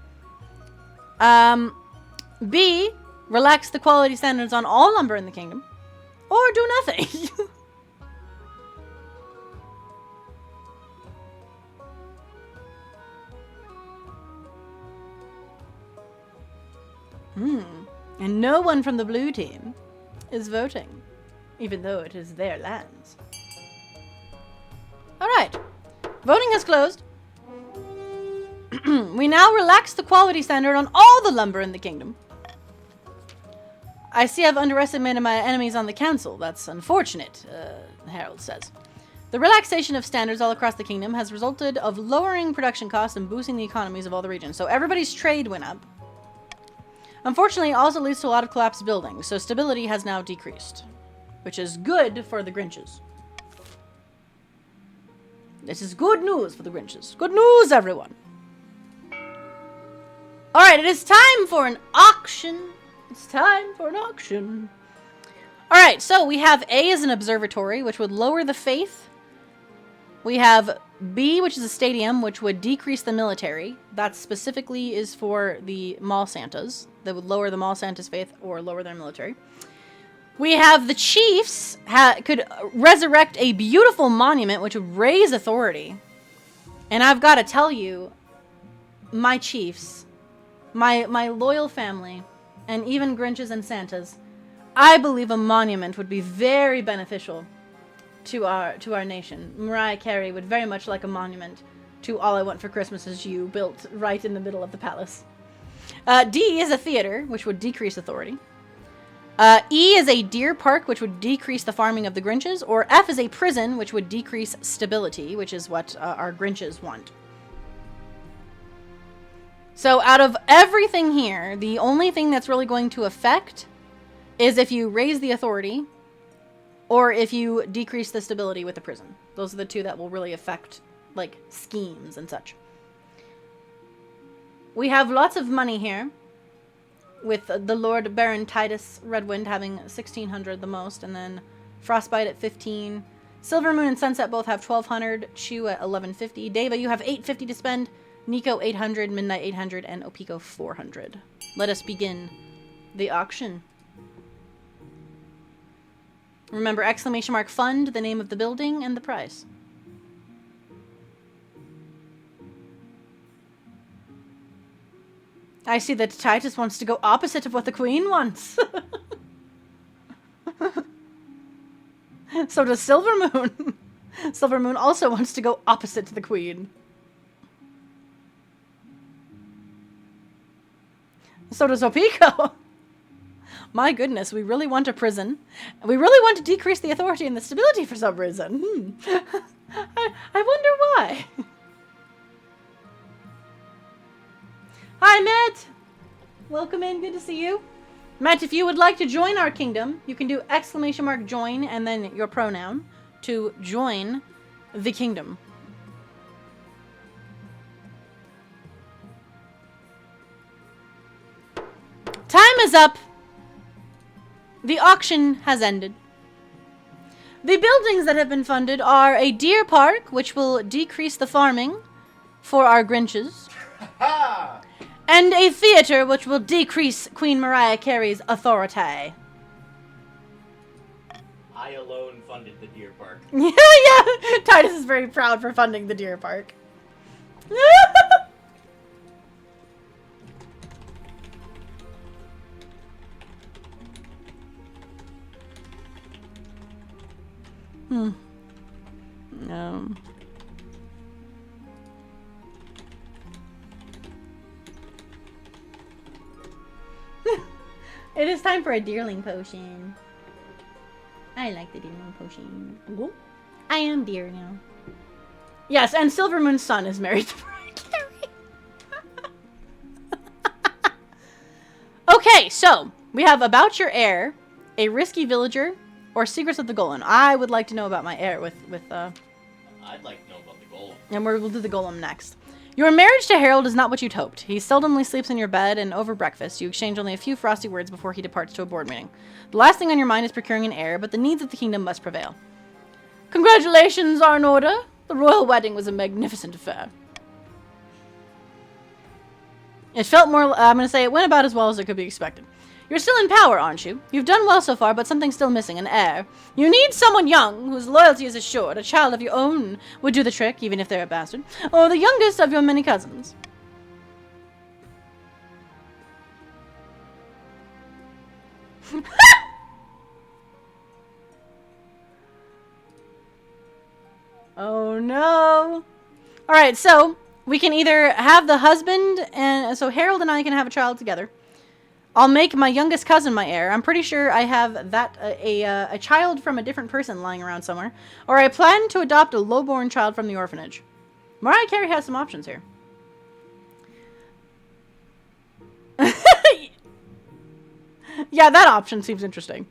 B, relax the quality standards on all lumber in the kingdom. Or do nothing. And no one from the blue team is voting, even though it is their lands. Alright, voting has closed. We now relax the quality standard on all the lumber in the kingdom. I see I've underestimated my enemies on the council. That's unfortunate, Harold says. The relaxation of standards all across the kingdom has resulted of lowering production costs and boosting the economies of all the regions. So everybody's trade went up. Unfortunately, it also leads to a lot of collapsed buildings, so stability has now decreased, which is good for the Grinches. This is good news for the Grinches. Good news, everyone. Alright, it is time for an auction. It's time for an auction. Alright, so we have A as an observatory, which would lower the faith. We have B, which is a stadium, which would decrease the military. That specifically is for the mall Santas. That would lower the mall Santa's faith or lower their military. We have the chiefs could resurrect a beautiful monument, which would raise authority. And I've got to tell you, my chiefs, my loyal family, and even Grinches and Santas, I believe a monument would be very beneficial to our nation. Mariah Carey would very much like a monument to All I Want for Christmas Is You, built right in the middle of the palace. D is a theater, which would decrease authority. E is a deer park, which would decrease the farming of the Grinches. Or F is a prison, which would decrease stability, which is what our Grinches want. So out of everything here, the only thing that's really going to affect is if you raise the authority or if you decrease the stability with the prison. Those are the two that will really affect, like, schemes and such. We have lots of money here, with the Lord Baron Titus Redwind having 1,600 the most, and then Frostbite at 15. Silver Moon and Sunset both have 1,200. Chew at 1,150. Deva, you have 850 to spend. Nico 800, Midnight 800, and Opiko 400. Let us begin the auction. Remember, exclamation mark fund, the name of the building, and the price. I see that Titus wants to go opposite of what the Queen wants. So does Silver Moon. Silver Moon also wants to go opposite to the Queen. So does Opiko. My goodness, we really want a prison. We really want to decrease the authority and the stability for some reason. I wonder why. Hi, Matt. Welcome in. Good to see you. Matt, if you would like to join our kingdom, you can do exclamation mark join and then your pronoun to join the kingdom. Time is up. The auction has ended. The buildings that have been funded are a deer park, which will decrease the farming for our Grinches, and a theater, which will decrease Queen Mariah Carey's authority. I alone funded the deer park. Yeah. Titus is very proud for funding the deer park. No. It is time for a deerling potion. I like the deerling potion. Ooh. I am deer now. Yes, and Silvermoon's son is married to Mariah Carey. Okay, so we have About Your Heir, A Risky Villager, or Secrets of the Golem. I would like to know about my heir with I'd like to know about the golem. and we'll do the golem next. Your marriage to Harold is not what you'd hoped. He seldomly sleeps in your bed, and over breakfast, you exchange only a few frosty words before he departs to a board meeting. The last thing on your mind is procuring an heir, but the needs of the kingdom must prevail. Congratulations are in order. The royal wedding was a magnificent affair. It felt more, I'm going to say it went about as well as it could be expected. You're still in power, aren't you? You've done well so far, but something's still missing, an heir. You need someone young, whose loyalty is assured. A child of your own would do the trick, even if they're a bastard. Or the youngest of your many cousins. Oh no. Alright, so we can either have the husband, and so Harold and I can have a child together. I'll make my youngest cousin my heir. I'm pretty sure I have that a child from a different person lying around somewhere. Or I plan to adopt a lowborn child from the orphanage. Mariah Carey has some options here. Yeah, that option seems interesting.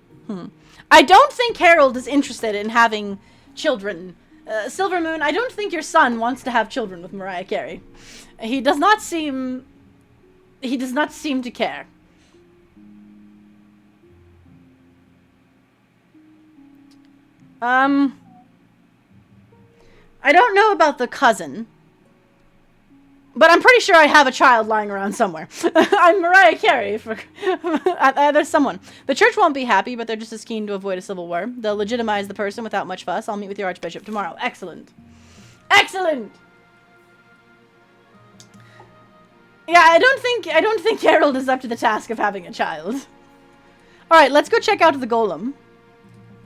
I don't think Harold is interested in having children. Silvermoon, I don't think your son wants to have children with Mariah Carey. He does not seem to care. I don't know about the cousin, but I'm pretty sure I have a child lying around somewhere. I'm Mariah Carey. There's someone. The church won't be happy, but they're just as keen to avoid a civil war. They'll legitimize the person without much fuss. I'll meet with your archbishop tomorrow. Excellent. Excellent! Yeah, I don't think Harold is up to the task of having a child. Alright, let's go check out the golem.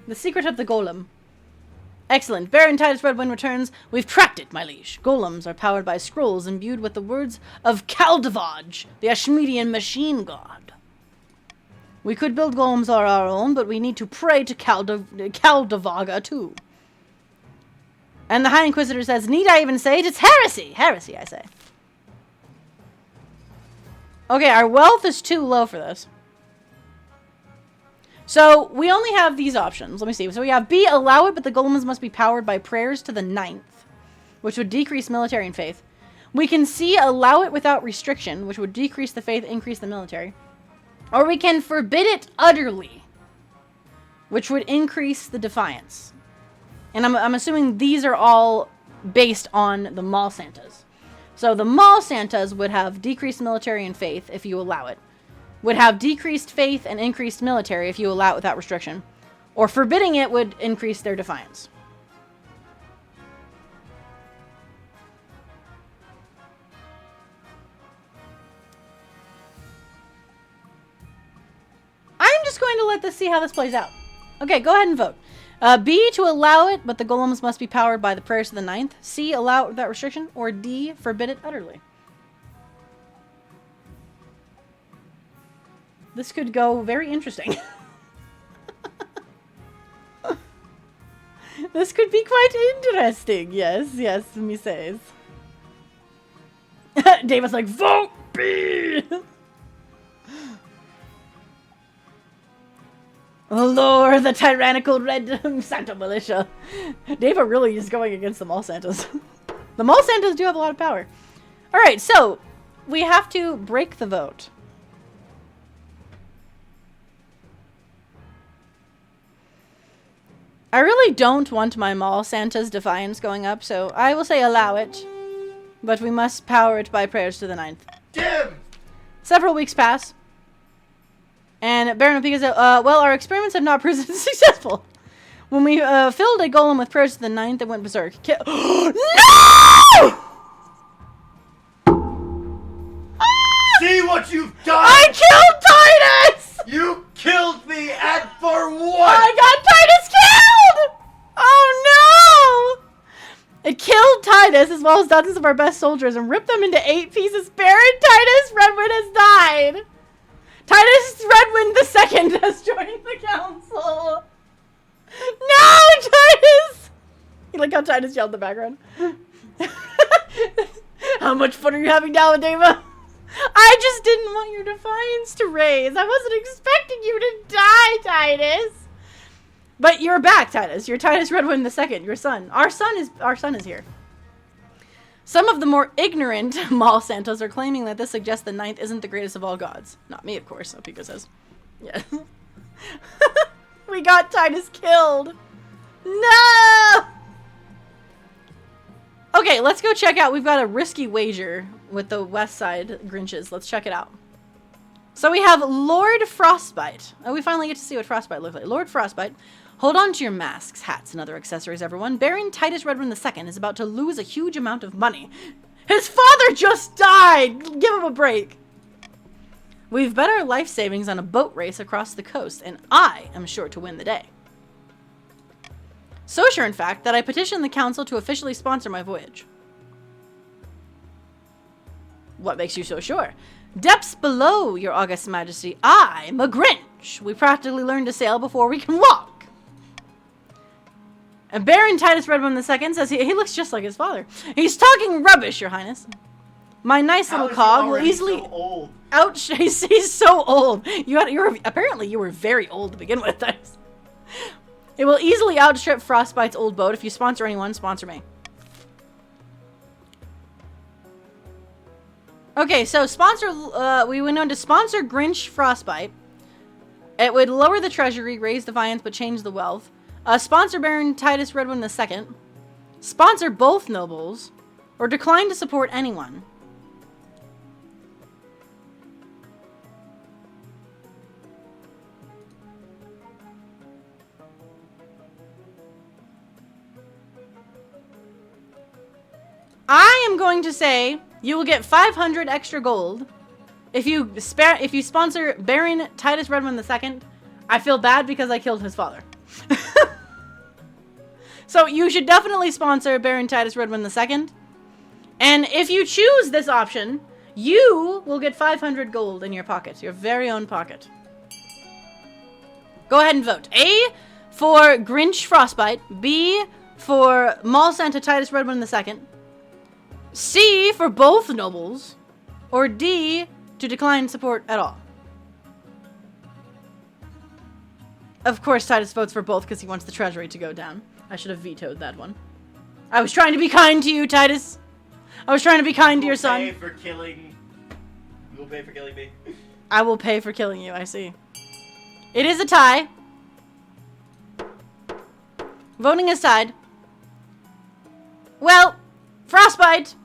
The secret of the golem. Excellent. Baron Titus Redwind returns. We've tracked it, my liege. Golems are powered by scrolls imbued with the words of Kaldavaj, the Ashmedian machine god. We could build golems on our own, but we need to pray to Kaldavaga too. And the High Inquisitor says, need I even say it? It's heresy! Heresy, I say. Okay, our wealth is too low for this. So, we only have these options. Let me see. So we have B, allow it, but the golems must be powered by prayers to the 9th, which would decrease military and faith. We can C, allow it without restriction, which would decrease the faith, increase the military. Or we can forbid it utterly, which would increase the defiance. And I'm assuming these are all based on the Mall Santas. So the Mall Santas would have decreased military and faith if you allow it. Would have decreased faith and increased military if you allow it without restriction. Or forbidding it would increase their defiance. I'm just going to let this see how this plays out. Okay, go ahead and vote. B, to allow it, but the golems must be powered by the prayers of the 9th. C, allow it without restriction. Or D, forbid it utterly. This could go very interesting. This could be quite interesting. Yes, yes, me says. David's like, vote B! Oh Lord, the tyrannical red Santa militia. David really is going against the Mall Santas. The Mall Santas do have a lot of power. Alright, so we have to break the vote. I really don't want my Mall Santa's defiance going up, so I will say allow it. But we must power it by prayers to the 9th. Dim! Several weeks pass. And Baron Opika says, well, our experiments have not proven successful. When we filled a golem with prayers to the 9th, it went berserk. No! See what you've done! I killed Titus! You killed me, and for what? I got Titus killed! Oh no! It killed Titus as well as dozens of our best soldiers and ripped them into 8 pieces. Baron Titus Redwood has died! Titus Redwind II has joined the council. No, Titus! You like how Titus yelled in the background? How much fun are you having now, Deva? I just didn't want your defiance to raise. I wasn't expecting you to die, Titus. But you're back, Titus. You're Titus Redwind II, your son. Our son is here. Some of the more ignorant Mall Santos are claiming that this suggests the ninth isn't the greatest of all gods. Not me, of course, Opiko says. Yeah. We got Titus killed. No! Okay, let's go check out. We've got a risky wager with the West Side Grinches. Let's check it out. So we have Lord Frostbite. Oh, we finally get to see what Frostbite looks like. Lord Frostbite. Hold on to your masks, hats, and other accessories, everyone. Baron Titus Redwind II is about to lose a huge amount of money. His father just died! Give him a break. We've bet our life savings on a boat race across the coast, and I am sure to win the day. So sure, in fact, that I petitioned the council to officially sponsor my voyage. What makes you so sure? Depths below, your august majesty, I'm a Grinch. We practically learned to sail before we can walk. And Baron Titus Redwind II says he looks just like his father. He's talking rubbish, your highness. My nice little cog will easily he's so old. Apparently you were very old to begin with, Titus. It will easily outstrip Frostbite's old boat. If you sponsor anyone, sponsor me. Okay, so we went on to sponsor Grinch Frostbite. It would lower the treasury, raise defiance, but change the wealth. Sponsor Baron Titus Redwind II. Sponsor both nobles. Or decline to support anyone. I am going to say you will get 500 extra gold if you sponsor Baron Titus Redwind II. I feel bad because I killed his father. So you should definitely sponsor Baron Titus Redwind II. And if you choose this option, you will get 500 gold in your pocket, your very own pocket. Go ahead and vote. A for Grinch Frostbite. B for Mall Santa Titus Redwind II. C for both nobles. Or D to decline support at all. Of course, Titus votes for both because he wants the treasury to go down. I should have vetoed that one. I was trying to be kind to you, Titus. I was trying to be kind to your son. You will pay for killing me. I will pay for killing you, I see. It is a tie. Voting is tied. Well, Frostbite.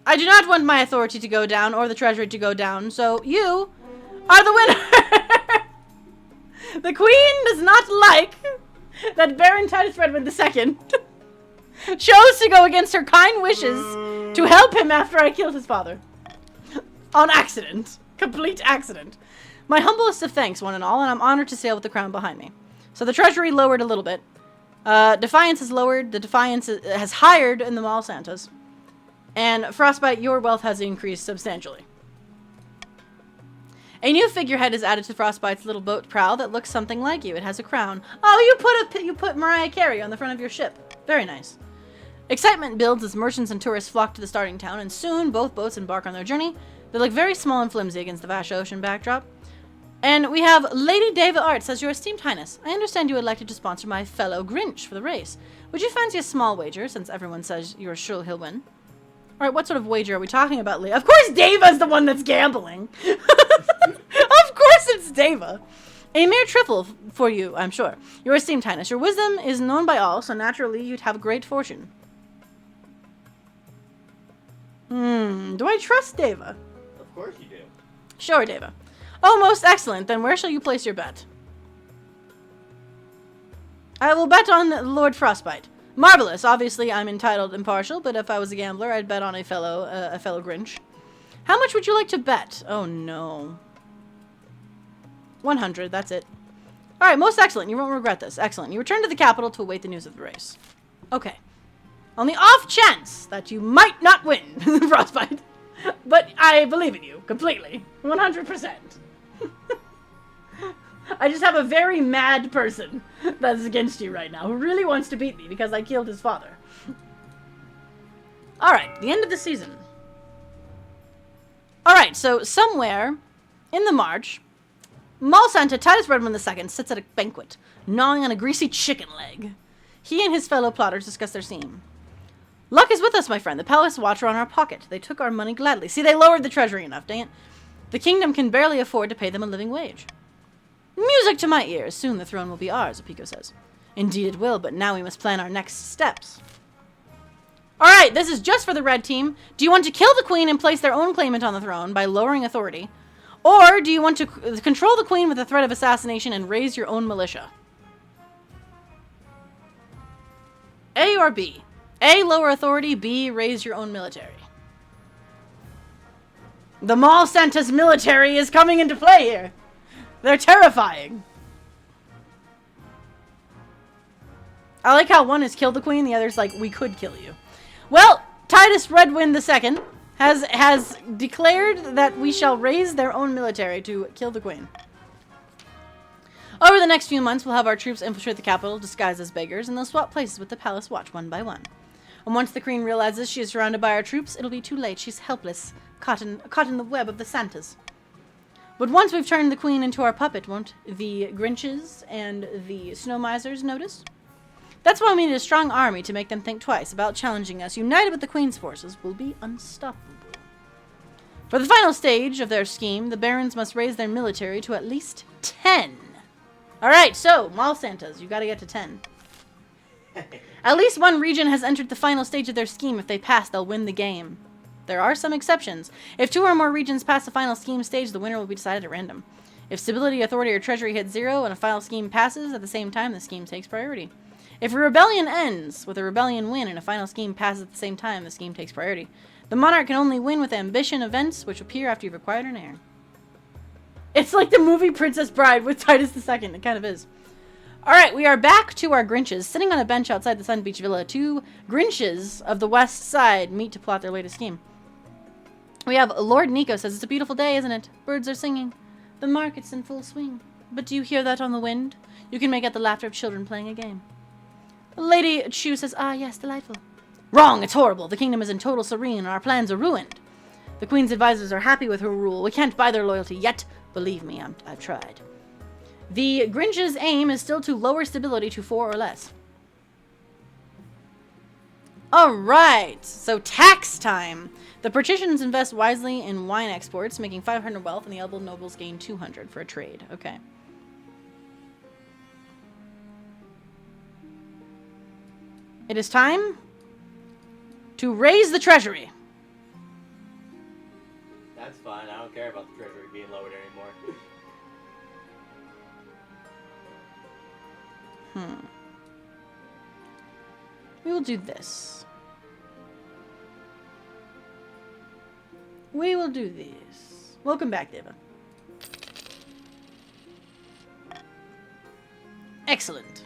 I do not want my authority to go down or the treasury to go down, so you are the winner. The queen does not like that Baron Titus Redwind II chose to go against her kind wishes to help him after I killed his father. On accident. Complete accident. My humblest of thanks, one and all, and I'm honored to sail with the crown behind me. So the treasury lowered a little bit. Defiance has lowered. The Defiance has highered in the Mall Santas. And Frostbite, your wealth has increased substantially. A new figurehead is added to Frostbite's little boat prow that looks something like you. It has a crown. Oh, you put Mariah Carey on the front of your ship. Very nice. Excitement builds as merchants and tourists flock to the starting town, and soon both boats embark on their journey. They look very small and flimsy against the vast ocean backdrop. And we have Lady Deva Art says, Your esteemed highness, I understand you elected to sponsor my fellow Grinch for the race. Would you fancy a small wager, since everyone says you're sure he'll win? Alright, what sort of wager are we talking about, Leah? Of course Deva's the one that's gambling! Of course it's Deva! A mere trifle for you, I'm sure. Your esteemed highness, your wisdom is known by all, so naturally you'd have great fortune. Do I trust Deva? Of course you do. Sure, Deva. Oh, most excellent. Then where shall you place your bet? I will bet on Lord Frostbite. Marvelous. Obviously, I'm entitled impartial, but if I was a gambler, I'd bet on a fellow Grinch. How much would you like to bet? Oh, no. 100. That's it. All right, most excellent. You won't regret this. Excellent. You return to the capital to await the news of the race. Okay. On the off chance that you might not win, Frostbite. But I believe in you completely. 100%. I just have a very mad person that's against you right now who really wants to beat me because I killed his father. Alright, the end of the season. Alright, so somewhere in the march, Mall Santa Titus Redmond II sits at a banquet, gnawing on a greasy chicken leg. He and his fellow plotters discuss their scheme. Luck is with us, my friend. The palace watch are on our pocket. They took our money gladly. See, they lowered the treasury enough, dang it. The kingdom can barely afford to pay them a living wage. Music to my ears. Soon the throne will be ours, Apiko says. Indeed it will, but now we must plan our next steps. Alright, this is just for the red team. Do you want to kill the queen and place their own claimant on the throne by lowering authority? Or do you want to control the queen with the threat of assassination and raise your own militia? A or B? A, lower authority. B, raise your own military. The Mall Santa's military is coming into play here. They're terrifying. I like how one is kill the queen, the other's like, we could kill you. Well, Titus Redwind II has declared that we shall raise their own military to kill the queen. Over the next few months, we'll have our troops infiltrate the capital, disguised as beggars, and they'll swap places with the palace watch one by one. And once the queen realizes she is surrounded by our troops, it'll be too late. She's helpless, caught in the web of the Santas. But once we've turned the queen into our puppet, won't the Grinches and the Snow Misers notice? That's why we need a strong army to make them think twice about challenging us. United with the queen's forces, we'll be unstoppable. For the final stage of their scheme, the barons must raise their military to at least 10. Alright, so, Mall Santas, you gotta get to 10. At least one region has entered the final stage of their scheme. If they pass, they'll win the game. There are some exceptions. If 2 or more regions pass the final scheme stage, the winner will be decided at random. If stability, authority, or treasury hit 0 and a final scheme passes at the same time, the scheme takes priority. If a rebellion ends with a rebellion win and a final scheme passes at the same time, the scheme takes priority. The monarch can only win with ambition events, which appear after you've acquired an heir. It's like the movie Princess Bride with Titus II. It kind of is. Alright, we are back to our Grinches. Sitting on a bench outside the Sun Beach Villa, 2 Grinches of the West Side meet to plot their latest scheme. We have Lord Nico says, it's a beautiful day, isn't it? Birds are singing. The market's in full swing. But do you hear that on the wind? You can make out the laughter of children playing a game. Lady Chu says, ah, yes, delightful. Wrong, it's horrible. The kingdom is in total serene and our plans are ruined. The queen's advisors are happy with her rule. We can't buy their loyalty yet. Believe me, I've tried. The Grinch's aim is still to lower stability to 4 or less. Alright, so tax time. The patricians invest wisely in wine exports, making 500 wealth, and the elbow nobles gain 200 for a trade. Okay. It is time to raise the treasury. That's fine. I don't care about the treasury being lowered anymore. We will do this. We will do this. Welcome back, Deva. Excellent.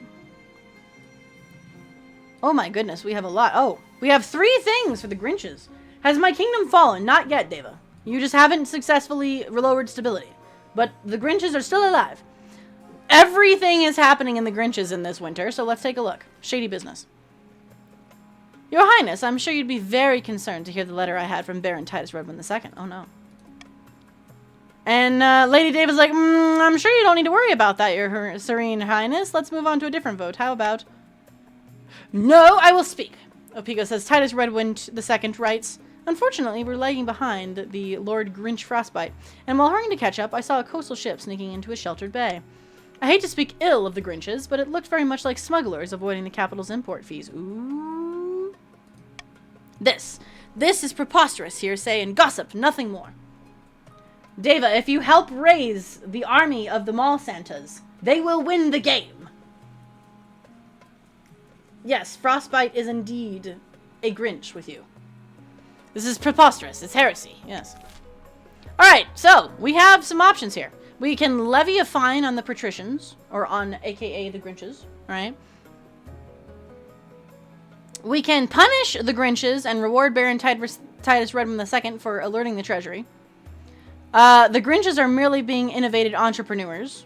Oh my goodness, we have a lot. Oh, we have 3 things for the Grinches. Has my kingdom fallen? Not yet, Deva. You just haven't successfully lowered stability. But the Grinches are still alive. Everything is happening in the Grinches in this winter, so let's take a look. Shady business. Your Highness, I'm sure you'd be very concerned to hear the letter I had from Baron Titus Redmond II. Oh no. And Lady David's like, I'm sure you don't need to worry about that, Your Serene Highness. Let's move on to a different vote. How about... No, I will speak. Opiko says, Titus Redwind II writes, unfortunately, we're lagging behind the Lord Grinch Frostbite, and while hurrying to catch up, I saw a coastal ship sneaking into a sheltered bay. I hate to speak ill of the Grinches, but it looked very much like smugglers avoiding the capital's import fees. Ooh. This is preposterous hearsay and gossip, nothing more. Deva, if you help raise the army of the Mall Santas, they will win the game. Yes, Frostbite is indeed a Grinch with you. This is preposterous. It's heresy. Yes. Alright, so we have some options here. We can levy a fine on the patricians, or on aka the Grinches, right? We can punish the Grinches and reward Baron Titus Redmond II for alerting the treasury. The Grinches are merely being innovative entrepreneurs.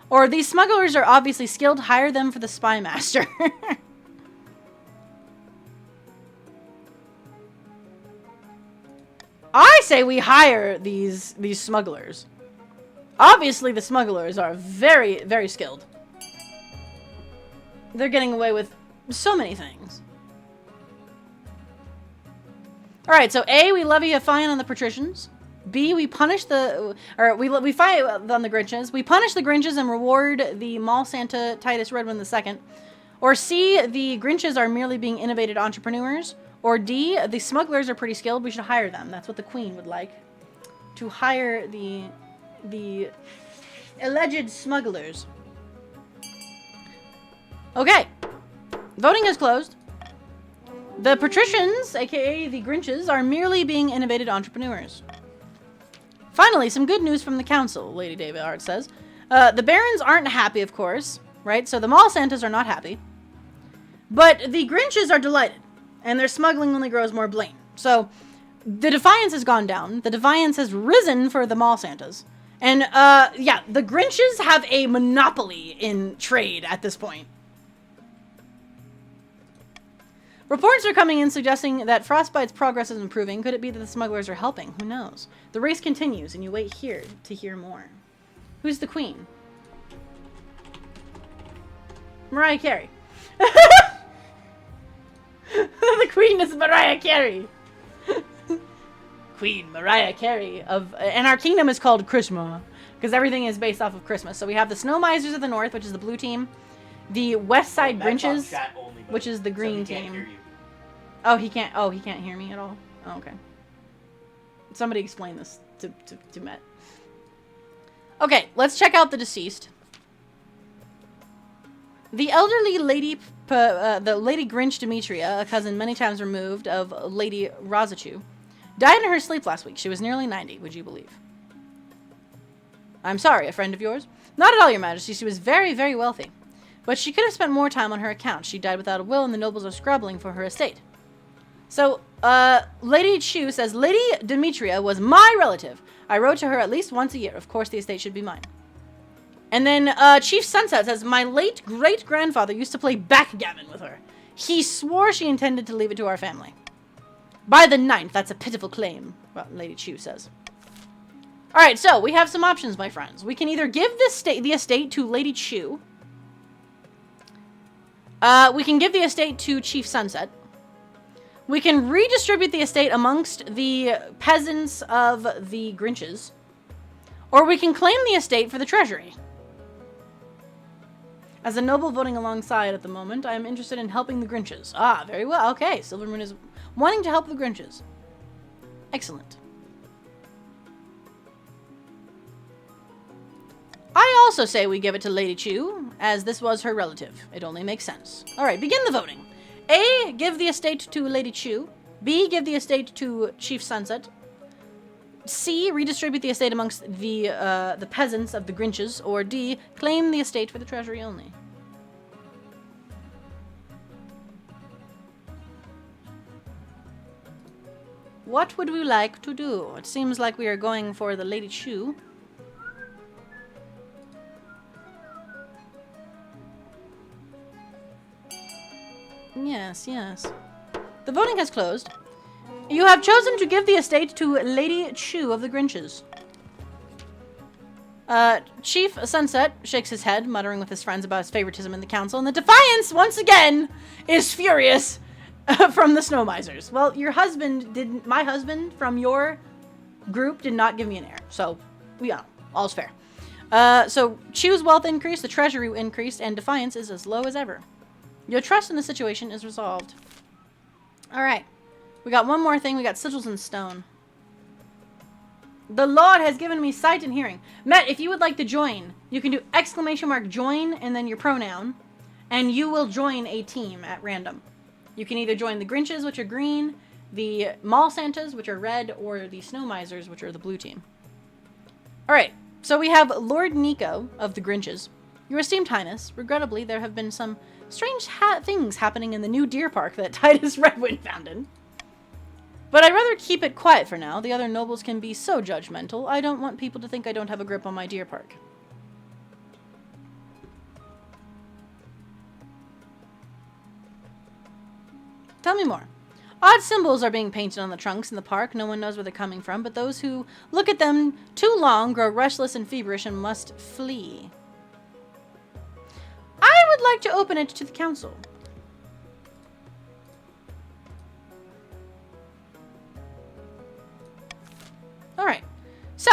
Or these smugglers are obviously skilled, hire them for the spy master. I say we hire these smugglers. Obviously the smugglers are very, very skilled. They're getting away with so many things. Alright, so A, we levy a fine on the patricians. B, we punish the... Or we fight on the Grinches. We punish the Grinches and reward the Mall Santa Titus Redwin II. Or C, the Grinches are merely being innovative entrepreneurs. Or D, the smugglers are pretty skilled. We should hire them. That's what the Queen would like. To hire the alleged smugglers. Okay. Voting is closed. The patricians, aka the Grinches, are merely being innovative entrepreneurs. Finally, some good news from the council, Lady David Art says. The barons aren't happy, of course, right? So the Mall Santas are not happy. But the Grinches are delighted, and their smuggling only grows more blatant. So the defiance has gone down. The defiance has risen for the Mall Santas. And, yeah, the Grinches have a monopoly in trade at this point. Reports are coming in suggesting that Frostbite's progress is improving. Could it be that the smugglers are helping? Who knows? The race continues, and you wait here to hear more. Who's the queen? Mariah Carey. The queen is Mariah Carey. Queen Mariah Carey of... And our kingdom is called Christmas, because everything is based off of Christmas. So we have the Snow Misers of the North, which is the blue team. The West Side Grinches, which is the green team. Oh, he can't hear me at all? Oh, okay. Somebody explain this to Matt. Okay, let's check out the deceased. The elderly lady, the Lady Grinch Demetria, a cousin many times removed of Lady Rosachu, died in her sleep last week. She was nearly 90, would you believe? I'm sorry, a friend of yours? Not at all, your majesty. She was very, very wealthy. But she could have spent more time on her account. She died without a will, and the nobles are scrabbling for her estate. So, Lady Chu says, Lady Demetria was my relative. I wrote to her at least once a year. Of course, the estate should be mine. And then, Chief Sunset says, my late great-grandfather used to play backgammon with her. He swore she intended to leave it to our family. By the 9th, that's a pitiful claim, well, Lady Chu says. Alright, so, we have some options, my friends. We can either give the estate to Lady Chu. We can give the estate to Chief Sunset. We can redistribute the estate amongst the peasants of the Grinches. Or we can claim the estate for the treasury. As a noble voting alongside at the moment, I am interested in helping the Grinches. Ah, very well. Okay, Silvermoon is wanting to help the Grinches. Excellent. I also say we give it to Lady Chu, as this was her relative. It only makes sense. Alright, begin the voting. A, give the estate to Lady Chu. B, give the estate to Chief Sunset. C, redistribute the estate amongst the peasants of the Grinches. Or D, claim the estate for the treasury only. What would we like to do? It seems like we are going for the Lady Chu. Yes, yes. The voting has closed. You have chosen to give the estate to Lady Chu of the Grinches. Chief Sunset shakes his head, muttering with his friends about his favoritism in the council, and the defiance, once again, is furious from the Snow Misers. Well, my husband from your group did not give me an heir, so, yeah, all's fair. So, Chu's wealth increased, the treasury increased, and defiance is as low as ever. Your trust in the situation is resolved. Alright. We got one more thing. We got sigils in stone. The Lord has given me sight and hearing. Matt, if you would like to join, you can do !join and then your pronoun. And you will join a team at random. You can either join the Grinches, which are green, the Mall Santas, which are red, or the Snow Misers, which are the blue team. Alright. So we have Lord Nico of the Grinches. Your esteemed highness, regrettably, there have been some strange things happening in the new deer park that Titus Redwin founded. But I'd rather keep it quiet for now. The other nobles can be so judgmental. I don't want people to think I don't have a grip on my deer park. Tell me more. Odd symbols are being painted on the trunks in the park. No one knows where they're coming from, but those who look at them too long grow restless and feverish and must flee. I would like to open it to the council. Alright, so,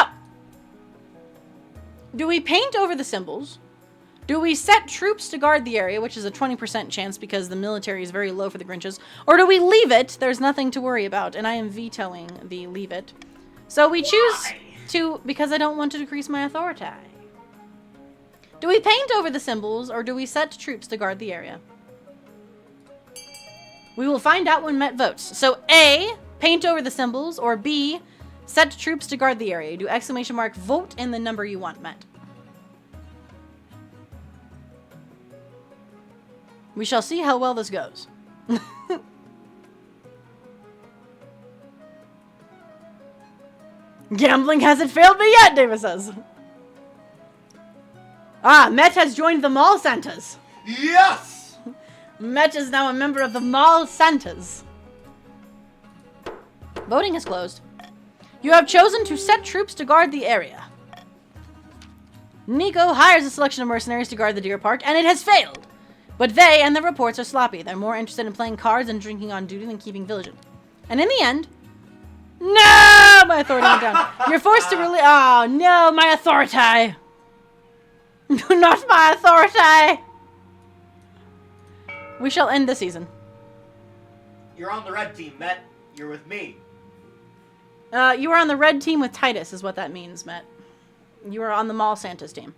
do we paint over the symbols? Do we set troops to guard the area, which is a 20% chance because the military is very low for the Grinches? Or do we leave it? There's nothing to worry about, and I am vetoing the leave it. So we choose to, because I don't want to decrease my authority. Do we paint over the symbols, or do we set troops to guard the area? We will find out when Met votes. So A, paint over the symbols, or B, set troops to guard the area. Do exclamation mark vote and the number you want, Met. We shall see how well this goes. Gambling hasn't failed me yet, David says. Ah, Met has joined the Mall Santas. Yes! Met is now a member of the Mall Santas. Voting is closed. You have chosen to set troops to guard the area. Nico hires a selection of mercenaries to guard the deer park, and it has failed. But they and the reports are sloppy. They're more interested in playing cards and drinking on duty than keeping vigilant. And in the end... No! My authority went down. You're forced to release... Oh, no, my authority! Not my authority! We shall end the season. You're on the red team, Met. You're with me. You are on the red team with Titus, is what that means, Met. You are on the Mall Santas team.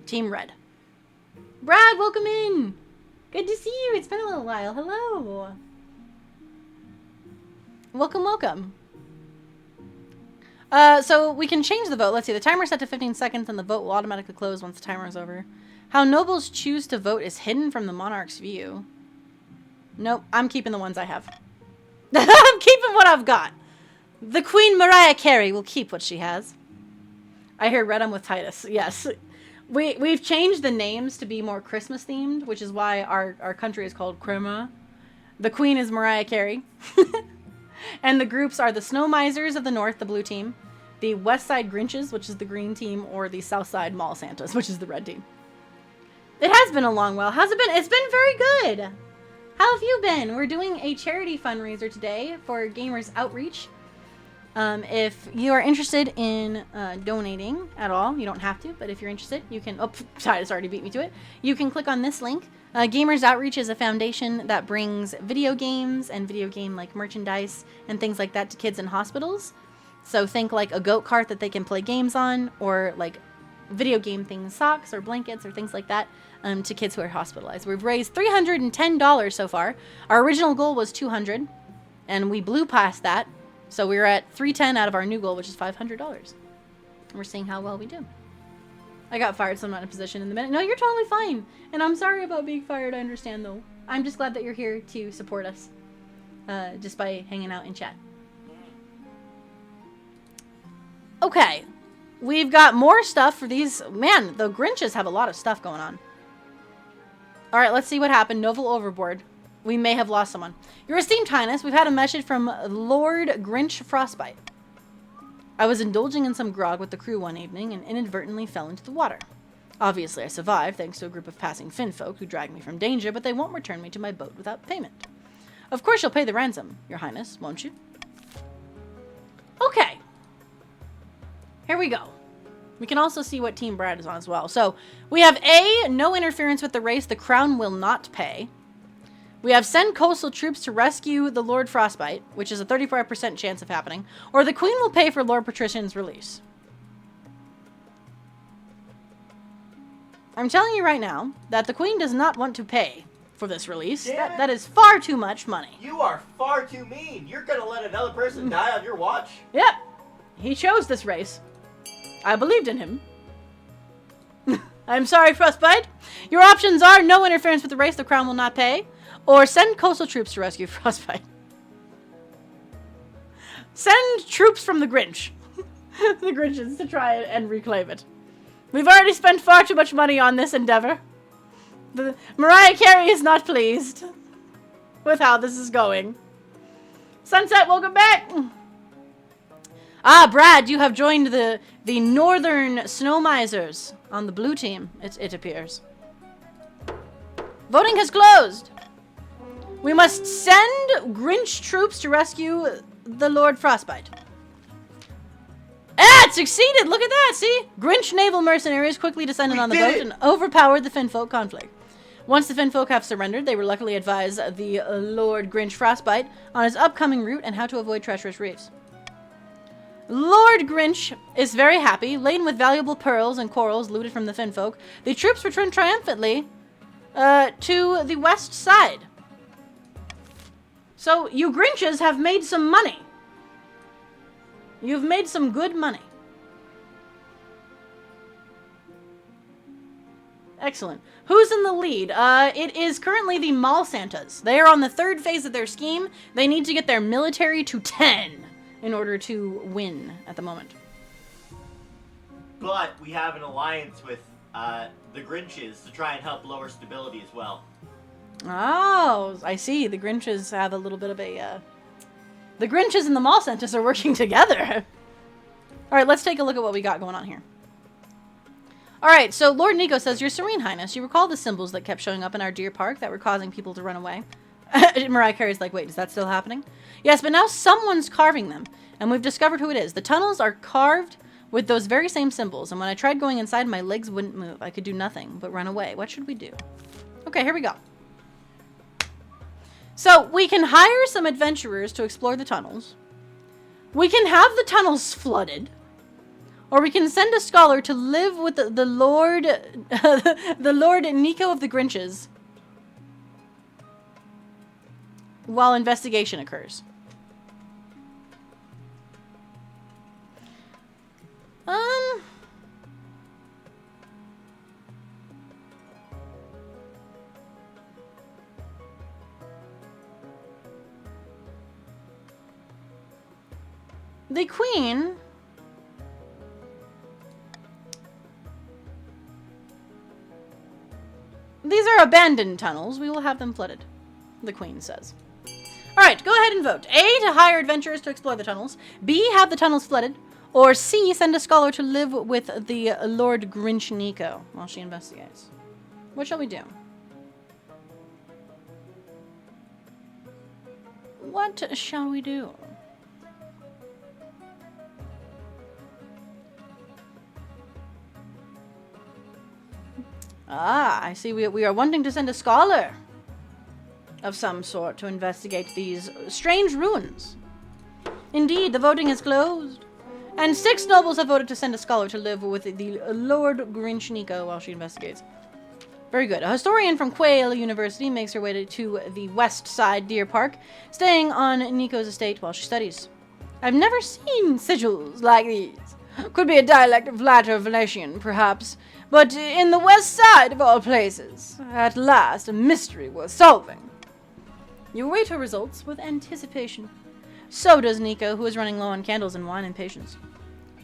Team Red. Brad, welcome in! Good to see you. It's been a little while. Hello. Welcome, welcome. So we can change the vote. Let's see. The timer is set to 15 seconds and the vote will automatically close once the timer is over. How nobles choose to vote is hidden from the monarch's view. Nope. I'm keeping the ones I have. I'm keeping what I've got. The Queen Mariah Carey will keep what she has. I hear red. I'm with Titus. Yes. We've changed the names to be more Christmas themed, which is why our country is called Crema. The Queen is Mariah Carey. And the groups are the Snow Misers of the North, the blue team, the West Side Grinches, which is the green team, or the South Side Mall Santas, which is the red team. It has been a long while. How's it been? It's been very good. How have you been? We're doing a charity fundraiser today for Gamers Outreach. If you are interested in donating at all, you don't have to, but if you're interested, you can... Oh, Titus already beat me to it. You can click on this link. Gamers Outreach is a foundation that brings video games and video game-like merchandise and things like that to kids in hospitals. So think like a goat cart that they can play games on, or like video game things, socks or blankets or things like that, to kids who are hospitalized. We've raised $310 so far. Our original goal was $200, and we blew past that. So we're at $310 out of our new goal, which is $500. We're seeing how well we do. I got fired, so I'm not in a position in the minute. No, you're totally fine. And I'm sorry about being fired. I understand, though. I'm just glad that you're here to support us. Just by hanging out in chat. Okay. We've got more stuff for these. Man, the Grinches have a lot of stuff going on. Alright, let's see what happened. Novel overboard. We may have lost someone. Your esteemed highness, we've had a message from Lord Grinch Frostbite. I was indulging in some grog with the crew one evening and inadvertently fell into the water. Obviously, I survived thanks to a group of passing Finfolk who dragged me from danger, but they won't return me to my boat without payment. Of course you'll pay the ransom, your highness, won't you? Okay. Here we go. We can also see what Team Brad is on as well. So, we have A, no interference with the race, the crown will not pay. We have send coastal troops to rescue the Lord Frostbite, which is a 35% chance of happening, or the Queen will pay for Lord Patrician's release. I'm telling you right now that the Queen does not want to pay for this release. That is far too much money. You are far too mean. You're gonna let another person die on your watch? Yep. He chose this race. I believed in him. I'm sorry, Frostbite. Your options are no interference with the race, the crown will not pay, or send coastal troops to rescue Frostbite. Send troops from the Grinch. The Grinches to try and reclaim it. We've already spent far too much money on this endeavor. Mariah Carey is not pleased. with how this is going. Sunset, welcome back! Ah, Brad, you have joined the Northern Snow Misers on the blue team, it appears. Voting has closed! We must send Grinch troops to rescue the Lord Frostbite. Ah, it succeeded! Look at that, see? Grinch naval mercenaries quickly descended on the boat and overpowered the Finfolk conflict. Once the Finfolk have surrendered, they reluctantly advise the Lord Grinch Frostbite on his upcoming route and how to avoid treacherous reefs. Lord Grinch is very happy, laden with valuable pearls and corals looted from the Finfolk. The troops return triumphantly to the west side. So, you Grinches have made some money. You've made some good money. Excellent. Who's in the lead? It is currently the Mall Santas. They are on the third phase of their scheme. They need to get their military to 10 in order to win at the moment. But we have an alliance with the Grinches to try and help lower stability as well. Oh, I see. The Grinches have a little bit of a... The Grinches and the Mall Santas are working together. Alright, let's take a look at what we got going on here. Alright, so Lord Nico says, Your Serene Highness, you recall the symbols that kept showing up in our deer park that were causing people to run away? Mariah Carey's like, wait, is that still happening? Yes, but now someone's carving them, and we've discovered who it is. The tunnels are carved with those very same symbols, and when I tried going inside, my legs wouldn't move. I could do nothing but run away. What should we do? Okay, here we go. So, we can hire some adventurers to explore the tunnels. We can have the tunnels flooded. Or we can send a scholar to live with the Lord... the Lord Nico of the Grinches. While investigation occurs. The Queen... These are abandoned tunnels. We will have them flooded, the Queen says. Alright, go ahead and vote. A, to hire adventurers to explore the tunnels. B, have the tunnels flooded. Or C, send a scholar to live with the Lord Grinch Nico while she investigates. What shall we do? What shall we do? Ah, I see we are wanting to send a scholar of some sort to investigate these strange ruins. Indeed, the voting is closed. And 6 nobles have voted to send a scholar to live with the Lord Grinch Nico while she investigates. Very good. A historian from Quail University makes her way to the West Side Deer Park, staying on Nico's estate while she studies. I've never seen sigils like these. Could be a dialect of latter Venetian, perhaps. But in the West Side of all places. At last, a mystery worth solving. You await her results with anticipation. So does Nico, who is running low on candles and wine and patience.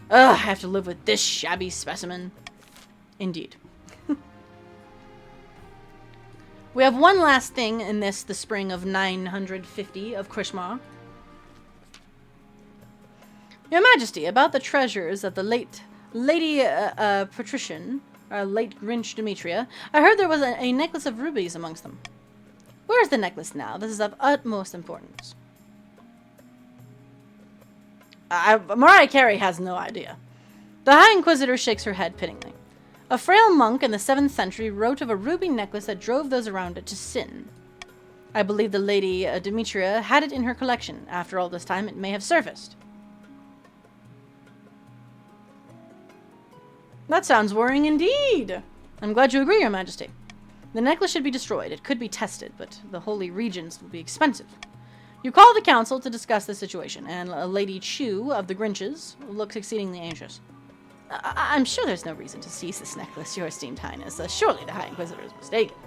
Ugh, I have to live with this shabby specimen. Indeed. We have one last thing in the spring of 950 of Krishma. Your Majesty, about the treasures of the late Lady Patrician, late Grinch Demetria, I heard there was a necklace of rubies amongst them. Where is the necklace now? This is of utmost importance. Mariah Carey has no idea. The High Inquisitor shakes her head pityingly. A frail monk in the 7th century wrote of a ruby necklace that drove those around it to sin. I believe the Lady Demetria had it in her collection. After all this time, it may have surfaced. That sounds worrying indeed. I'm glad you agree, Your Majesty. The necklace should be destroyed. It could be tested, but the holy regions will be expensive. You call the council to discuss the situation, and Lady Chu of the Grinches looks exceedingly anxious. I'm sure there's no reason to seize this necklace, Your Esteemed Highness. Surely the High Inquisitor is mistaken.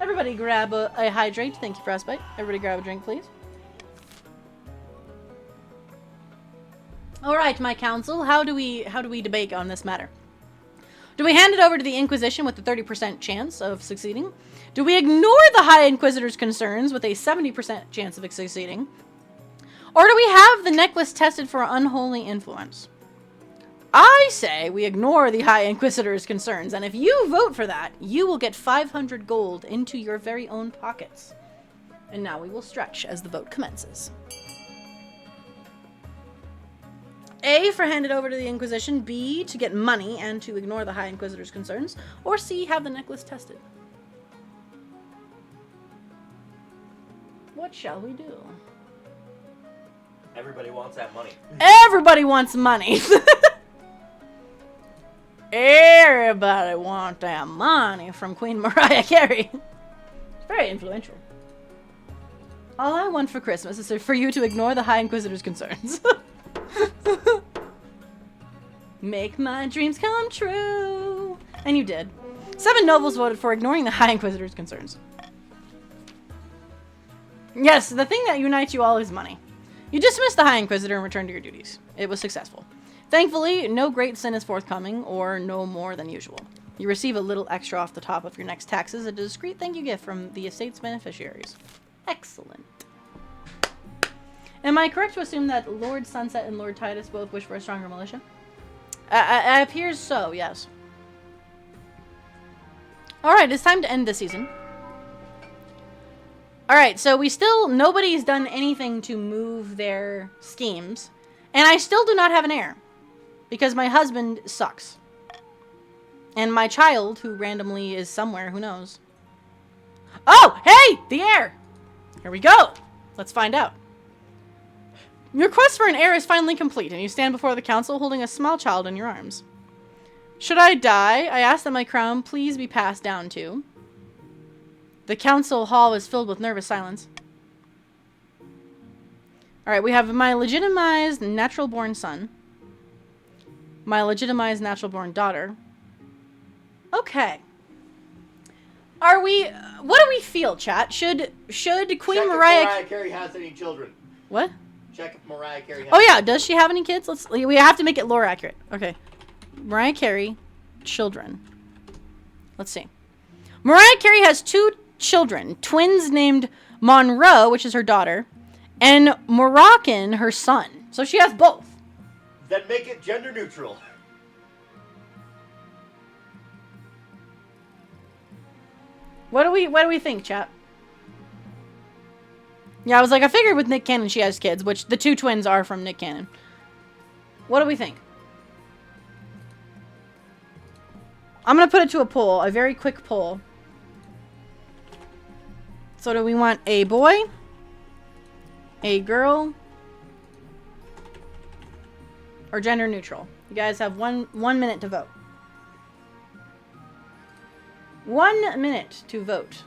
Everybody grab a hydrate. Thank you, Frostbite. Everybody grab a drink, please. All right, my council. How do we debate on this matter? Do we hand it over to the Inquisition with a 30% chance of succeeding? Do we ignore the High Inquisitor's concerns with a 70% chance of succeeding? Or do we have the necklace tested for unholy influence? I say we ignore the High Inquisitor's concerns, and if you vote for that, you will get 500 gold into your very own pockets. And now we will stretch as the vote commences. A, for hand it over to the Inquisition. B, to get money and to ignore the High Inquisitor's concerns. Or C, have the necklace tested. What shall we do? Everybody wants that money. Everybody wants money. Everybody wants that money from Queen Mariah Carey. It's very influential. All I want for Christmas is for you to ignore the High Inquisitor's concerns. Make my dreams come true. And you did. 7 nobles voted for ignoring the High Inquisitor's concerns. Yes, the thing that unites you all is money. You dismiss the High Inquisitor and return to your duties. It was successful. Thankfully, no great sin is forthcoming, or no more than usual. You receive a little extra off the top of your next taxes, a discreet thank you gift from the estate's beneficiaries. Excellent. Am I correct to assume that Lord Sunset and Lord Titus both wish for a stronger militia? It appears so, yes. Alright, it's time to end this season. Alright, so nobody's done anything to move their schemes. And I still do not have an heir. Because my husband sucks. And my child, who randomly is somewhere, who knows. Oh, hey, the heir! Here we go. Let's find out. Your quest for an heir is finally complete, and you stand before the council holding a small child in your arms. Should I die, I ask that my crown please be passed down to. The council hall is filled with nervous silence. Alright, we have my legitimized natural-born son. My legitimized natural-born daughter. Okay. What do we feel, chat? Should Queen Mariah... Check if Mariah Carey has any children. What? Check if Mariah Carey has... Oh yeah, does she have any kids? We have to make it lore accurate. Okay. Mariah Carey, children. Let's see. Mariah Carey has 2 children. Twins named Monroe, which is her daughter, and Moroccan, her son. So she has both. Then make it gender neutral. What do we think, chat? Yeah, I was like, I figured with Nick Cannon she has kids, which the 2 twins are from Nick Cannon. What do we think? I'm gonna put it to a poll, a very quick poll. So do we want a boy? A girl? Or gender neutral? You guys have one minute to vote. 1 minute to vote.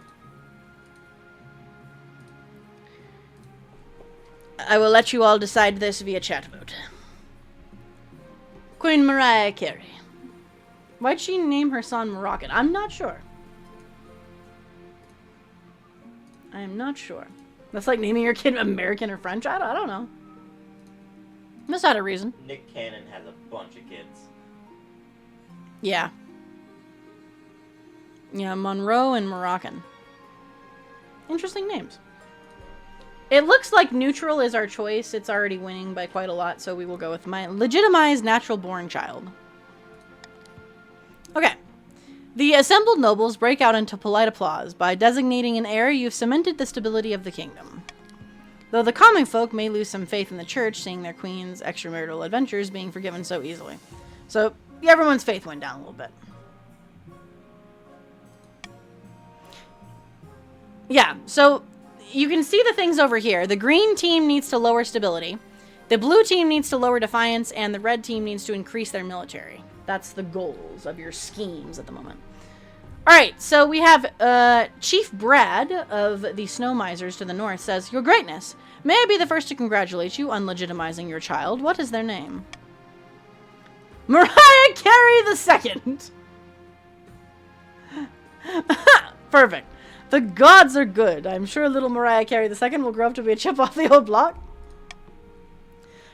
I will let you all decide this via chat vote. Queen Mariah Carey. Why'd she name her son Moroccan? I'm not sure. I am not sure. That's like naming your kid American or French? I don't know. Must have a reason. Nick Cannon has a bunch of kids. Yeah. Yeah, Monroe and Moroccan. Interesting names. It looks like neutral is our choice. It's already winning by quite a lot, so we will go with my legitimized natural-born child. Okay. The assembled nobles break out into polite applause. By designating an heir, you've cemented the stability of the kingdom. Though the common folk may lose some faith in the church, seeing their queen's extramarital adventures being forgiven so easily. So, everyone's faith went down a little bit. Yeah, so you can see the things over here. The green team needs to lower stability. The blue team needs to lower defiance, and the red team needs to increase their military. That's the goals of your schemes at the moment. Alright, so we have Chief Brad of the Snow Misers to the north says, Your Greatness, may I be the first to congratulate you on legitimizing your child. What is their name? Mariah Carey II! Perfect. The gods are good. I'm sure little Mariah Carey II will grow up to be a chip off the old block.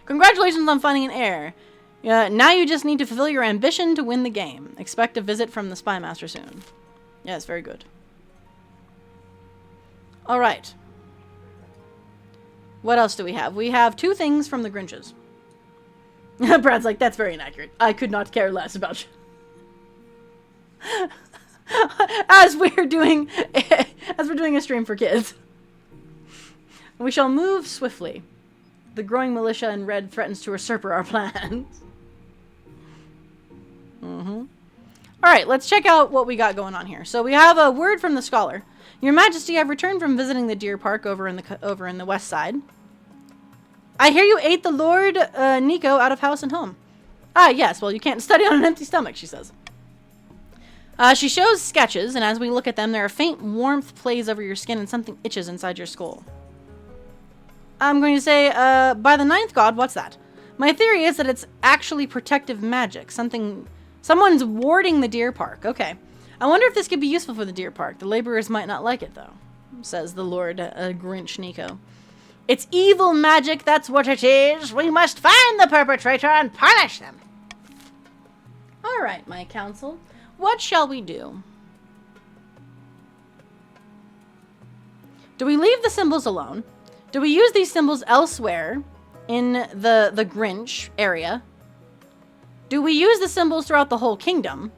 Congratulations on finding an heir. Now you just need to fulfill your ambition to win the game. Expect a visit from the Spy Master soon. Yes, very good. Alright. What else do we have? We have 2 things from the Grinches. Brad's like, that's very inaccurate. I could not care less about you. As we're doing a stream for kids. We shall move swiftly. The growing militia in red threatens to usurp our plans. Alright, let's check out what we got going on here. So we have a word from the scholar. Your Majesty, I've returned from visiting the deer park over in the west side. I hear you ate the Lord Nico out of house and home. Ah, yes, well, you can't study on an empty stomach, she says. She shows sketches, and as we look at them, there a faint warmth plays over your skin and something itches inside your skull. I'm going to say, by the 9th god, what's that? My theory is that it's actually protective magic. Someone's warding the deer park. Okay. I wonder if this could be useful for the deer park. The laborers might not like it, though, says the Lord Grinch Nico. It's evil magic, that's what it is. We must find the perpetrator and punish them. All right, my council. What shall we do? Do we leave the symbols alone? Do we use these symbols elsewhere in the Grinch area? Do we use the symbols throughout the whole kingdom?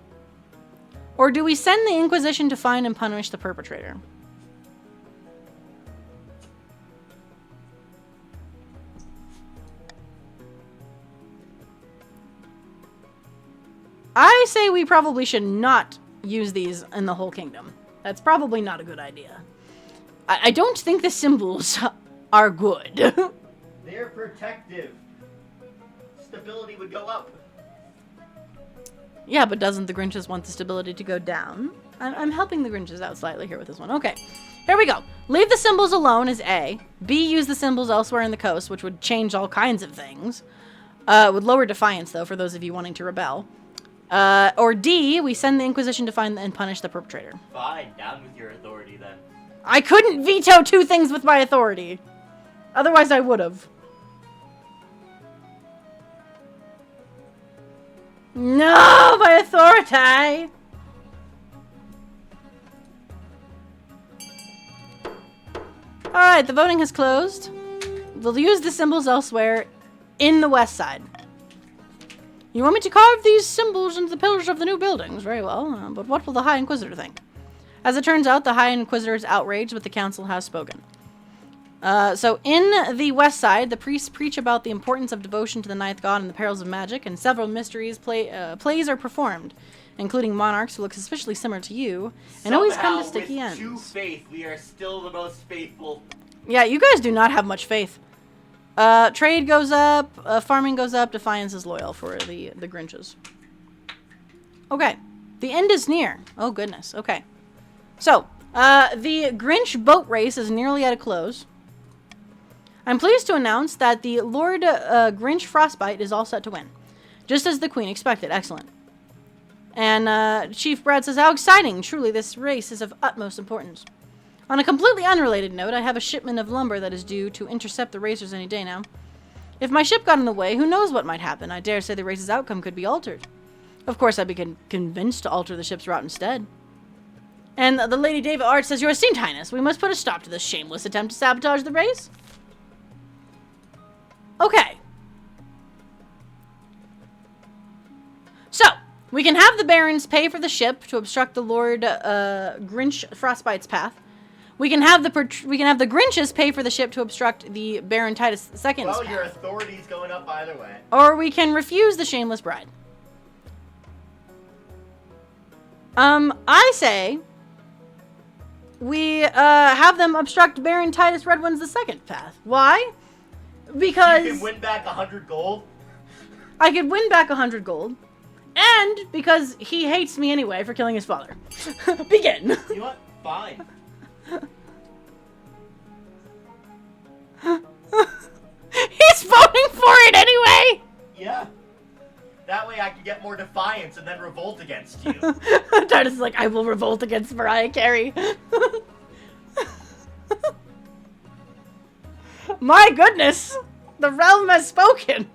Or do we send the Inquisition to find and punish the perpetrator? I say we probably should not use these in the whole kingdom. That's probably not a good idea. I don't think the symbols are good. They're protective. Stability would go up. Yeah, but doesn't the Grinches want the stability to go down? I'm helping the Grinches out slightly here with this one. Okay, here we go. Leave the symbols alone is A. B, use the symbols elsewhere in the coast, which would change all kinds of things. Would lower defiance, though, for those of you wanting to rebel. Or D, we send the Inquisition to find and punish the perpetrator. Fine, down with your authority then. I couldn't veto 2 things with my authority. Otherwise, I would have. No, my authority! Alright, the voting has closed. We'll use the symbols elsewhere in the west side. You want me to carve these symbols into the pillars of the new buildings? Very well, but what will the High Inquisitor think? As it turns out, the High Inquisitor is outraged, but the Council has spoken. So in the west side, the priests preach about the importance of devotion to the 9th god and the perils of magic, and several mysteries plays are performed, including monarchs who look suspiciously similar to you, and always come to sticky ends. With 2 faith, we are still the most faithful. Yeah, you guys do not have much faith. Trade goes up, farming goes up, defiance is loyal for the Grinches. Okay, the end is near. Oh goodness, okay. So, the Grinch boat race is nearly at a close. I'm pleased to announce that the Lord Grinch Frostbite is all set to win. Just as the Queen expected. Excellent. And Chief Brad says, how exciting. Truly, this race is of utmost importance. On a completely unrelated note, I have a shipment of lumber that is due to intercept the racers any day now. If my ship got in the way, who knows what might happen? I dare say the race's outcome could be altered. Of course, I'd be convinced to alter the ship's route instead. And the Lady David Art says, Your esteemed Highness, we must put a stop to this shameless attempt to sabotage the race. Okay. So, we can have the Barons pay for the ship to obstruct the Lord Grinch Frostbite's path. We can have the Grinches pay for the ship to obstruct the Baron Titus II's path. Well, your authority's going up either way. Or we can refuse the shameless bride. I say we have them obstruct Baron Titus Redwin's II path. Why? Because you can win back 100 gold. I could win back 100 gold. And because he hates me anyway for killing his father. Begin. You know what? Fine. He's voting for it anyway! Yeah. That way I can get more defiance and then revolt against you. Titus is like, I will revolt against Mariah Carey. My goodness! The realm has spoken!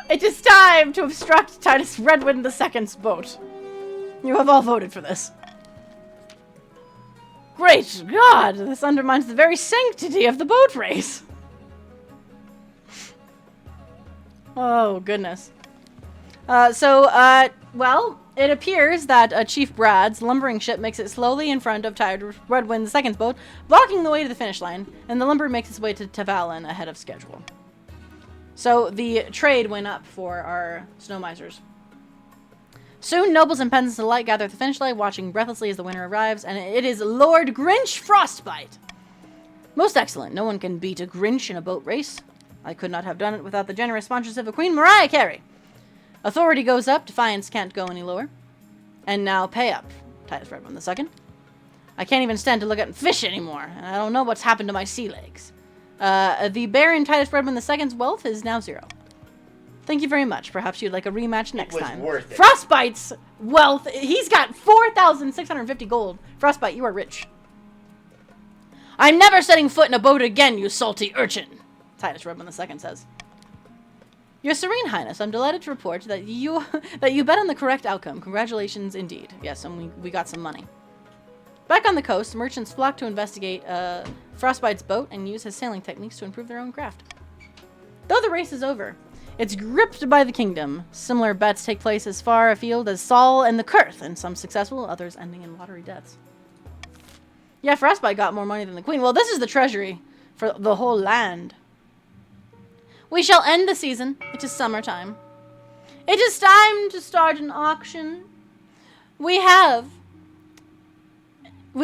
It is time to obstruct Titus Redwind II's boat. You have all voted for this. Great God, this undermines the very sanctity of the boat race. Oh, goodness. Well, it appears that Chief Brad's lumbering ship makes it slowly in front of Titus Redwind II's boat, blocking the way to the finish line, and the lumber makes its way to Tavalin ahead of schedule. So the trade went up for our snow misers. Soon, nobles and peasants alike gather at the finish line, watching breathlessly as the winner arrives, and it is Lord Grinch Frostbite. Most excellent. No one can beat a Grinch in a boat race. I could not have done it without the generous sponsorship of Queen Mariah Carey. Authority goes up. Defiance can't go any lower. And now pay up, Titus Redwind II. I can't even stand to look at fish anymore, and I don't know what's happened to my sea legs. The Baron Titus Redwind II's wealth is now 0. Thank you very much. Perhaps you'd like a rematch next time. Worth it. Frostbite's wealth, he's got 4,650 gold. Frostbite, you are rich. I'm never setting foot in a boat again, you salty urchin, Titus Redwind II says. Your Serene Highness, I'm delighted to report that you bet on the correct outcome. Congratulations indeed. Yes, and we got some money. Back on the coast, merchants flock to investigate Frostbite's boat and use his sailing techniques to improve their own craft. Though the race is over, it's gripped by the kingdom. Similar bets take place as far afield as Saul and the Kurth, and some successful, others ending in watery deaths. Yeah, Frostbite got more money than the queen. Well, this is the treasury for the whole land. We shall end the season. It is summertime. It is time to start an auction. We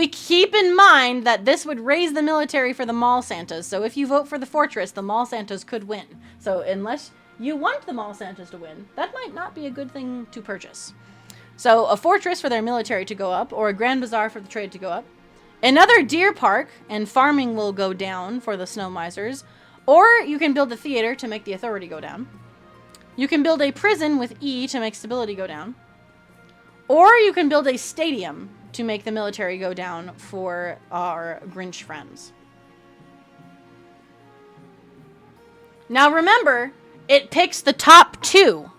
keep in mind that this would raise the military for the Mall Santas. So if you vote for the fortress, the Mall Santas could win. So unless you want the Mall Santas to win, that might not be a good thing to purchase. So a fortress for their military to go up, or a grand bazaar for the trade to go up. Another deer park and farming will go down for the snow misers. Or you can build a theater to make the authority go down. You can build a prison with E to make stability go down. Or you can build a stadium to make the military go down for our Grinch friends. Now remember, it picks the top 2.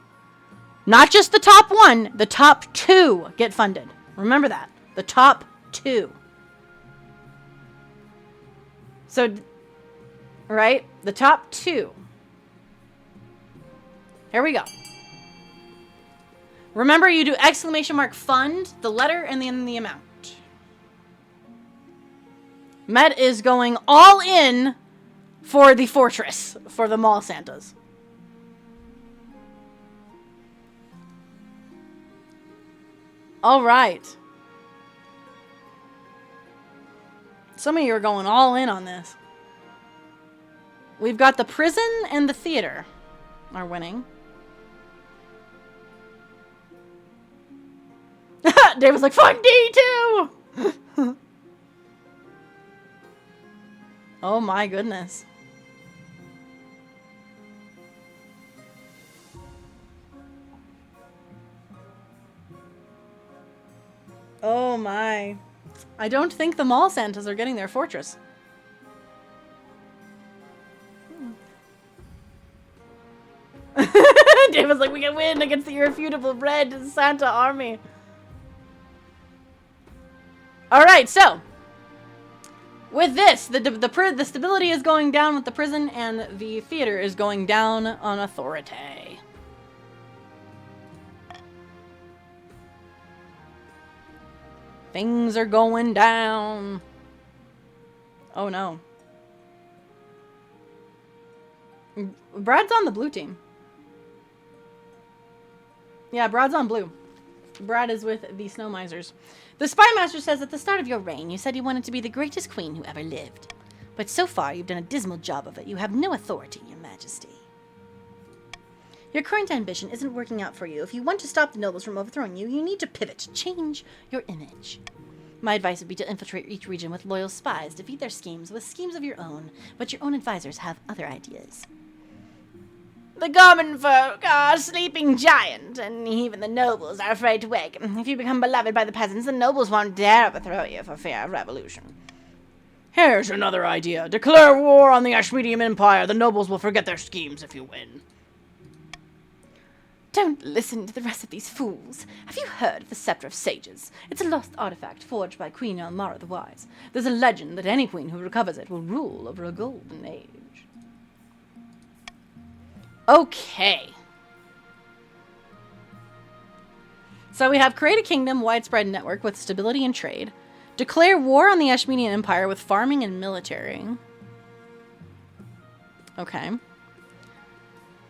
Not just the top 1, the top 2 get funded. Remember that. The top 2. So, right? The top 2. Here we go. Remember, you do exclamation mark fund, the letter, and then the amount. Met is going all in for the fortress, for the Mall Santas. All right. Some of you are going all in on this. We've got the prison and the theater are winning. Dave was like, fuck D2! Oh my goodness. Oh my. I don't think the Mall Santas are getting their fortress. Dave was like, we can win against the irrefutable red Santa army. Alright, so. With this, the stability is going down with the prison, and the theater is going down on authority. Things are going down. Oh no. Brad's on the blue team. Yeah, Brad's on blue. Brad is with the Snow Misers. The Spy Master says, at the start of your reign, you said you wanted to be the greatest queen who ever lived. But so far, you've done a dismal job of it. You have no authority, your majesty. Your current ambition isn't working out for you. If you want to stop the nobles from overthrowing you, you need to pivot, change your image. My advice would be to infiltrate each region with loyal spies, defeat their schemes with schemes of your own, but your own advisors have other ideas. The common folk are a sleeping giant, and even the nobles are afraid to wake. If you become beloved by the peasants, the nobles won't dare overthrow you for fear of revolution. Here's another idea. Declare war on the Ashmedian Empire. The nobles will forget their schemes if you win. Don't listen to the rest of these fools. Have you heard of the Scepter of Sages? It's a lost artifact forged by Queen Elmara the Wise. There's a legend that any queen who recovers it will rule over a golden age. Okay. So we have create a kingdom, widespread network with stability and trade. Declare war on the Ashmenian Empire with farming and military. Okay.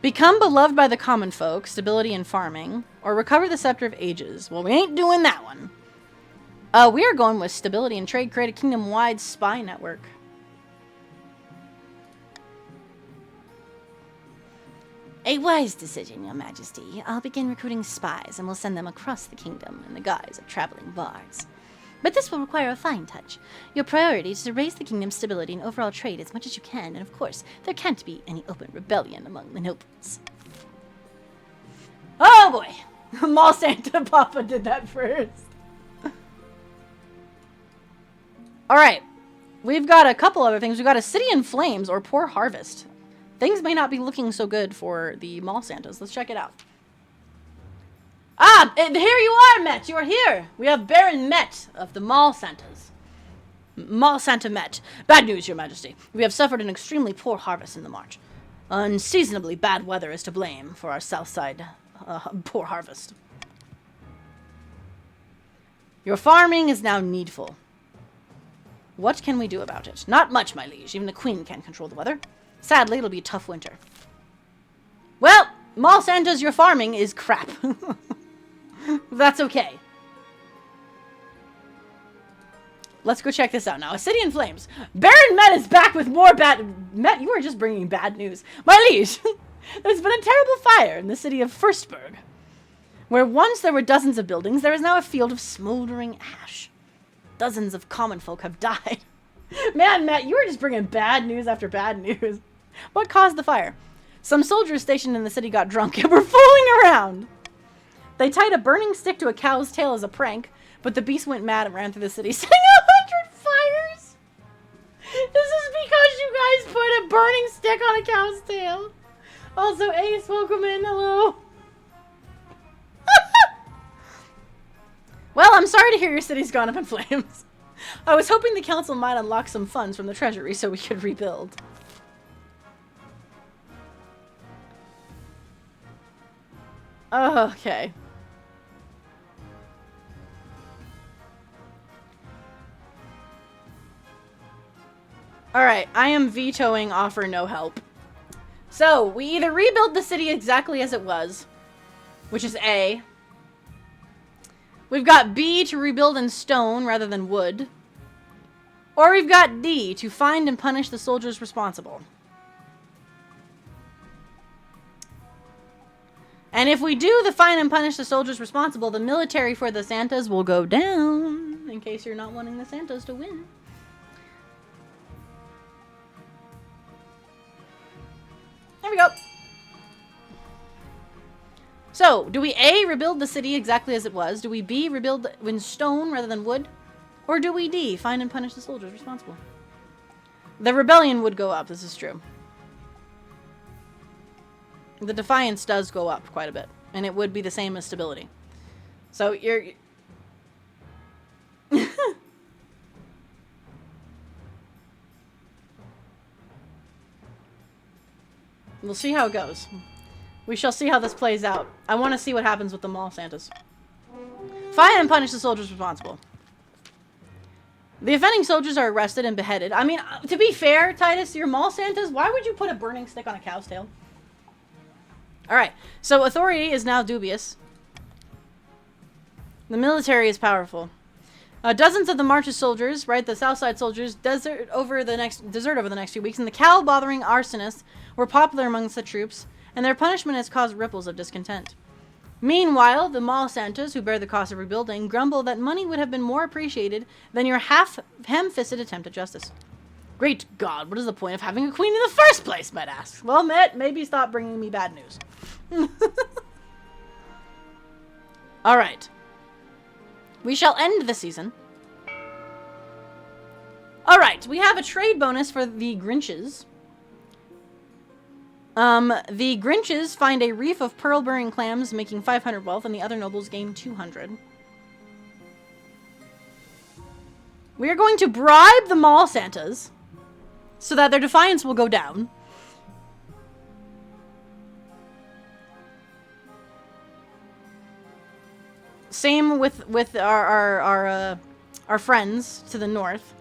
Become beloved by the common folk, stability and farming. Or recover the Scepter of Ages. Well, we ain't doing that one. We are going with stability and trade, create a kingdom-wide spy network. A wise decision, Your Majesty. I'll begin recruiting spies, and we'll send them across the kingdom in the guise of traveling bards. But this will require a fine touch. Your priority is to raise the kingdom's stability and overall trade as much as you can, and of course, there can't be any open rebellion among the nobles. Oh boy! Mall Santa Papa did that first. Alright. We've got a couple other things. We've got a city in flames or poor harvest. Things may not be looking so good for the Mall Santas. Let's check it out. Ah! Here you are, Met! You are here! We have Baron Met of the Mall Santas. Mall Santa Met. Bad news, Your Majesty. We have suffered an extremely poor harvest in the March. Unseasonably bad weather is to blame for our south side poor harvest. Your farming is now needful. What can we do about it? Not much, my liege. Even the Queen can't control the weather. Sadly, it'll be a tough winter. Well, Mall Santas, your farming is crap. That's okay. Let's go check this out now. A city in flames. Baron Met is back with more bad... Met, you are just bringing bad news. My liege, there's been a terrible fire in the city of Furstburg. Where once there were dozens of buildings, there is now a field of smoldering ash. Dozens of common folk have died. Man, Matt, you were just bringing bad news after bad news. What caused the fire? Some soldiers stationed in the city got drunk and were fooling around. They tied a burning stick to a cow's tail as a prank, but the beast went mad and ran through the city, setting 100 fires. This is because you guys put a burning stick on a cow's tail. Also, Ace, welcome in. Hello. Well, I'm sorry to hear your city's gone up in flames. I was hoping the council might unlock some funds from the treasury so we could rebuild. Okay. Alright, I am vetoing offer no help. So, we either rebuild the city exactly as it was, which is A. We've got B, to rebuild in stone rather than wood. Or we've got D, to find and punish the soldiers responsible. And if we do the find and punish the soldiers responsible, the military for the Santas will go down, in case you're not wanting the Santas to win. There we go. So, do we A, rebuild the city exactly as it was? Do we B, rebuild in stone rather than wood? Or do we D, find and punish the soldiers responsible? The rebellion would go up, this is true. The defiance does go up quite a bit. And it would be the same as stability. So, you're... We'll see how it goes. We shall see how this plays out. I want to see what happens with the Mall Santas. Find and punish the soldiers responsible. The offending soldiers are arrested and beheaded. I mean, to be fair, Titus, your Mall Santas, why would you put a burning stick on a cow's tail? Alright, so authority is now dubious. The military is powerful. Dozens of the March's soldiers, right, the Southside soldiers, desert over the next few weeks, and the cow-bothering arsonists were popular amongst the troops, and their punishment has caused ripples of discontent. Meanwhile, the Mall Santas, who bear the cost of rebuilding, grumble that money would have been more appreciated than your ham-fisted attempt at justice. Great God, what is the point of having a queen in the first place, Met asks. Well, Met, maybe stop bringing me bad news. Alright. We shall end the season. Alright, we have a trade bonus for the Grinches. The Grinches find a reef of pearl-bearing clams, making 500 wealth, and the other nobles gain 200. We are going to bribe the mall Santas so that their defiance will go down. Same with our friends to the north.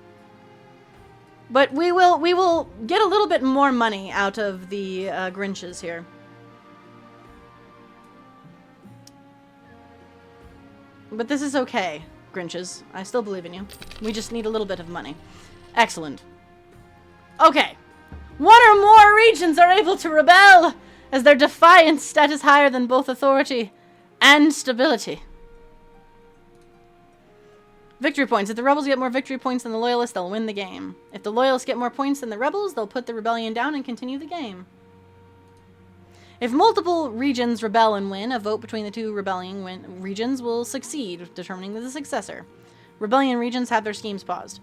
But we will get a little bit more money out of the Grinches here. But this is okay, Grinches. I still believe in you. We just need a little bit of money. Excellent. Okay. One or more regions are able to rebel, as their defiance stat is higher than both authority and stability. Victory points. If the rebels get more victory points than the loyalists, they'll win the game. If the loyalists get more points than the rebels, they'll put the rebellion down and continue the game. If multiple regions rebel and win, a vote between the two rebelling regions will succeed, determining the successor. Rebellion regions have their schemes paused.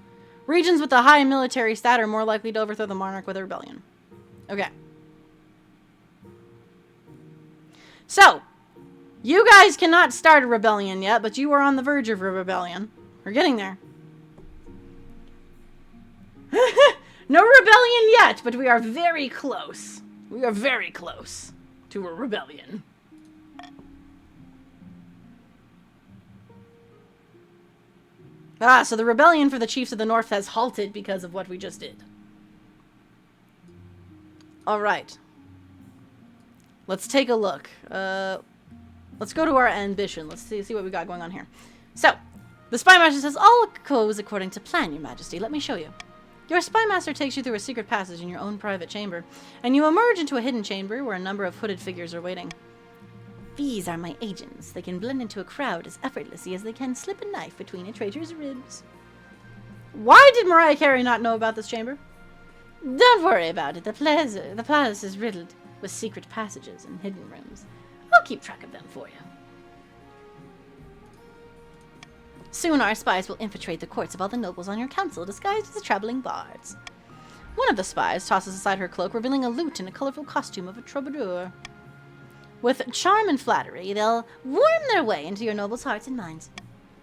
Regions with a high military stat are more likely to overthrow the monarch with a rebellion. Okay. So, you guys cannot start a rebellion yet, but you are on the verge of a rebellion. We're getting there. No rebellion yet, but we are very close. We are very close to a rebellion. Ah, so the rebellion for the chiefs of the north has halted because of what we just did. Alright. Let's take a look. Let's go to our ambition. Let's see what we got going on here. So, the Spy Master says, all goes according to plan, Your Majesty. Let me show you. Your Spy Master takes you through a secret passage in your own private chamber, and you emerge into a hidden chamber where a number of hooded figures are waiting. These are my agents. They can blend into a crowd as effortlessly as they can slip a knife between a traitor's ribs. Why did Mariah Carey not know about this chamber? Don't worry about it. The palace is riddled with secret passages and hidden rooms. I'll keep track of them for you. Soon our spies will infiltrate the courts of all the nobles on your council, disguised as traveling bards. One of the spies tosses aside her cloak, revealing a lute in a colorful costume of a troubadour. With charm and flattery, they'll worm their way into your nobles' hearts and minds.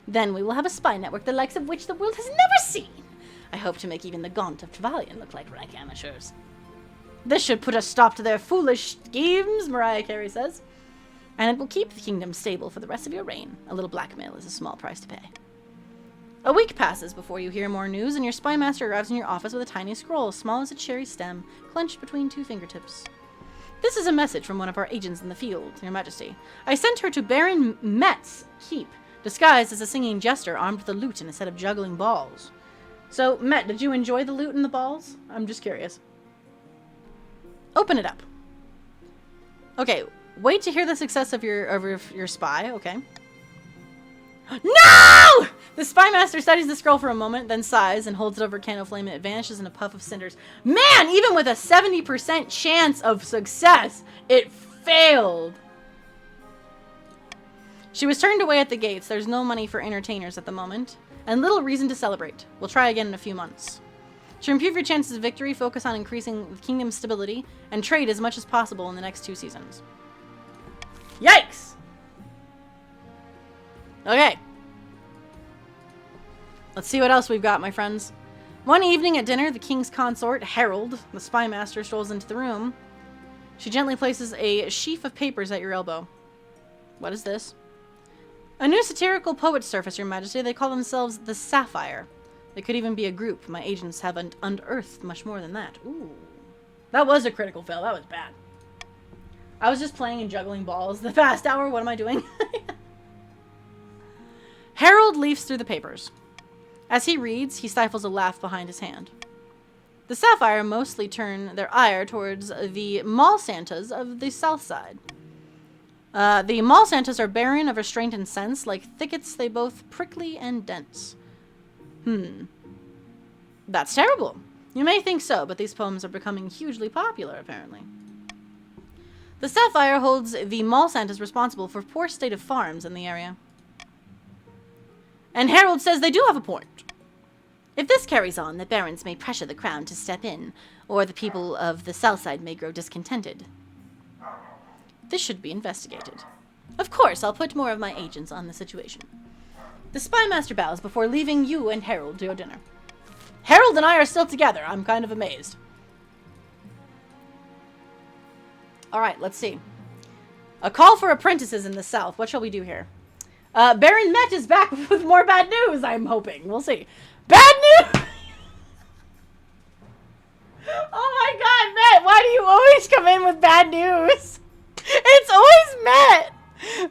Then we will have a spy network the likes of which the world has never seen. I hope to make even the Gaunt of Trevelyan look like rank amateurs. This should put a stop to their foolish schemes, Mariah Carey says. And it will keep the kingdom stable for the rest of your reign. A little blackmail is a small price to pay. A week passes before you hear more news, and your spy master arrives in your office with a tiny scroll, small as a cherry stem, clenched between two fingertips. This is a message from one of our agents in the field, Your Majesty. I sent her to Baron Met's keep, disguised as a singing jester armed with a lute and a set of juggling balls. So, Met, did you enjoy the lute and the balls? I'm just curious. Open it up. Okay, wait to hear the success of your spy, okay. No! The spy master studies the scroll for a moment, then sighs and holds it over a candle flame, and it vanishes in a puff of cinders. Man, even with a 70% chance of success, it failed. She was turned away at the gates. There's no money for entertainers at the moment, and little reason to celebrate. We'll try again in a few months. To improve your chances of victory, focus on increasing the kingdom's stability, and trade as much as possible in the next 2 seasons. Yikes! Okay. Let's see what else we've got, my friends. One evening at dinner, the king's consort, Harold, the spy master, strolls into the room. She gently places a sheaf of papers at your elbow. What is this? A new satirical poet surface, Your Majesty. They call themselves the Sapphire. They could even be a group. My agents haven't unearthed much more than that. Ooh. That was a critical fail. That was bad. I was just playing and juggling balls the past hour. What am I doing? Harold leafs through the papers. As he reads, he stifles a laugh behind his hand. The Sapphire mostly turn their ire towards the mall Santas of the south side. The mall Santas are barren of restraint and sense, like thickets they both prickly and dense. That's terrible. You may think so, but these poems are becoming hugely popular, apparently. The Sapphire holds the mall Santas responsible for poor state of farms in the area. And Harold says they do have a point. If this carries on, the barons may pressure the crown to step in, or the people of the south side may grow discontented. This should be investigated. Of course, I'll put more of my agents on the situation. The spy master bows before leaving you and Harold to your dinner. Harold and I are still together. I'm kind of amazed. Alright, let's see. A call for apprentices in the south. What shall we do here? Baron Met is back with more bad news, I'm hoping. We'll see. Bad news! Oh my god, Met, why do you always come in with bad news? It's always Met!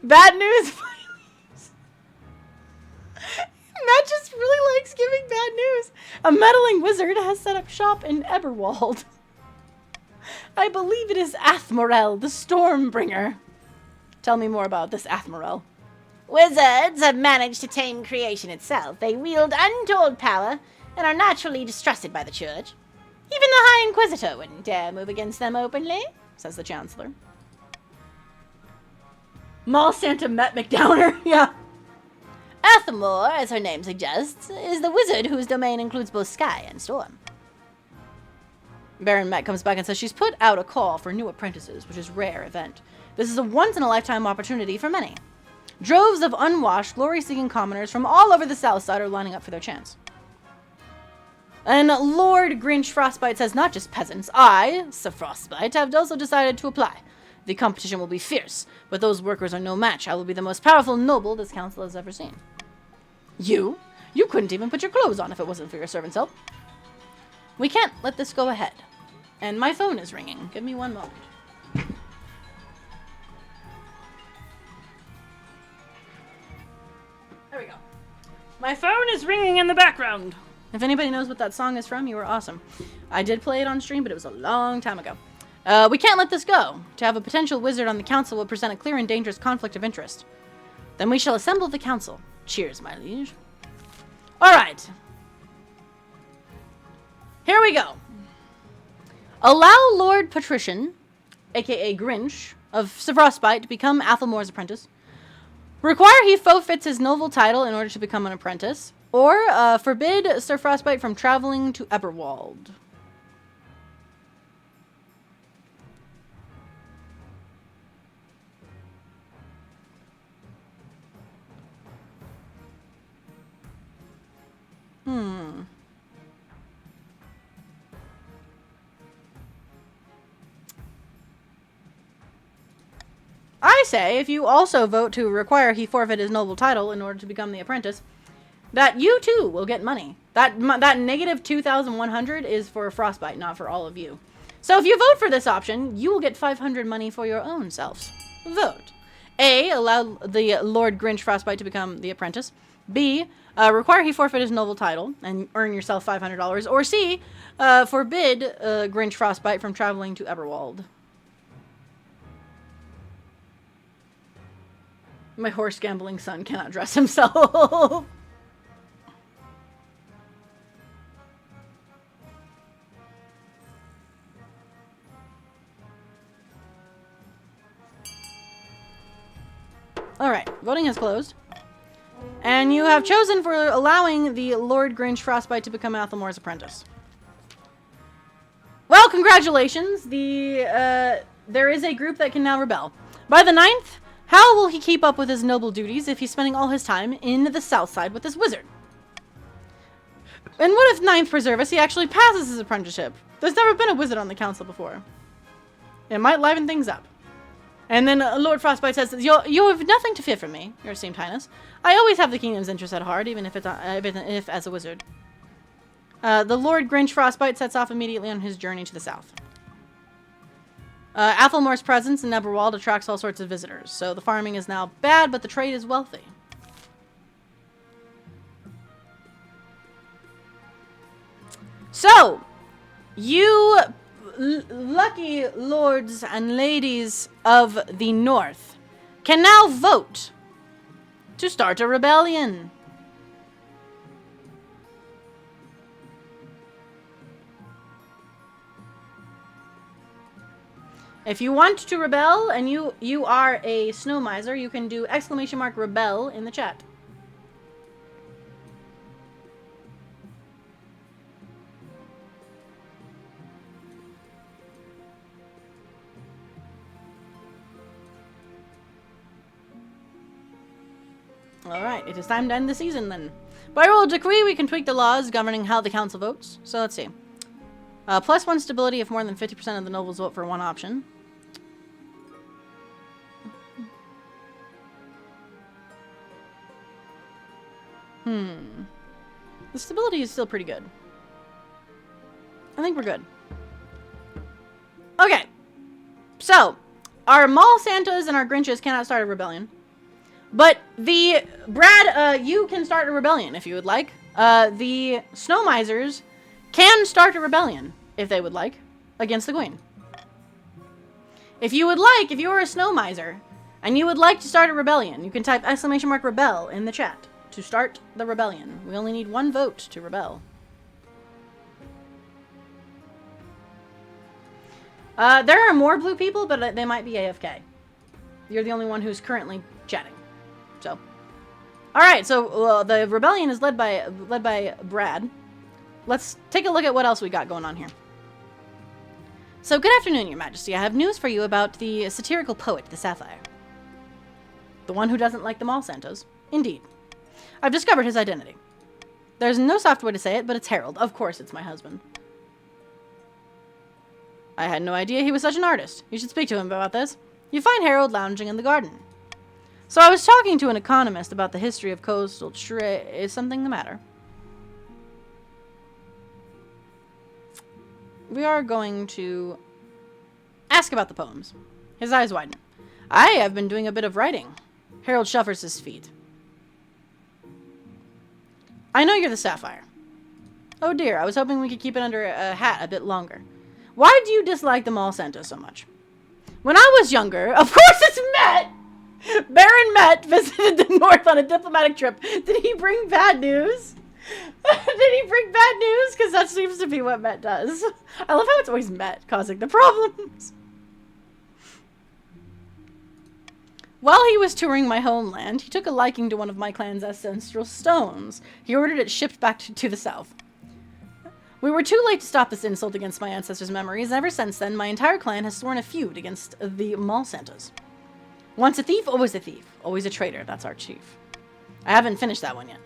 Bad news. Matt just really likes giving bad news. A meddling wizard has set up shop in Eberwald. I believe it is Athmorel, the Stormbringer. Tell me more about this Athmorel. Wizards have managed to tame creation itself. They wield untold power and are naturally distrusted by the church. Even the High Inquisitor wouldn't dare move against them openly, says the Chancellor. Mall Santa Met McDowner, yeah. Athmor, as her name suggests, is the wizard whose domain includes both sky and storm. Baron Met comes back and says she's put out a call for new apprentices, which is a rare event. This is a once-in-a-lifetime opportunity for many. Droves of unwashed, glory-seeking commoners from all over the south side are lining up for their chance. And Lord Grinch Frostbite says not just peasants, I, Sir Frostbite, have also decided to apply. The competition will be fierce, but those workers are no match. I will be the most powerful noble this council has ever seen. You? You couldn't even put your clothes on if it wasn't for your servant's help. We can't let this go ahead. And my phone is ringing. Give me one moment. There we go. My phone is ringing in the background. If anybody knows what that song is from, you are awesome. I did play it on stream, but it was a long time ago. We can't let this go. To have a potential wizard on the council will present a clear and dangerous conflict of interest. Then we shall assemble the council. Cheers, my liege. Alright. Here we go. Allow Lord Patrician, aka Grinch, of Sir Frostbite to become Athelmore's apprentice. Require he forfeits his noble title in order to become an apprentice. Or forbid Sir Frostbite from traveling to Eberwald. I say, if you also vote to require he forfeit his noble title in order to become the apprentice, that you too will get money. That negative 2,100 is for Frostbite, not for all of you. So if you vote for this option, you will get 500 money for your own selves. Vote. A, allow the Lord Grinch Frostbite to become the apprentice. B, require he forfeit his noble title and earn yourself $500. Or C, forbid Grinch Frostbite from traveling to Eberwald. My horse gambling son cannot dress himself. Alright, voting is closed. And you have chosen for allowing the Lord Grinch Frostbite to become Athelmore's apprentice. Well, congratulations. There is a group that can now rebel. By the 9th, how will he keep up with his noble duties if he's spending all his time in the south side with this wizard? And what if 9th Preservus, he actually passes his apprenticeship? There's never been a wizard on the council before. It might liven things up. And then Lord Frostbite says, you have nothing to fear from me, your esteemed highness. I always have the kingdom's interest at heart, even if as a wizard. The Lord Grinch Frostbite sets off immediately on his journey to the south. Athelmore's presence in Eberwald attracts all sorts of visitors, so the farming is now bad, but the trade is wealthy. So, you lucky lords and ladies of the north can now vote to start a rebellion. If you want to rebel and you are a snow miser, you can do !rebel in the chat. Alright, it is time to end the season then. By royal decree, we can tweak the laws governing how the council votes. So let's see. +1 stability if more than 50% of the nobles vote for one option. The stability is still pretty good. I think we're good. Okay. So, our Mall Santas and our Grinches cannot start a rebellion. But the... Brad, you can start a rebellion if you would like. The Snow Misers can start a rebellion, if they would like, against the Queen. If you would like, if you are a Snow Miser, and you would like to start a rebellion, you can type !rebel in the chat to start the rebellion. We only need 1 vote to rebel. There are more blue people, but they might be AFK. You're the only one who's currently chatting. So, alright, so the rebellion is led by Brad. Let's take a look at what else we got going on here. So, good afternoon, Your Majesty. I have news for you about the satirical poet, the Sapphire. The one who doesn't like the Mall Santas. Indeed. I've discovered his identity. There's no soft way to say it, but it's Harold. Of course it's my husband. I had no idea he was such an artist. You should speak to him about this. You find Harold lounging in the garden. So I was talking to an economist about the history of coastal trade. Is something the matter? We are going to ask about the poems. His eyes widen. I have been doing a bit of writing. Harold shuffles his feet. I know you're the Sapphire. Oh dear, I was hoping we could keep it under a hat a bit longer. Why do you dislike the Mall Santa so much? When I was younger, of course it's Met! Baron Met visited the North on a diplomatic trip. Did he bring bad news? Did he bring bad news? Because that seems to be what Met does. I love how it's always Met causing the problems. While he was touring my homeland, he took a liking to one of my clan's ancestral stones. He ordered it shipped back to the south. We were too late to stop this insult against my ancestors' memories, and ever since then, my entire clan has sworn a feud against the Mall Santas. Once a thief, always a thief. Always a traitor, that's our chief. I haven't finished that one yet.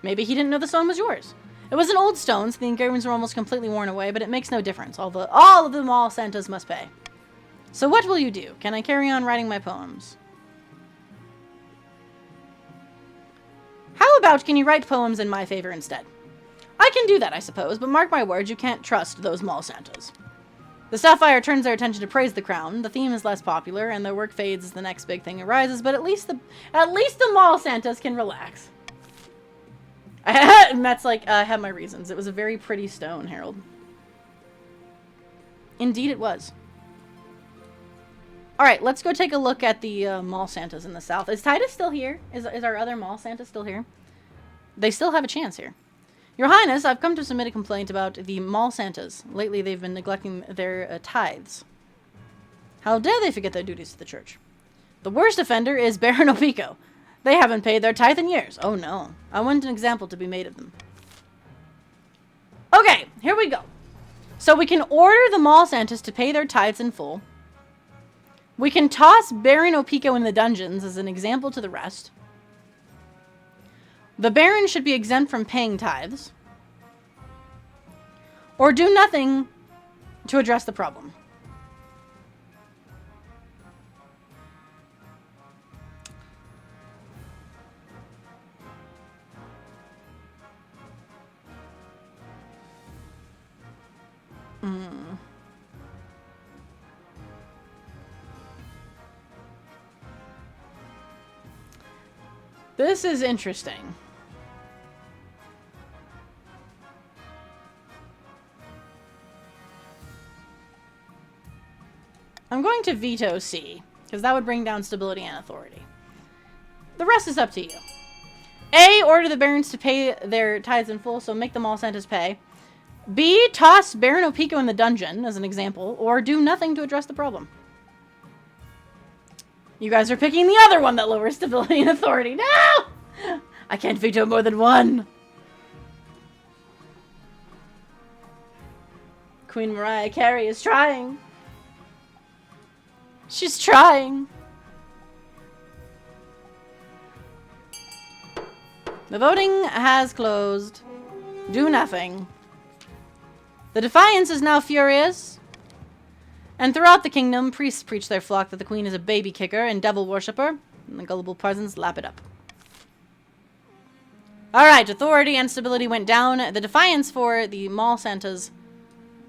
Maybe he didn't know the stone was yours. It was an old stone, so the engravings were almost completely worn away, but it makes no difference. All of the Mall Santas must pay. So what will you do? Can I carry on writing my poems? How about can you write poems in my favor instead? I can do that, I suppose, but mark my words, you can't trust those Mall Santas. The Sapphire turns their attention to praise the crown. The theme is less popular, and their work fades as the next big thing arises, but at least the Mall Santas can relax. Matt's like, I have my reasons. It was a very pretty stone, Harold. Indeed it was. Alright, let's go take a look at the Mall Santas in the south. Is Titus still here? Is our other Mall Santa still here? They still have a chance here. Your Highness, I've come to submit a complaint about the Mall Santas. Lately, they've been neglecting their tithes. How dare they forget their duties to the church? The worst offender is Baron Opico. They haven't paid their tithe in years. Oh no. I want an example to be made of them. Okay, here we go. So we can order the Mall Santas to pay their tithes in full. We can toss Baron Opico in the dungeons as an example to the rest. The Baron should be exempt from paying tithes. Or do nothing to address the problem. This is interesting. I'm going to veto C, because that would bring down stability and authority. The rest is up to you. A, order the barons to pay their tithes in full, so make them all Santa's pay. B, toss Baron Opico in the dungeon, as an example, or do nothing to address the problem. You guys are picking the other one that lowers stability and authority. No! I can't veto more than one. Queen Mariah Carey is trying. She's trying. The voting has closed. Do nothing. The Defiance is now furious. And throughout the kingdom, priests preach their flock that the queen is a baby kicker and devil worshipper, and the gullible peasants lap it up. Alright, authority and stability went down. The Defiance for the Mall Santas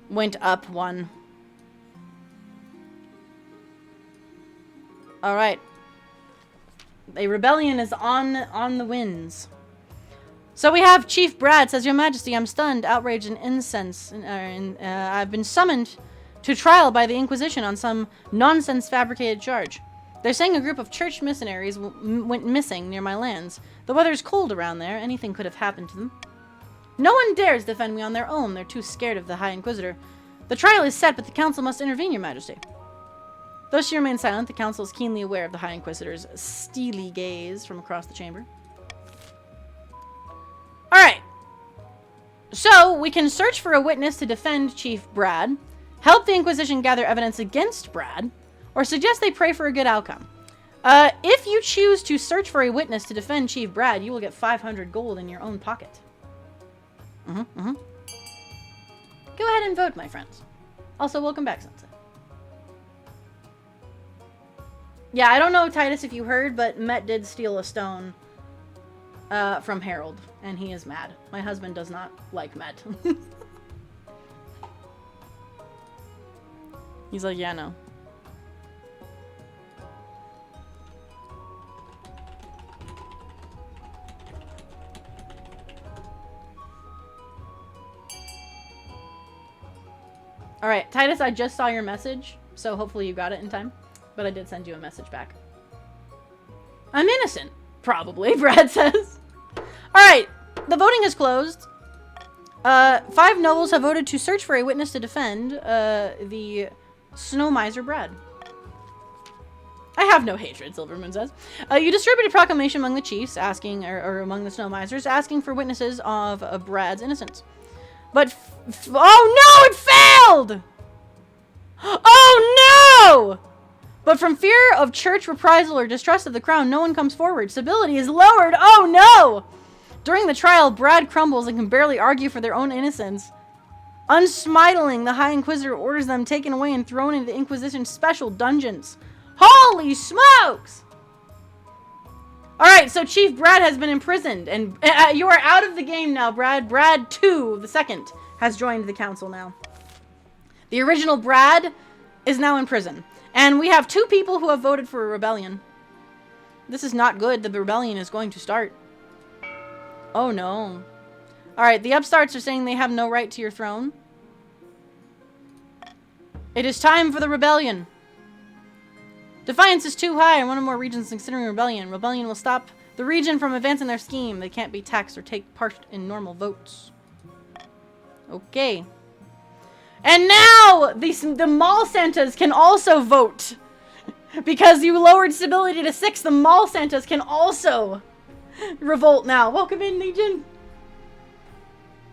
went up 1. Alright. A rebellion is on the winds. So we have Chief Brad says, Your Majesty, I'm stunned, outraged, and incensed. I've been summoned to trial by the Inquisition on some nonsense fabricated charge. They're saying a group of church missionaries went missing near my lands. The weather's cold around there. Anything could have happened to them. No one dares defend me on their own. They're too scared of the High Inquisitor. The trial is set, but the council must intervene, Your Majesty. Though she remains silent, the council is keenly aware of the High Inquisitor's steely gaze from across the chamber. Alright. So, we can search for a witness to defend Chief Brad, help the Inquisition gather evidence against Brad, or suggest they pray for a good outcome. If you choose to search for a witness to defend Chief Brad, you will get 500 gold in your own pocket. Go ahead and vote, my friends. Also, welcome back, Sunset. Yeah, I don't know, Titus, if you heard, but Met did steal a stone from Harold, and he is mad. My husband does not like Met. He's like, yeah, no. Alright, Titus, I just saw your message, so hopefully you got it in time. But I did send you a message back. I'm innocent. Probably, Brad says. Alright, the voting is closed. 5 nobles have voted to search for a witness to defend the Snow Miser Brad. I have no hatred, Silvermoon says. You distributed a proclamation among the chiefs, asking, or among the Snow Misers, asking for witnesses of Brad's innocence. But, oh no, it failed! Oh no! But from fear of church reprisal or distrust of the crown, no one comes forward. Stability is lowered. Oh no! During the trial, Brad crumbles and can barely argue for their own innocence. Unsmiling, the High Inquisitor orders them taken away and thrown into the Inquisition's special dungeons. Holy smokes! Alright, so Chief Brad has been imprisoned, and you are out of the game now, Brad. Brad 2, the second, has joined the council now. The original Brad is now in prison. And we have 2 people who have voted for a rebellion. This is not good. The rebellion is going to start. Oh no. Alright, the upstarts are saying they have no right to your throne. It is time for the rebellion. Defiance is too high, and one or more regions considering rebellion. Rebellion will stop the region from advancing their scheme. They can't be taxed or take part in normal votes. Okay. And now the Mall Santas can also vote. Because you lowered stability to 6, the Mall Santas can also revolt now. Welcome in, Legion.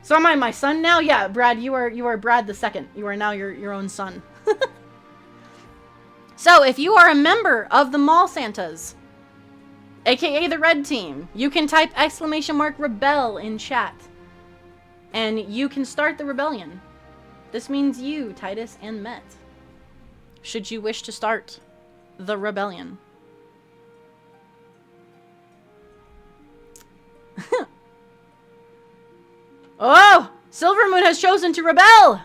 So am I my son now? Yeah, Brad, you are Brad the second. You are now your own son. So, if you are a member of the Mall Santas, aka the red team, you can type !rebel in chat. And you can start the rebellion. This means you, Titus, and Met, should you wish to start the rebellion. Oh! Silvermoon has chosen to rebel!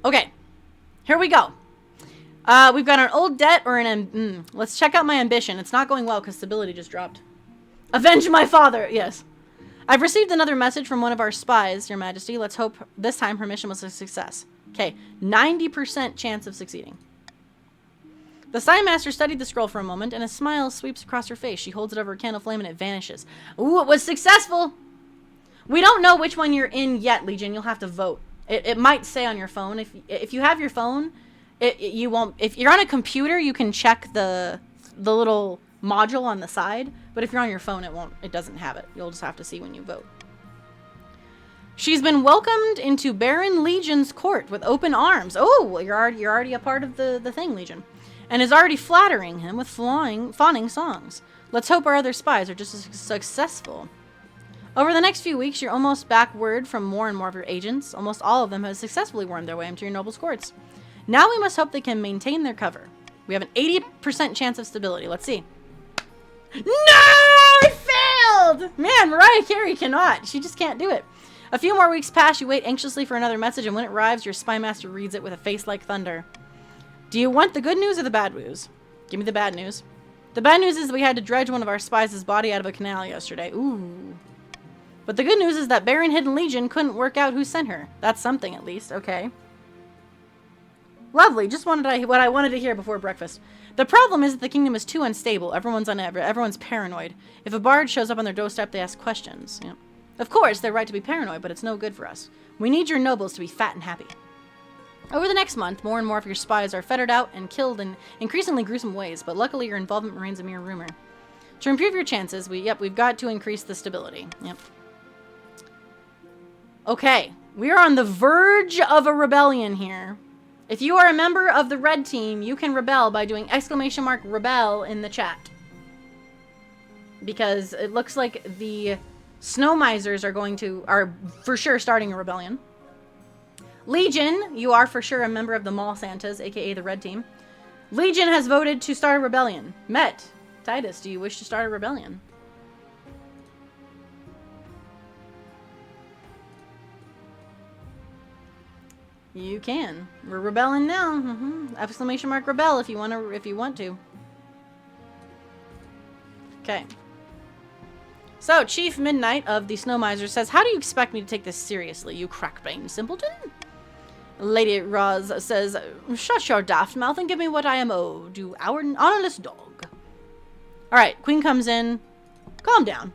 Okay, here we go. We've got an old debt or an... let's check out my ambition. It's not going well because stability just dropped. Avenge my father! Yes. I've received another message from one of our spies, Your Majesty. Let's hope this time her mission was a success. Okay, 90% chance of succeeding. The Sign Master studied the scroll for a moment, and a smile sweeps across her face. She holds it over a candle flame, and it vanishes. Ooh, it was successful! We don't know which one you're in yet, Legion. You'll have to vote. It might say on your phone. If you have your phone, you won't. If you're on a computer, you can check the little module on the side, but if you're on your phone, it doesn't have it. You'll just have to see when you vote. She's been welcomed into Baron Legion's court with open arms. Oh, you're already a part of the thing, Legion. And is already flattering him with fawning songs. Let's hope our other spies are just as successful. Over the next few weeks, you're almost back word from more and more of your agents. Almost all of them have successfully wormed their way into your noble's courts. Now we must hope they can maintain their cover. We have an 80% chance of stability. Let's see. No! I failed! Man, Mariah Carey cannot. She just can't do it. A few more weeks pass, you wait anxiously for another message, and when it arrives, your spy master reads it with a face like thunder. Do you want the good news or the bad news? Give me the bad news. The bad news is that we had to dredge one of our spies' body out of a canal yesterday. Ooh. But the good news is that Baron Hidden Legion couldn't work out who sent her. That's something, at least. Okay. Lovely. Just what I wanted to hear before breakfast. The problem is that the kingdom is too unstable. Everyone's paranoid. If a bard shows up on their doorstep, they ask questions. Yeah. Of course, they're right to be paranoid, but it's no good for us. We need your nobles to be fat and happy. Over the next month, more and more of your spies are fettered out and killed in increasingly gruesome ways, but luckily your involvement remains a mere rumor. To improve your chances, we've got to increase the stability. Yep. Okay, we are on the verge of a rebellion here. If you are a member of the red team, you can rebel by doing !rebel in the chat. Because it looks like the Snow Misers are for sure starting a rebellion. Legion, you are for sure a member of the Mall Santas, aka the red team. Legion has voted to start a rebellion. Met. Titus, do you wish to start a rebellion? You can. We're rebelling now. !rebel if you want to. Okay. So, Chief Midnight of the Snow Miser says, how do you expect me to take this seriously, you crackbrained simpleton? Lady Roz says, shut your daft mouth and give me what I am owed, you honorless dog. Alright, Queen comes in. Calm down.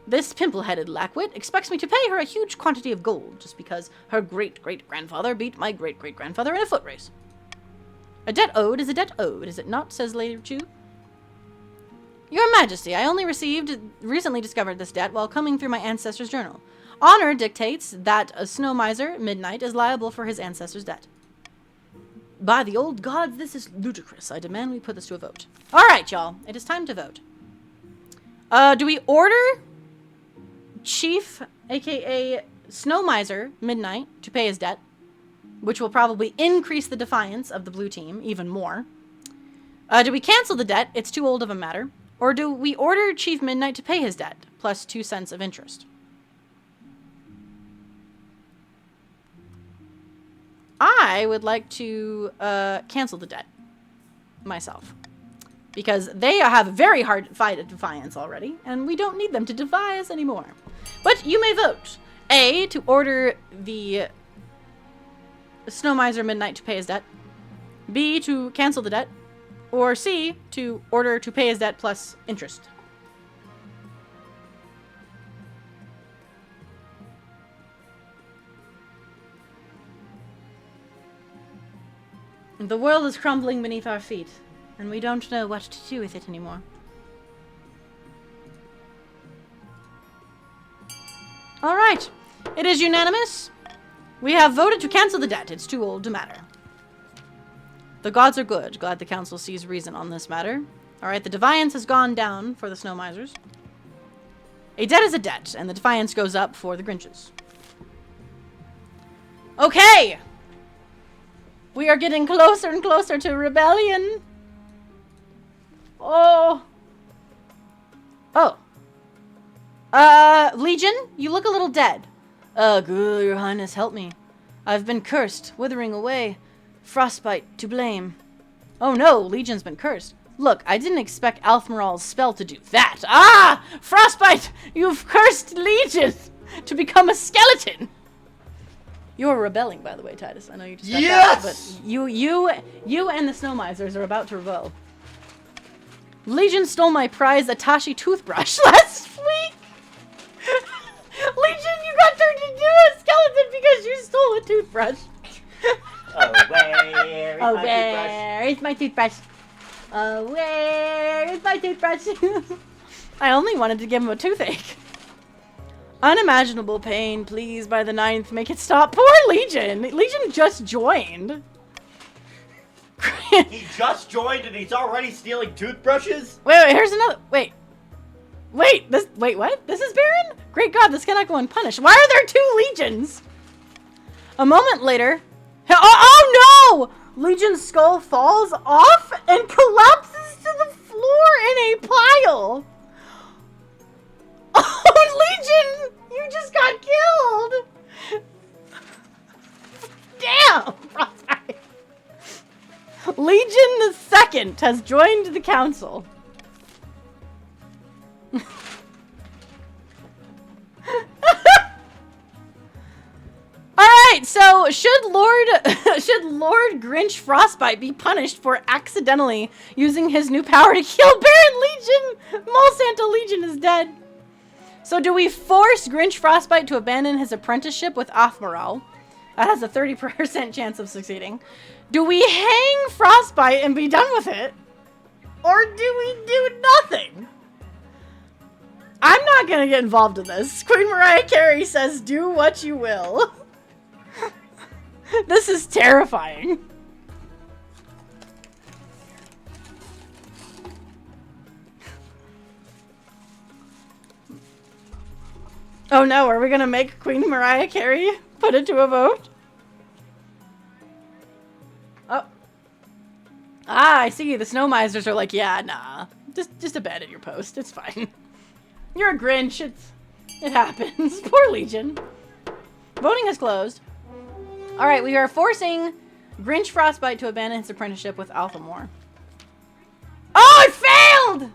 This pimple-headed lackwit expects me to pay her a huge quantity of gold just because her great-great-grandfather beat my great-great-grandfather in a foot race. A debt owed is a debt owed, is it not, says Lady Chu. Your Majesty, I only recently discovered this debt while combing through my ancestor's journal. Honor dictates that a Snow Miser, Midnight, is liable for his ancestor's debt. By the old gods, this is ludicrous. I demand we put this to a vote. Alright, y'all. It is time to vote. Do we order Chief, aka Snow Miser, Midnight, to pay his debt, which will probably increase the defiance of the blue team even more? Do we cancel the debt? It's too old of a matter. Or do we order Chief Midnight to pay his debt, plus 2 cents of interest? I would like to cancel the debt myself. Because they have a very hard fight at defiance already, and we don't need them to defy us anymore. But you may vote. A, to order the Snow Miser Midnight to pay his debt. B, to cancel the debt. Or C, to order to pay his debt plus interest. The world is crumbling beneath our feet, and we don't know what to do with it anymore. Alright, it is unanimous. We have voted to cancel the debt. It's too old to matter. The gods are good. Glad the council sees reason on this matter. Alright, the defiance has gone down for the Snow Misers. A debt is a debt, and the defiance goes up for the Grinches. Okay! We are getting closer and closer to rebellion. Oh. Oh. Legion, you look a little dead. Good, your highness, help me. I've been cursed, withering away. Frostbite to blame. Oh no, Legion's been cursed. Look, I didn't expect Althmaral's spell to do that. Ah! Frostbite! You've cursed Legion to become a skeleton! You're rebelling, by the way, Titus. I know you just got that, but you and the Snow Misers are about to rebel. Legion stole my prized Atashi toothbrush last week! Legion, you got turned into a skeleton because you stole a toothbrush. Oh, where is my toothbrush? Where is my toothbrush? Oh, where Where's my toothbrush? I only wanted to give him a toothache. Unimaginable pain, please, by the 9th. Make it stop. Poor Legion. Legion just joined. He just joined and he's already stealing toothbrushes? Wait, here's another. Wait, what? This is Baron? Great God, this cannot go unpunished. Why are there 2 legions? A moment later. Oh no! Legion's skull falls off and collapses to the floor in a pile. Oh, Legion! You just got killed! Damn! Frostbite. Legion the Second has joined the council. Alright, so should Lord Grinch Frostbite be punished for accidentally using his new power to kill Baron Legion? Mall Santa Legion is dead. So do we force Grinch Frostbite to abandon his apprenticeship with Off-Morale? That has a 30% chance of succeeding. Do we hang Frostbite and be done with it? Or do we do nothing? I'm not gonna get involved in this. Queen Mariah Carey says, do what you will. This is terrifying. Oh no, are we gonna make Queen Mariah Carey put it to a vote? Oh. Ah, I see. The Snow Misers are like, yeah, nah. Just abandon your post. It's fine. You're a Grinch. It happens. Poor Legion. Voting has closed. Alright, we are forcing Grinch Frostbite to abandon his apprenticeship with Alphamore. Oh, I failed!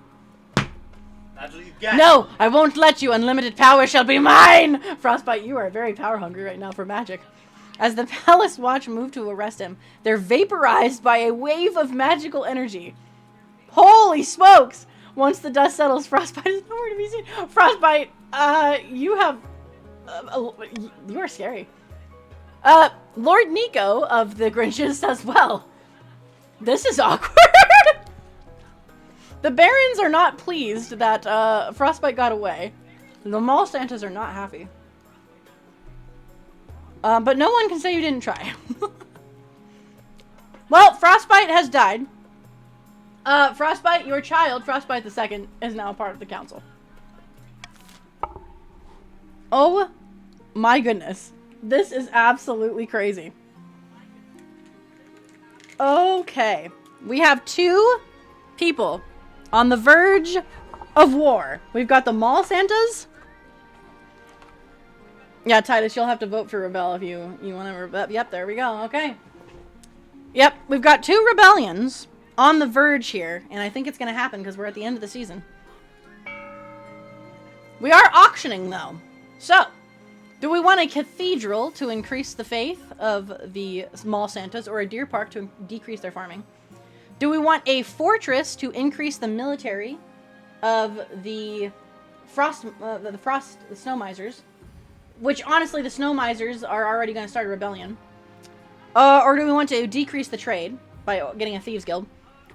That's what you get. No, I won't let you. Unlimited power shall be mine! Frostbite, you are very power hungry right now for magic. As the Palace Watch move to arrest him, they're vaporized by a wave of magical energy. Holy smokes! Once the dust settles, Frostbite is nowhere to be seen. Frostbite, you have... you are scary. Lord Nico of the Grinches says, well, this is awkward. The Barons are not pleased that Frostbite got away. The Mall Santas are not happy. But no one can say you didn't try. Well, Frostbite has died. Frostbite, your child, Frostbite the Second, is now part of the council. Oh my goodness. This is absolutely crazy. Okay. We have 2 people on the verge of war. We've got the Mall Santas. Yeah, Titus, you'll have to vote for Rebel if you want to rebel. Yep, there we go. Okay. Yep, we've got 2 rebellions on the verge here, and I think it's going to happen because we're at the end of the season. We are auctioning, though. So, do we want a cathedral to increase the faith of the Mall Santas, or a deer park to decrease their farming? Do we want a fortress to increase the military of the Snow Misers? Which, honestly, the Snow Misers are already going to start a rebellion. Or do we want to decrease the trade by getting a Thieves Guild?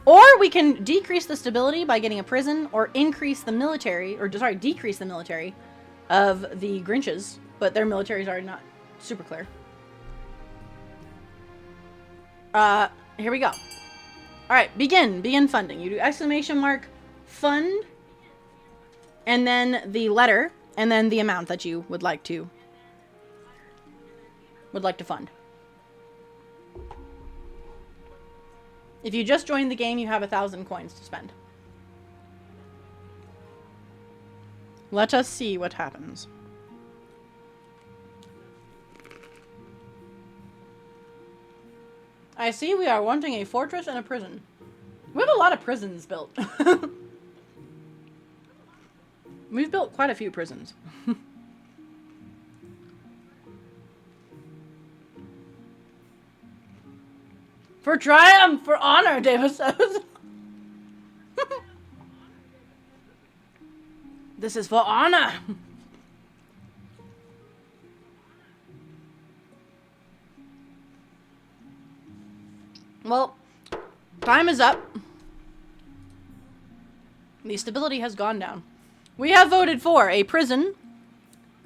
Or we can decrease the stability by getting a prison, or increase the military, or sorry, decrease the military of the Grinches. But their militaries are not super clear. Here we go. Alright, begin funding. You do exclamation mark, fund, and then the letter, and then the amount that you would like to fund. If you just joined the game, you have 1,000 coins to spend. Let us see what happens. I see we are wanting a fortress and a prison. We have a lot of prisons built. We've built quite a few prisons. For triumph, for honor, Davis says. This is for honor. Well, time is up. The stability has gone down. We have voted for a prison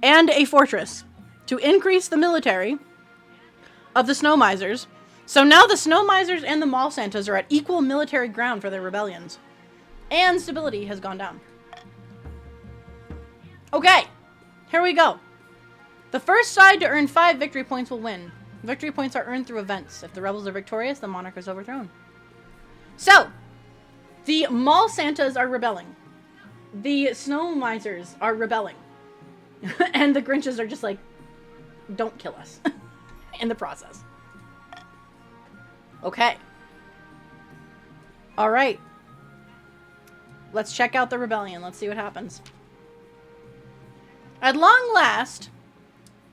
and a fortress to increase the military of the Snow Misers. So now the Snow Misers and the Mall Santas are at equal military ground for their rebellions. And stability has gone down. Okay, here we go. The first side to earn 5 victory points will win. Victory points are earned through events. If the rebels are victorious, the monarch is overthrown. So, the Mall Santas are rebelling. The Snow Misers are rebelling. And the Grinches are just like, don't kill us in the process. Okay. All right. Let's check out the rebellion. Let's see what happens. At long last,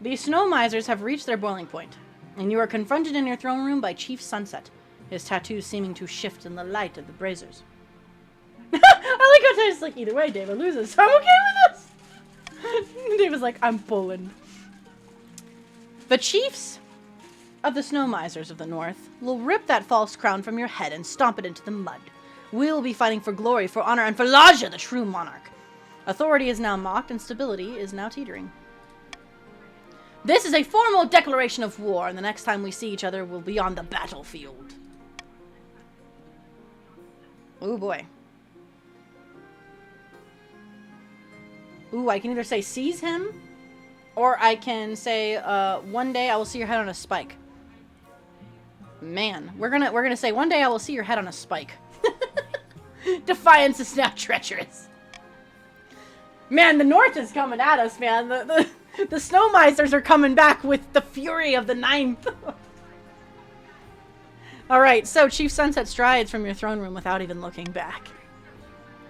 the Snow Misers have reached their boiling point, and you are confronted in your throne room by Chief Sunset, his tattoos seeming to shift in the light of the braziers. I like how it's like, either way, David loses, so I'm okay with this. David's like, I'm pulling. The chiefs of the Snow Misers of the North will rip that false crown from your head and stomp it into the mud. We'll be fighting for glory, for honor, and for Laja, the true monarch. Authority is now mocked, and stability is now teetering. This is a formal declaration of war, and the next time we see each other will be on the battlefield. Oh boy. Ooh, I can either say seize him, or I can say, one day I will see your head on a spike. Man, we're gonna say one day I will see your head on a spike. Defiance is now treacherous. Man, the North is coming at us, man. The Snow Misers are coming back with the fury of the 9th. Alright, so Chief Sunset strides from your throne room without even looking back.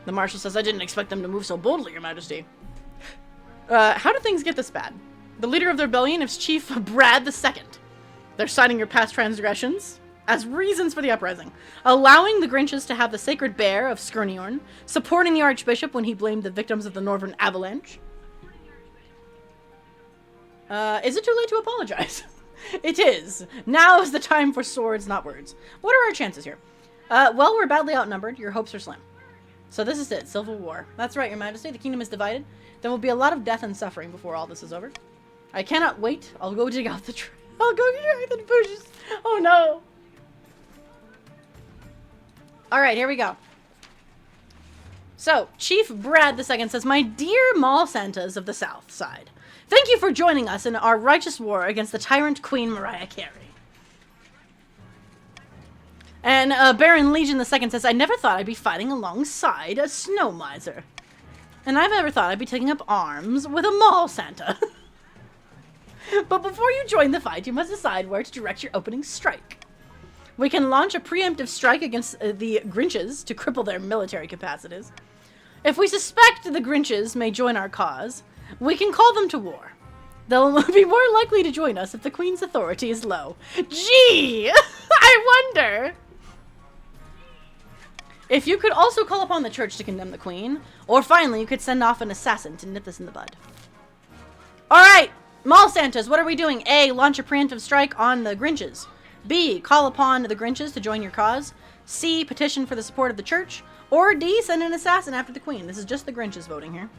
The Marshal says, I didn't expect them to move so boldly, Your Majesty. How did things get this bad? The leader of the rebellion is Chief Brad II. They're citing your past transgressions as reasons for the uprising, allowing the Grinches to have the sacred bear of Skirniorn, supporting the Archbishop when he blamed the victims of the Northern Avalanche. Is it too late to apologize? It is. Now is the time for swords, not words. What are our chances here? Well, we're badly outnumbered. Your hopes are slim. So this is it. Civil War. That's right, Your Majesty. The kingdom is divided. There will be a lot of death and suffering before all this is over. I cannot wait. I'll go dig out the tree. I'll go dig out the bushes. Oh, no. All right, here we go. So, Chief Brad II says, My dear Mall Santas of the South Side, thank you for joining us in our righteous war against the tyrant Queen Mariah Carey. And Baron Legion II says, I never thought I'd be fighting alongside a Snow Miser. And I've never thought I'd be taking up arms with a Mall Santa. But before you join the fight, you must decide where to direct your opening strike. We can launch a preemptive strike against the Grinches to cripple their military capacities. If we suspect the Grinches may join our cause, we can call them to war. They'll be more likely to join us if the Queen's authority is low. Gee! I wonder! If you could also call upon the church to condemn the Queen, or finally you could send off an assassin to nip this in the bud. Alright! Mall Santas, what are we doing? A. Launch a preemptive strike on the Grinches. B. Call upon the Grinches to join your cause. C. Petition for the support of the church. Or D. Send an assassin after the Queen. This is just the Grinches voting here.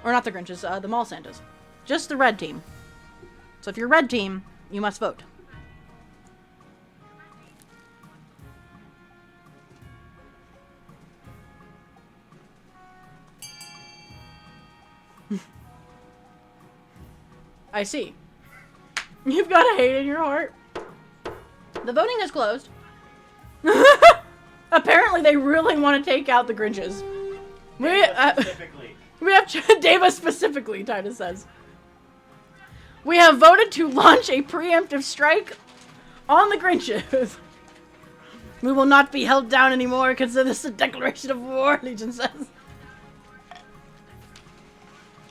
Or not the Grinches, the Mall Santas. Just the red team. So if you're red team, you must vote. I see. You've got a hate in your heart. The voting has closed. Apparently they really want to take out the Grinches. We have Deva specifically, Titus says. We have voted to launch a preemptive strike on the Grinches. We will not be held down anymore. Consider this a declaration of war, Legion says.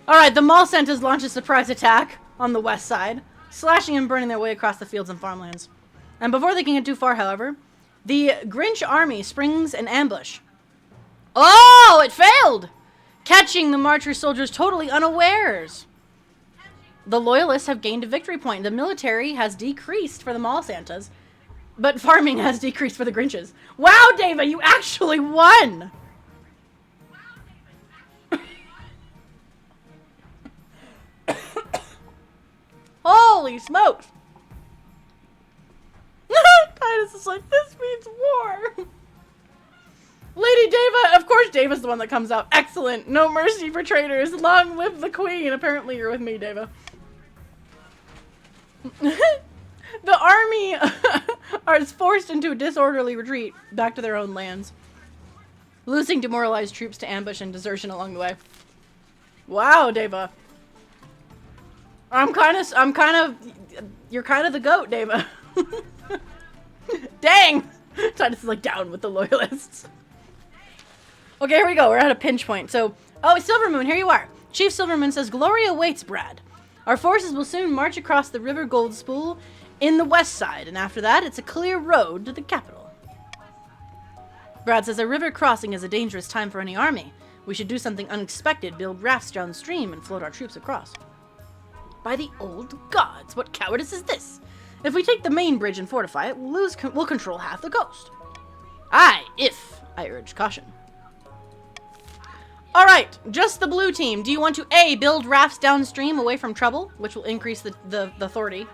Alright, the Mall Santas launch a surprise attack on the west side, slashing and burning their way across the fields and farmlands. And before they can get too far, however, the Grinch army springs an ambush. Oh, it failed! Catching the Marcher soldiers totally unawares. The Loyalists have gained a victory point. The military has decreased for the Mall Santas. But farming has decreased for the Grinches. Wow, Dava, you actually won! Holy smokes! Titus is like, this means war! Lady Dava, of course Dava's the one that comes out. Excellent. No mercy for traitors. Long live the queen. Apparently you're with me, Dava. The army is forced into a disorderly retreat back to their own lands, losing demoralized troops to ambush and desertion along the way. Wow, Dava. You're kind of the goat, Dava. Dang! Titus is like down with the loyalists. Okay, here we go. We're at a pinch point. So, oh, Silvermoon, here you are. Chief Silvermoon says, glory awaits, Brad. Our forces will soon march across the River Goldspool in the west side, and after that, it's a clear road to the capital. Brad says, a river crossing is a dangerous time for any army. We should do something unexpected, build rafts downstream, and float our troops across. By the old gods, what cowardice is this? If we take the main bridge and fortify it, we'll control half the coast. Aye, if, I urge caution. Alright, just the blue team. Do you want to A, build rafts downstream away from trouble, which will increase the authority?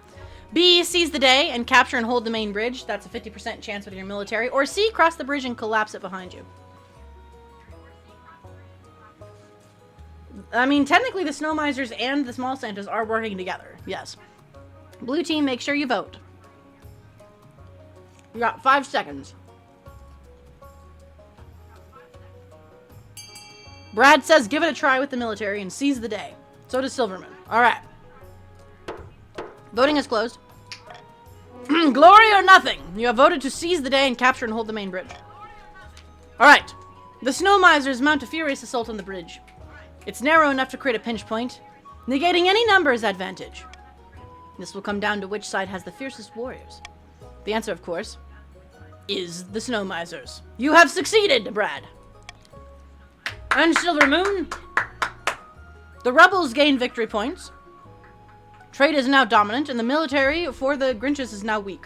B, seize the day and capture and hold the main bridge. That's a 50% chance with your military. Or C, cross the bridge and collapse it behind you. I mean, technically the Snow Misers and the Small Santas are working together. Yes. Blue team, make sure you vote. You got 5 seconds. Brad says give it a try with the military and seize the day. So does Silverman. Alright. Voting is closed. Glory or nothing! You have voted to seize the day and capture and hold the main bridge. Alright. The Snow Misers mount a furious assault on the bridge. It's narrow enough to create a pinch point, negating any numbers advantage. This will come down to which side has the fiercest warriors. The answer, of course, is the Snow Misers. You have succeeded, Brad. And Silvermoon. The rebels gain victory points. Trade is now dominant, and the military for the Grinches is now weak.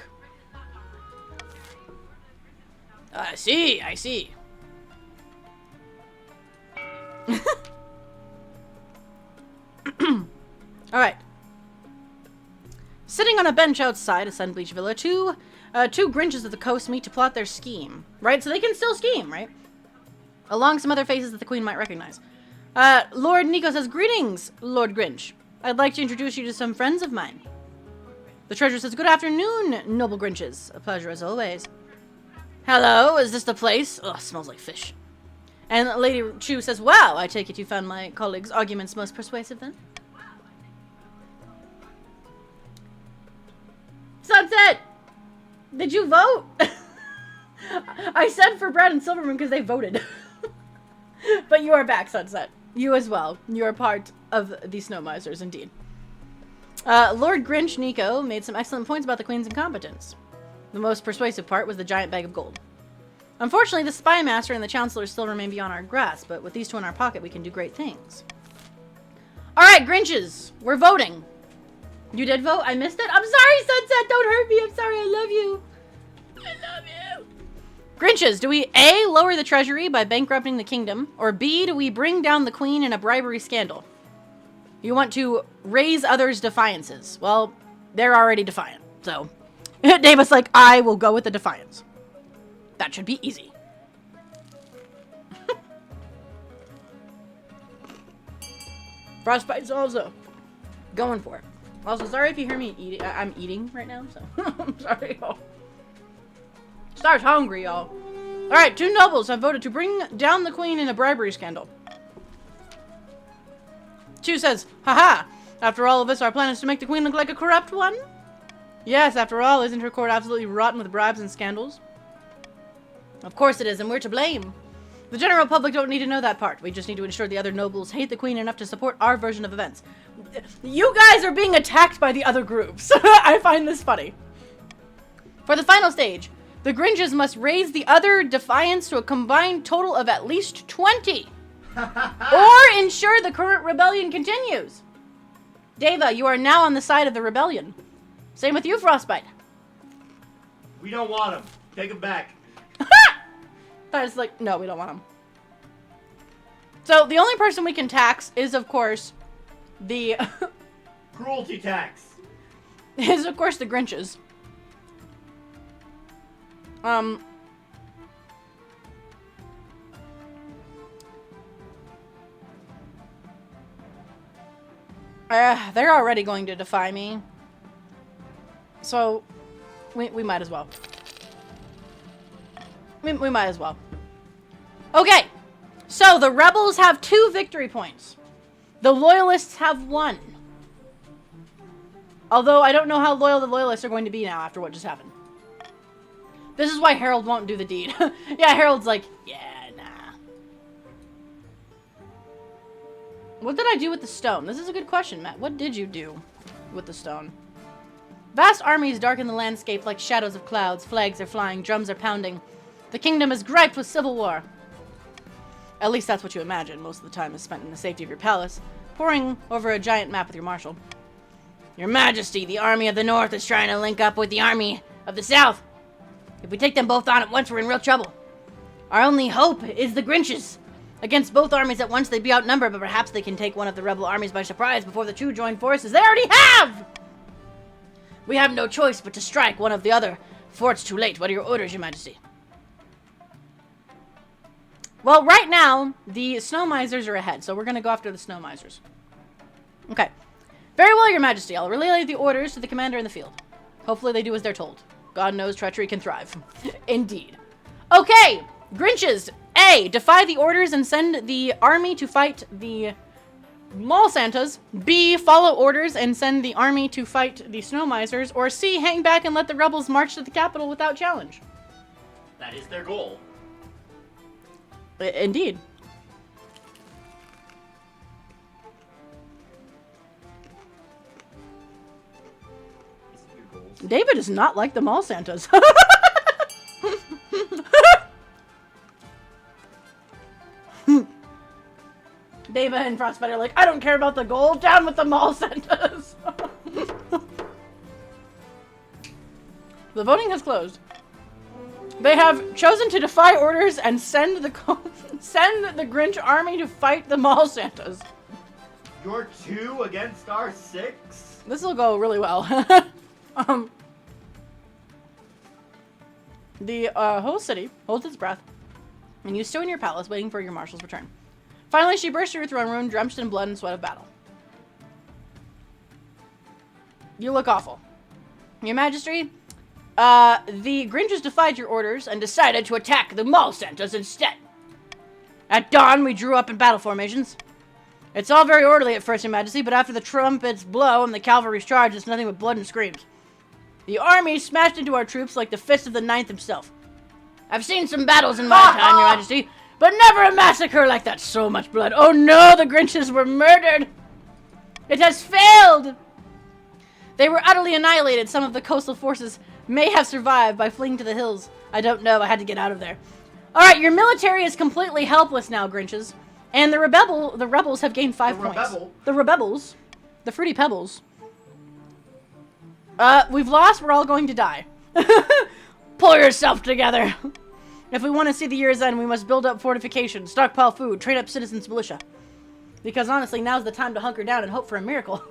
I see, I see. Alright. Sitting on a bench outside a Sunbleach Villa, two Grinches of the coast meet to plot their scheme. Right? So they can still scheme, right? Along some other faces that the Queen might recognize. Lord Nico says, greetings, Lord Grinch. I'd like to introduce you to some friends of mine. The treasurer says, good afternoon, noble Grinches. A pleasure as always. Hello, is this the place? Ugh, smells like fish. And Lady Chu says, wow, I take it you found my colleague's arguments most persuasive then? Sunset! Did you vote? I said for Brad and Silvermoon because they voted. But you are back, Sunset. You as well. You are part of the Snow Misers, indeed. Lord Grinch Nico made some excellent points about the Queen's incompetence. The most persuasive part was the giant bag of gold. Unfortunately, the Spy Master and the Chancellor still remain beyond our grasp, but with these two in our pocket, we can do great things. Alright, Grinches! We're voting. You did vote? I missed it? I'm sorry, Sunset! Don't hurt me! I'm sorry, I love you! I love you! Grinches, do we A, lower the treasury by bankrupting the kingdom, or B, do we bring down the Queen in a bribery scandal? You want to raise others' defiances. Well, they're already defiant, so... Davis like, I will go with the defiance. That should be easy. Frostbite's also going for it. Also, sorry if you hear me eating. I'm eating right now, so I'm sorry, y'all. Star's hungry, y'all. Alright, 2 nobles have voted to bring down the Queen in a bribery scandal. Chu says, haha, after all of this, our plan is to make the Queen look like a corrupt one? Yes, after all, isn't her court absolutely rotten with bribes and scandals? Of course it is, and we're to blame. The general public don't need to know that part. We just need to ensure the other nobles hate the Queen enough to support our version of events. You guys are being attacked by the other groups. I find this funny. For the final stage, the Grinches must raise the other defiance to a combined total of at least 20. Or ensure the current rebellion continues. Dava, you are now on the side of the rebellion. Same with you, Frostbite. We don't want him. Take him back. I was like, no, we don't want him. So the only person we can tax is, of course, the Cruelty tax. is of course the Grinches. They're already going to defy me. So, we might as well. We might as well. Okay, so the rebels have 2 victory points. The loyalists have 1. Although I don't know how loyal the loyalists are going to be now after what just happened. This is why Harold won't do the deed. Yeah, Harold's like, yeah, nah. What did I do with the stone? This is a good question, Matt. What did you do with the stone? Vast armies darken the landscape like shadows of clouds. Flags are flying, drums are pounding. The kingdom is griped with civil war. At least that's what you imagine. Most of the time is spent in the safety of your palace, poring over a giant map with your marshal. Your Majesty, the army of the north is trying to link up with the army of the south. If we take them both on at once, we're in real trouble. Our only hope is the Grinches. Against both armies at once, they'd be outnumbered, but perhaps they can take one of the rebel armies by surprise before the two join forces. They already have! We have no choice but to strike one of the other, before it's too late. What are your orders, Your Majesty? Well, right now, the snow misers are ahead, so we're going to go after the snow misers. Okay. Very well, Your Majesty. I'll relay the orders to the commander in the field. Hopefully they do as they're told. God knows treachery can thrive. Indeed. Okay, Grinches. A, defy the orders and send the army to fight the mall Santas. B, follow orders and send the army to fight the snow misers. Or C, hang back and let the rebels march to the capital without challenge. That is their goal. Indeed. Is it your goals? David does not like the mall Santas. David and Frostbite are like, I don't care about the goal. Down with the mall Santas. The voting has closed. They have chosen to defy orders and send the Grinch army to fight the mall Santas. You're 2 against our 6? This will go really well. The whole city holds its breath, and you stood in your palace waiting for your marshal's return. Finally, she burst through your throne room, drenched in blood and sweat of battle. You look awful. Your Majesty, the Grinches defied your orders and decided to attack the mall Santas instead. At dawn, we drew up in battle formations. It's all very orderly at first, Your Majesty, but after the trumpets blow and the cavalry's charge, it's nothing but blood and screams. The army smashed into our troops like the fist of the Ninth himself. I've seen some battles in my time, Your Majesty, but never a massacre like that. So much blood. Oh no, the Grinches were murdered. It has failed. They were utterly annihilated. Some of the coastal forces may have survived by fleeing to the hills. I don't know. I had to get out of there. All right, your military is completely helpless now, Grinches. And the rebels have gained 5 points. The rebels. The Fruity Pebbles. We've lost. We're all going to die. Pull yourself together. If we want to see the year's end, we must build up fortifications, stockpile food, train up citizens' militia. Because honestly, now's the time to hunker down and hope for a miracle.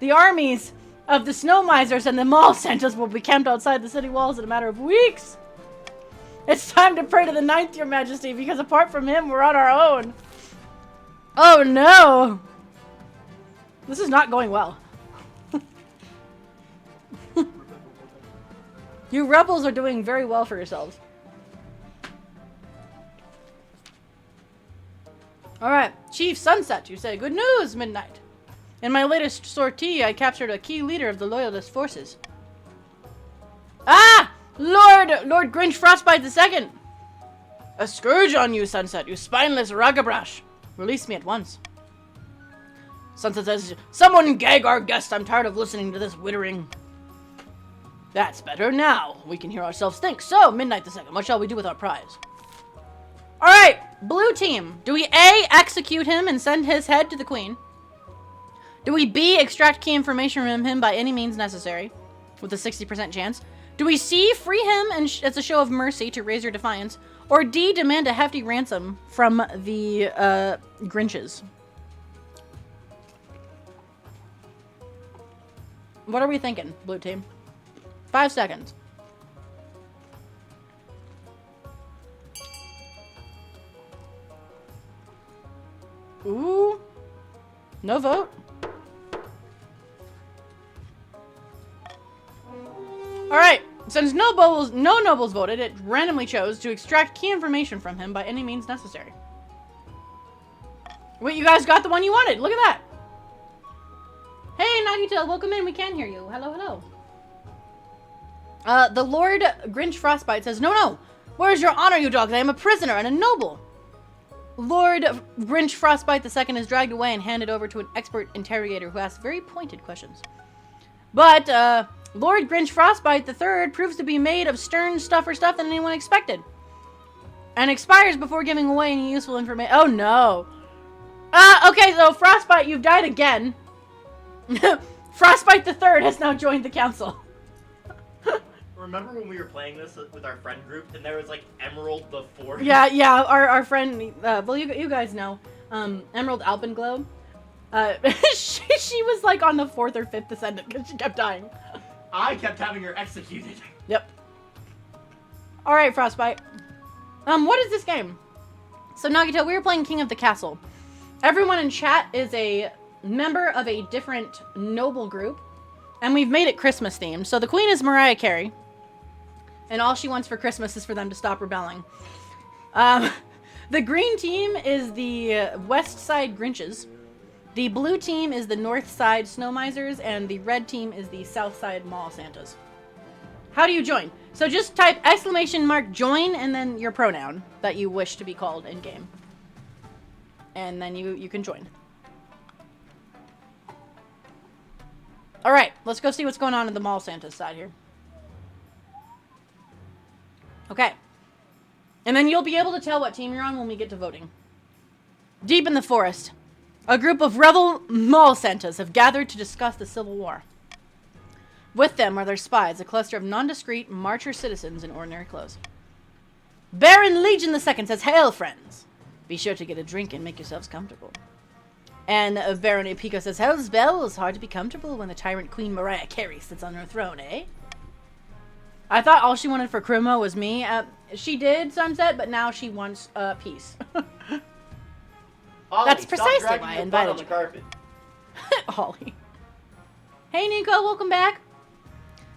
The armies of the snow misers and the mall Santas will be camped outside the city walls in a matter of weeks. It's time to pray to the Ninth, Your Majesty, because apart from him, we're on our own. Oh no! This is not going well. You rebels are doing very well for yourselves. Alright, Chief Sunset, you say. Good news, Midnight. In my latest sortie, I captured a key leader of the Loyalist forces. Ah! Lord Grinch Frostbite II! A scourge on you, Sunset, you spineless ragabrash. Release me at once. Sunset says, someone gag our guest. I'm tired of listening to this wittering. That's better. Now we can hear ourselves think. So, Midnight II, what shall we do with our prize? Alright, blue team. Do we A, execute him and send his head to the queen? Do we B, extract key information from him by any means necessary, with a 60% chance? Do we C, free him and as a show of mercy to raise your defiance, or D, demand a hefty ransom from the Grinches? What are we thinking, blue team? 5 seconds. Ooh. No vote. Alright. Since no nobles voted, it randomly chose to extract key information from him by any means necessary. Wait, you guys got the one you wanted. Look at that. Hey, Nagita, welcome in. We can hear you. Hello, hello. The Lord Grinch Frostbite says, no. Where's your honor, you dogs? I am a prisoner and a noble. Lord Grinch Frostbite II is dragged away and handed over to an expert interrogator who asks very pointed questions. But, Lord Grinch Frostbite III proves to be made of stuffer stuff than anyone expected. And expires before giving away any useful information. Oh, no. Okay, so Frostbite, you've died again. Frostbite III has now joined the council. Remember when we were playing this with our friend group and there was like Emerald the Fourth? Yeah, our friend, well, you guys know, Emerald Alpenglow. She was like on the 4th or 5th descendant because she kept dying. I kept having her executed. Yep. Alright, Frostbite. What is this game? So, Nagito, we were playing King of the Castle. Everyone in chat is a member of a different noble group, and we've made it Christmas themed. So the queen is Mariah Carey, and all she wants for Christmas is for them to stop rebelling. The green team is the West Side Grinches. The blue team is the North Side Snow Misers, and the red team is the South Side Mall Santas. How do you join? So just type !join and then your pronoun that you wish to be called in game. And then you can join. Alright, let's go see what's going on in the Mall Santa's side here. Okay. And then you'll be able to tell what team you're on when we get to voting. Deep in the forest, a group of rebel Mall Santas have gathered to discuss the Civil War. With them are their spies, a cluster of nondiscreet marcher citizens in ordinary clothes. Baron Legion II says, "Hail, friends! Be sure to get a drink and make yourselves comfortable." And Baron Epico says, "Hell's bells, hard to be comfortable when the tyrant Queen Mariah Carey sits on her throne, eh?" I thought all she wanted for Kruma was me. She did, Sunset, but now she wants peace. Ollie, that's precisely why I invited on the carpet. Ollie. Hey, Nico, welcome back.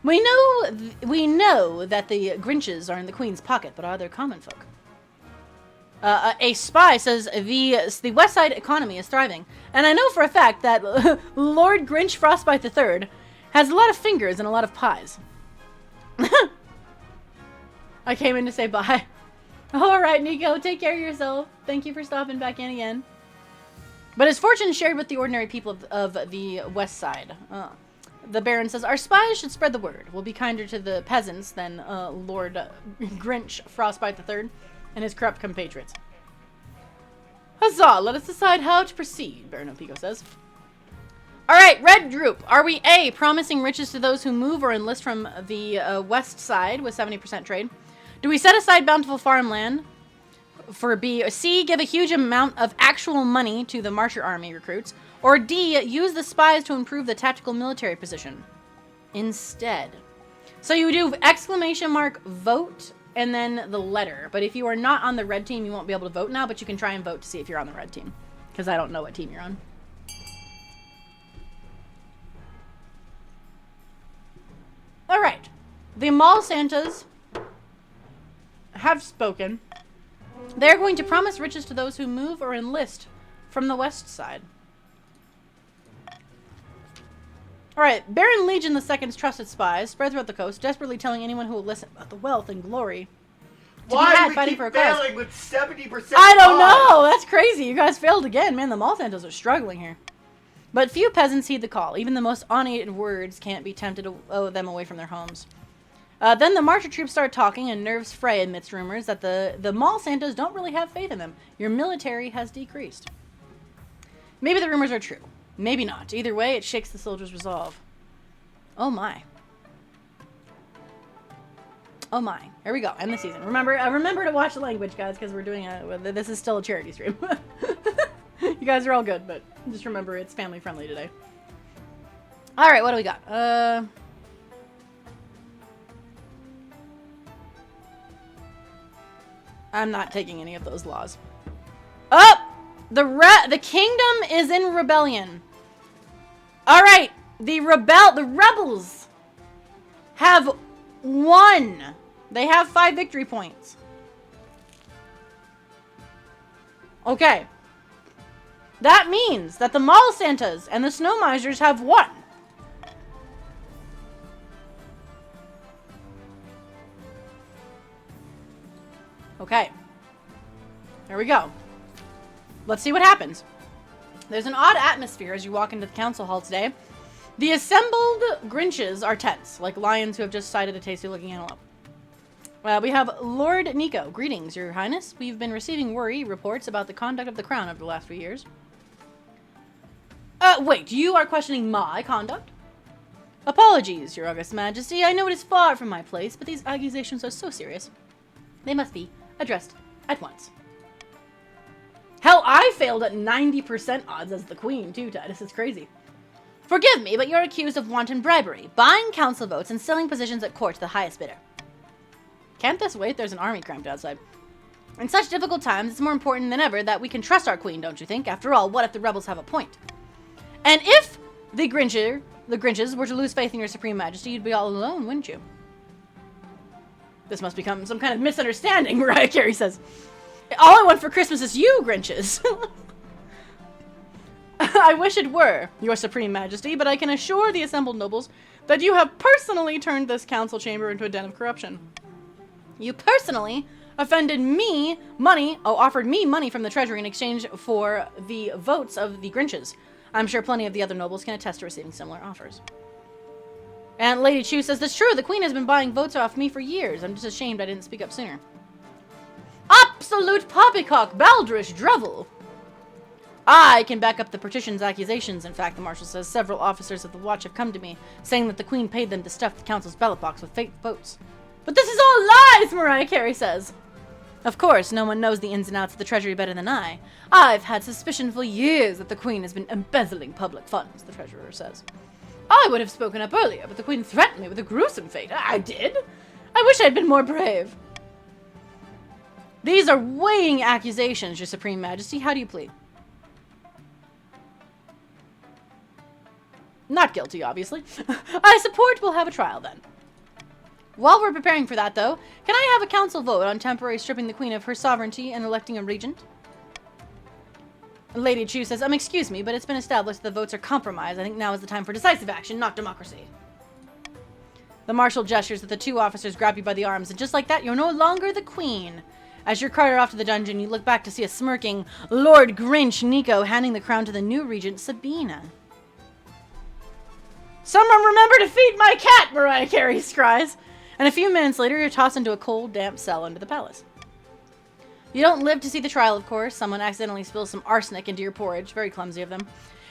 We know that the Grinches are in the Queen's pocket, but are they common folk? A spy says the West Side economy is thriving, and I know for a fact that Lord Grinch Frostbite III has a lot of fingers and a lot of pies. I came in to say bye. Alright, Nico, take care of yourself. Thank you for stopping back in again. But his fortune shared with the ordinary people of the West Side. The Baron says, "Our spies should spread the word. We'll be kinder to the peasants than Lord Grinch Frostbite III and his corrupt compatriots." Huzzah! Let us decide how to proceed, Baron Pico says. Alright, Red Group. Are we A, promising riches to those who move or enlist from the West Side with 70% trade? Do we set aside bountiful farmland for B? Or C, give a huge amount of actual money to the Marcher Army recruits? Or D, use the spies to improve the tactical military position instead? So you do ! Vote and then the letter. But if you are not on the red team, you won't be able to vote now, but you can try and vote to see if you're on the red team. Because I don't know what team you're on. Alright. The Mall Santas have spoken. They're going to promise riches to those who move or enlist from the West Side. Alright, Baron Legion II's trusted spies spread throughout the coast, desperately telling anyone who will listen about the wealth and glory to be had fighting for a cause. Failing with 70%? I don't know! That's crazy. You guys failed again. Man, the Mall Santas are struggling here. But few peasants heed the call. Even the most honest words can't be tempted to owe them away from their homes. Then the Marcher troops start talking, and nerves fray amidst rumors that the Mall Santas don't really have faith in them. Your military has decreased. Maybe the rumors are true. Maybe not. Either way, it shakes the soldiers' resolve. Oh my. Oh my. Here we go. End the season. Remember to watch the language, guys, because we're doing this is still a charity stream. You guys are all good, but just remember it's family friendly today. All right, what do we got? I'm not taking any of those laws. Oh! The kingdom is in rebellion. All right, the rebels have won. They have 5 victory points. Okay. That means that the Mall Santas and the Snow Misers have won. Okay. There we go. Let's see what happens. There's an odd atmosphere as you walk into the council hall today. The assembled Grinches are tense, like lions who have just sighted a tasty-looking antelope. We have Lord Nico. Greetings, Your Highness. We've been receiving worry reports about the conduct of the crown over the last few years. Wait, you are questioning my conduct? Apologies, Your August Majesty. I know it is far from my place, but these accusations are so serious. They must be addressed at once. Hell, I failed at 90% odds as the queen, too, Titus. It's crazy. Forgive me, but you're accused of wanton bribery, buying council votes, and selling positions at court to the highest bidder. Can't this wait? There's an army camped outside. In such difficult times, it's more important than ever that we can trust our queen, don't you think? After all, what if the rebels have a point? And if the Grinches were to lose faith in your supreme majesty, you'd be all alone, wouldn't you? This must become some kind of misunderstanding, Mariah Carey says. All I want for Christmas is you, Grinches. I wish it were, your supreme majesty, but I can assure the assembled nobles that you have personally turned this council chamber into a den of corruption. You personally offended me offered me money from the treasury in exchange for the votes of the Grinches. I'm sure plenty of the other nobles can attest to receiving similar offers. And Lady Chu says, that's true, the queen has been buying votes off me for years. I'm just ashamed I didn't speak up sooner. Absolute poppycock, Baldrish Drevel. I can back up the partition's accusations. In fact, the marshal says several officers of the watch have come to me, saying that the queen paid them to stuff the council's ballot box with fake votes. But this is all lies, Mariah Carey says. Of course, no one knows the ins and outs of the treasury better than I. I've had suspicion for years that the queen has been embezzling public funds, the treasurer says. I would have spoken up earlier, but the queen threatened me with a gruesome fate. I did? I wish I'd been more brave. These are weighing accusations, Your Supreme Majesty. How do you plead? Not guilty, obviously. I support we'll have a trial then. While we're preparing for that, though, can I have a council vote on temporarily stripping the queen of her sovereignty and electing a regent? Lady Chu says, excuse me, but it's been established that the votes are compromised. I think now is the time for decisive action, not democracy. The marshal gestures that the 2 officers grab you by the arms, and just like that, you're no longer the queen. As you're carted off to the dungeon, you look back to see a smirking Lord Grinch Nico handing the crown to the new regent, Sabina. Someone remember to feed my cat, Mariah Carey cries. And a few minutes later, you're tossed into a cold, damp cell under the palace. You don't live to see the trial, of course. Someone accidentally spills some arsenic into your porridge. Very clumsy of them.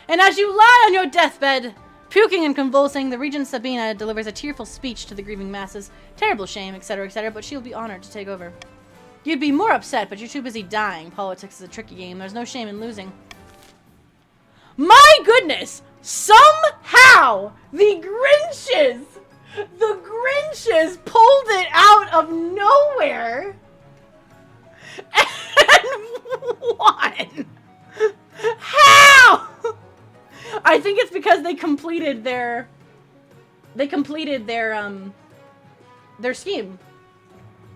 And as you lie on your deathbed, puking and convulsing, the regent Sabina delivers a tearful speech to the grieving masses. Terrible shame, etc., but she'll be honored to take over. You'd be more upset, but you're too busy dying. Politics is a tricky game. There's no shame in losing. My goodness! Somehow, the Grinches pulled it out of nowhere and won. How? I think it's because they completed their scheme.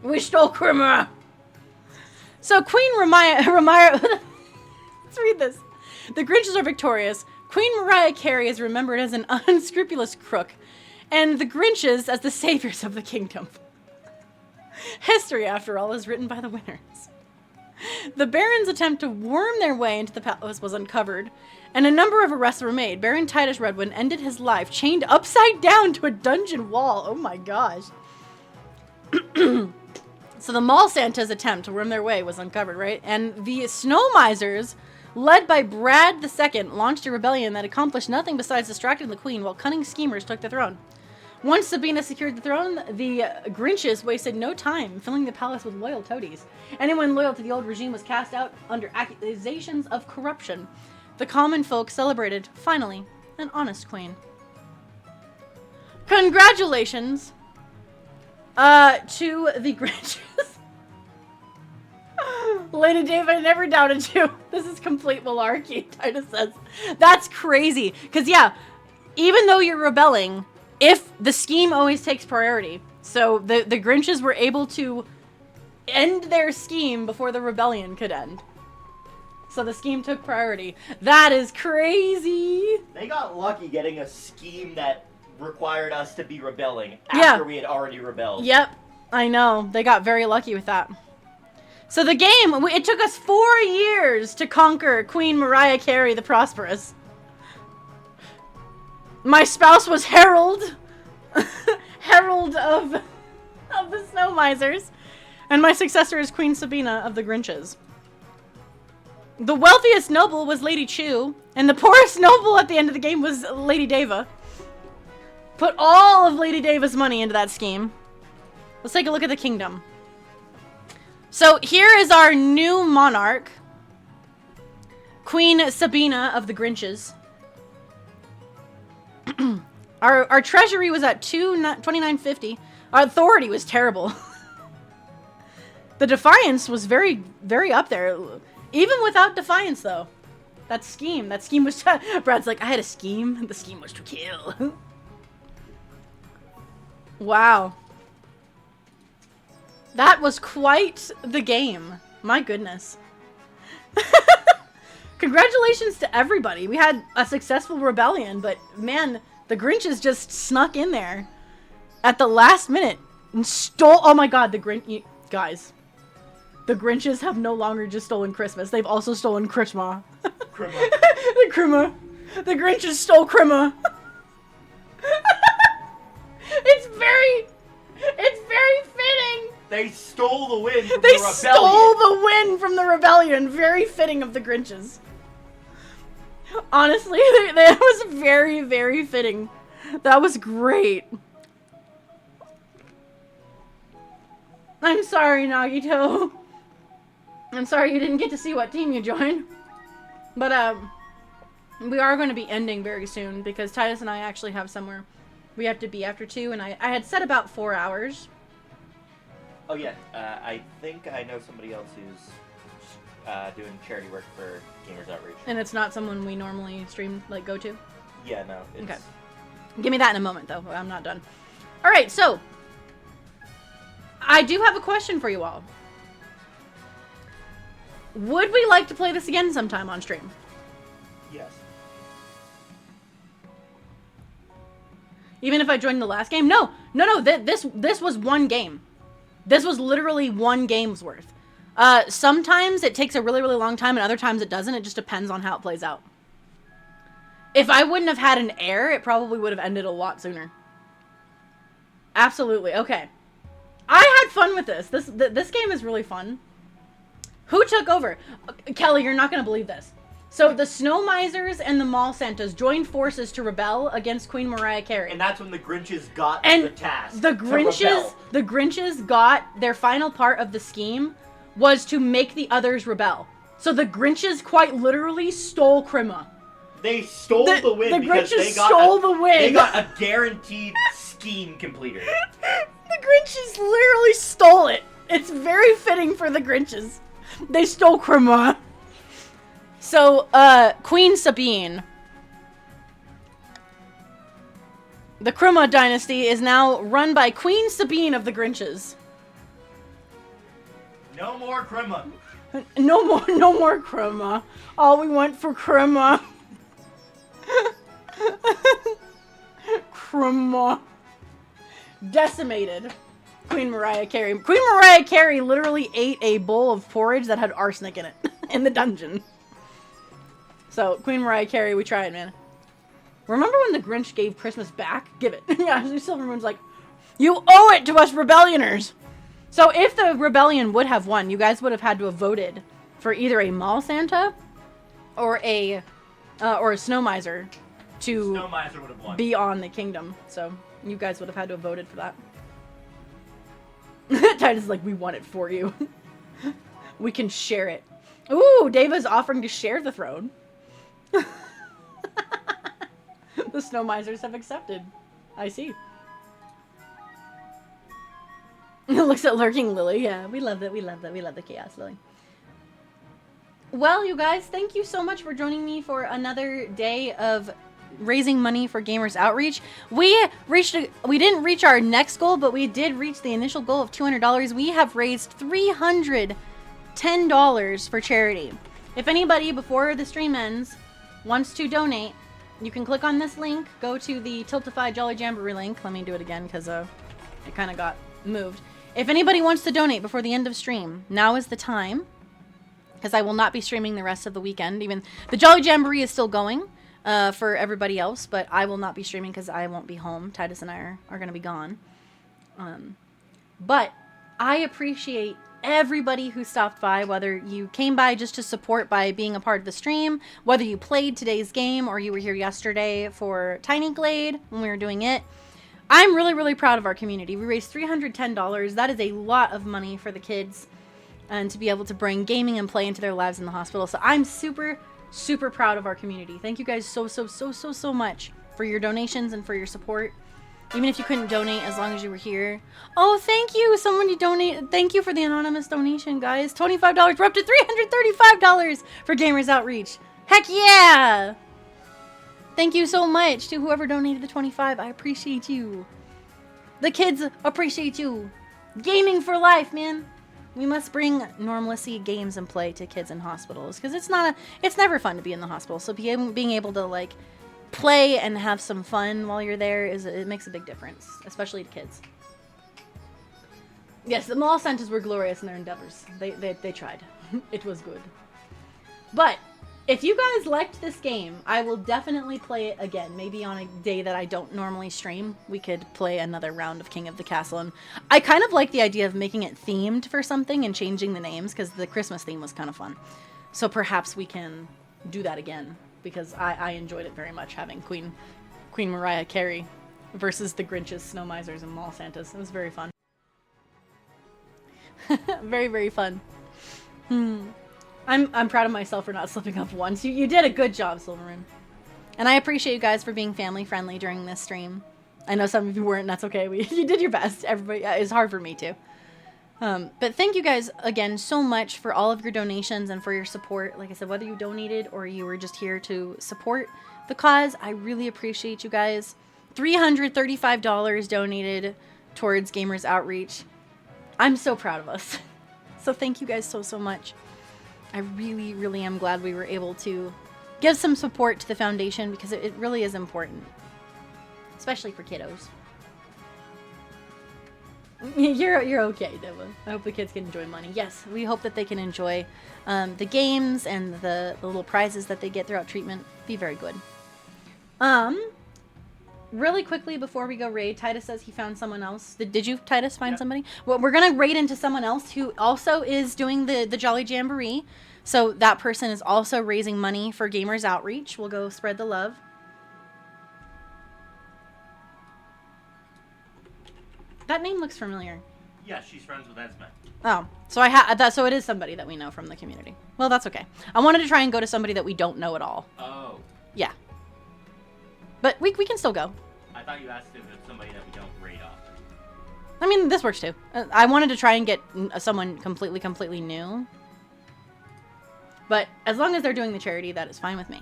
We stole Krimmer. So Queen Ramaya let's read this. The Grinches are victorious. Queen Mariah Carey is remembered as an unscrupulous crook, and the Grinches as the saviors of the kingdom. History, after all, is written by the winners. The Baron's attempt to worm their way into the palace was uncovered, and a number of arrests were made. Baron Titus Redwin ended his life chained upside down to a dungeon wall. Oh my gosh. So the Mall Santa's attempt to worm their way was uncovered, right? And the Snow Misers, led by Brad II, launched a rebellion that accomplished nothing besides distracting the queen while cunning schemers took the throne. Once Sabina secured the throne, the Grinches wasted no time filling the palace with loyal toadies. Anyone loyal to the old regime was cast out under accusations of corruption. The common folk celebrated, finally, an honest queen. Congratulations to the Grinches. Lady Dave, I never doubted you. This is complete malarkey, Titus says. That's crazy. Because, yeah, even though you're rebelling, if the scheme always takes priority. So the Grinches were able to end their scheme before the rebellion could end. So the scheme took priority. That is crazy. They got lucky getting a scheme that required us to be rebelling after we had already rebelled. Yep, I know. They got very lucky with that. So the game, it took us 4 years to conquer Queen Mariah Carey the Prosperous. My spouse was Herald. Herald of the Snow Misers. And my successor is Queen Sabina of the Grinches. The wealthiest noble was Lady Chu. And the poorest noble at the end of the game was Lady Deva. Put all of Lady Deva's money into that scheme. Let's take a look at the kingdom. So here is our new monarch. Queen Sabina of the Grinches. Our treasury was at 2950. Our authority was terrible. The defiance was very, very up there. Even without defiance, though. That scheme was... Brad's like, I had a scheme. The scheme was to kill. Wow. That was quite the game. My goodness. Congratulations to everybody. We had a successful rebellion, but man, the Grinches just snuck in there at the last minute and stole... Oh my god, guys. The Grinches have no longer just stolen Christmas. They've also stolen Christmas. The Grinches stole Christmas. It's very fitting. They stole the win from the They rebellion. stole the win from the rebellion. Very fitting of the Grinches. Honestly, that was very, very fitting. That was great. I'm sorry, Nagito. I'm sorry you didn't get to see what team you joined. But, we are going to be ending very soon because Titus and I actually have somewhere we have to be after 2, and I had said about 4 hours. Oh yeah, I think I know somebody else who's doing charity work for Gamers Outreach. And it's not someone we normally stream, like, go to? Yeah, no. Okay. Give me that in a moment, though. I'm not done. Alright, so. I do have a question for you all. Would we like to play this again sometime on stream? Yes. Even if I joined the last game? No. This was one game. This was literally one game's worth. Sometimes it takes a really, really long time, and other times it doesn't. It just depends on how it plays out. If I wouldn't have had an error, it probably would have ended a lot sooner. Absolutely. Okay. I had fun with this. This game is really fun. Who took over? Kelly, you're not going to believe this. So the Snow Misers and the Mall Santas joined forces to rebel against Queen Mariah Carey. And that's when the Grinches got the task. The Grinches got their final part of the scheme was to make the others rebel. So the Grinches quite literally stole Krima. They stole the win because they got a guaranteed scheme completer. The Grinches literally stole it. It's very fitting for the Grinches. They stole Krima. So, Queen Sabine. The Krima dynasty is now run by Queen Sabine of the Grinches. No more Krima. No more Krima. All we want for Krima. Krima. Decimated. Queen Mariah Carey. Queen Mariah Carey literally ate a bowl of porridge that had arsenic in it in the dungeon. So, Queen Mariah Carey, we tried, man. Remember when the Grinch gave Christmas back? Give it. Yeah, Silvermoon's like, you owe it to us rebellioners. So, if the rebellion would have won, you guys would have had to have voted for either a Mall Santa or a Snow Miser to Snow Miser would have won. be on the kingdom. So, You guys would have had to have voted for that. Titus is like, we want it for you. We can share it. Ooh, Deva's offering to share the throne. The snow misers have accepted. I see. Looks at lurking Lily. Yeah, we love that. We love that. We love the chaos, Lily. Well, you guys, thank you so much for joining me for another day of raising money for Gamers Outreach. We didn't reach our next goal, but we did reach the initial goal of $200. We have raised $310 for charity. If anybody before the stream ends wants to donate, you can click on this link, go to the Tiltify Jolly Jamboree link. Let me do it again because it kind of got moved. If anybody wants to donate before the end of stream, now is the time, because I will not be streaming the rest of the weekend. Even the Jolly Jamboree is still going for everybody else, but I will not be streaming because I won't be home. Titus and I are going to be gone. But I appreciate everybody who stopped by, whether you came by just to support by being a part of the stream, whether you played today's game or you were here yesterday for Tiny Glade when we were doing it. I'm really, really proud of our community. We raised $310. That is a lot of money for the kids and to be able to bring gaming and play into their lives in the hospital. So I'm super, super proud of our community. Thank you guys so much for your donations and for your support. Even if you couldn't donate, as long as you were here. Oh, thank you. Somebody donated. Thank you for the anonymous donation, guys. $25. We're up to $335 for Gamers Outreach. Heck yeah! Thank you so much to whoever donated the 25. I appreciate you. The kids appreciate you. Gaming for life, man. We must bring normalcy, games, and play to kids in hospitals, because it's never fun to be in the hospital. So being able to like play and have some fun while you're there it makes a big difference, especially to kids. Yes, the mall centers were glorious in their endeavors. They tried. It was good. But if you guys liked this game, I will definitely play it again. Maybe on a day that I don't normally stream, we could play another round of King of the Castle. And I kind of like the idea of making it themed for something and changing the names, because the Christmas theme was kind of fun. So perhaps we can do that again, because I enjoyed it very much, having Queen Mariah Carey versus the Grinches, Snow Misers, and Mall Santas. It was very fun. Very, very fun. I'm proud of myself for not slipping up once. You did a good job, Silvermoon. And I appreciate you guys for being family friendly during this stream. I know some of you weren't, and that's okay. You did your best. Everybody, it's hard for me too. But thank you guys again so much for all of your donations and for your support. Like I said, whether you donated or you were just here to support the cause, I really appreciate you guys. $335 donated towards Gamers Outreach. I'm so proud of us. So thank you guys so much. I really, really am glad we were able to give some support to the foundation, because it really is important, especially for kiddos. You're okay, Deva. I hope the kids can enjoy money. Yes, we hope that they can enjoy the games and the little prizes that they get throughout treatment. Be very good. Really quickly before we go raid, Titus says he found someone else. Did you, Titus, find somebody? Well, we're gonna raid into someone else who also is doing the Jolly Jamboree. So that person is also raising money for Gamers Outreach. We'll go spread the love. That name looks familiar. Yeah, she's friends with Esme. Oh, so so it is somebody that we know from the community. Well, that's okay. I wanted to try and go to somebody that we don't know at all. Oh. Yeah. But we can still go. I thought you asked if it's somebody that we don't raid often. I mean, this works too. I wanted to try and get someone completely new. But as long as they're doing the charity, that is fine with me.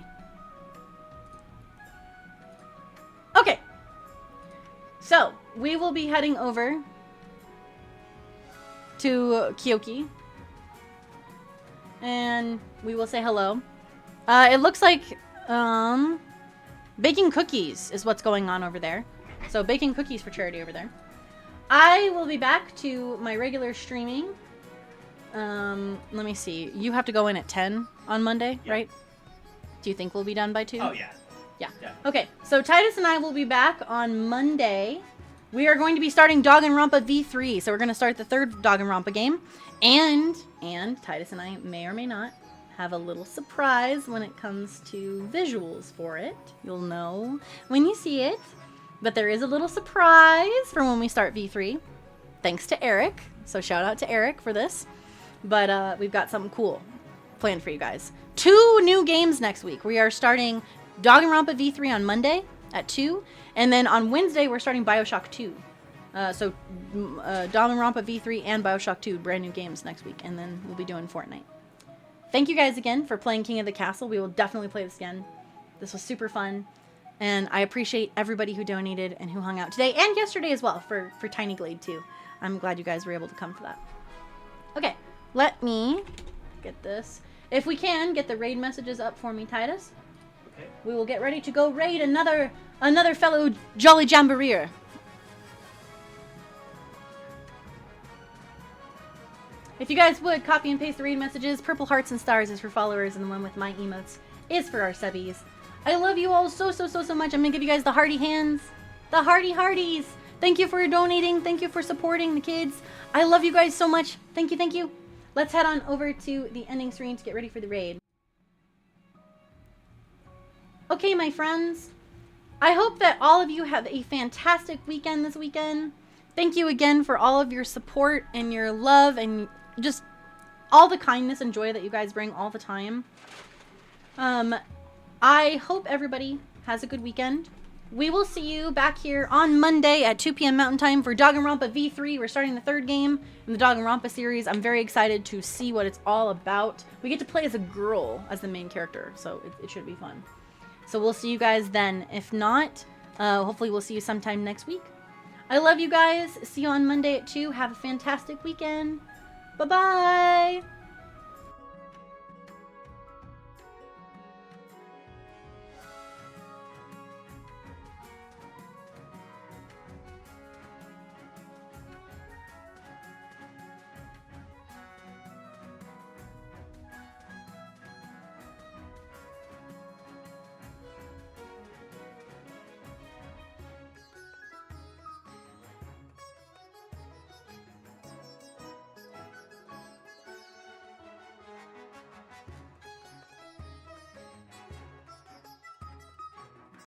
Okay. So, we will be heading over to Kyoki. And we will say hello. It looks like baking cookies is what's going on over there. So baking cookies for charity over there. I will be back to my regular streaming. Let me see. You have to go in at 10 on Monday, right? Do you think we'll be done by 2? Oh, yeah. Yeah. Okay, so Titus and I will be back on Monday. We are going to be starting Danganronpa V3. So we're going to start the 3rd Danganronpa game. And Titus and I may or may not have a little surprise when it comes to visuals for it. You'll know when you see it. But there is a little surprise for when we start V3. Thanks to Eric. So shout out to Eric for this. But we've got something cool planned for you guys. 2 new games next week. We are starting Danganronpa V3 on Monday at 2. And then on Wednesday, we're starting Bioshock 2. So Danganronpa V3 and Bioshock 2, brand new games next week. And then we'll be doing Fortnite. Thank you guys again for playing King of the Castle. We will definitely play this again. This was super fun. And I appreciate everybody who donated and who hung out today and yesterday as well for Tiny Glade too. I'm glad you guys were able to come for that. Okay, let me get this. If we can, get the raid messages up for me, Titus. Okay. We will get ready to go raid another fellow Jolly Jamboreer. If you guys would, copy and paste the raid messages. Purple hearts and stars is for followers, and the one with my emotes is for our subbies. I love you all so much. I'm gonna give you guys the hearty hands. The hearty hearties. Thank you for donating. Thank you for supporting the kids. I love you guys so much. Thank you, thank you. Let's head on over to the ending screen to get ready for the raid. Okay, my friends. I hope that all of you have a fantastic weekend this weekend. Thank you again for all of your support and your love and just all the kindness and joy that you guys bring all the time. I hope everybody has a good weekend. We will see you back here on Monday at 2 p.m. Mountain Time for Danganronpa V3. We're starting the 3rd game in the Danganronpa series. I'm very excited to see what it's all about. We get to play as a girl as the main character, so it should be fun. So we'll see you guys then. If not, hopefully we'll see you sometime next week. I love you guys. See you on Monday at 2. Have a fantastic weekend. Bye-bye.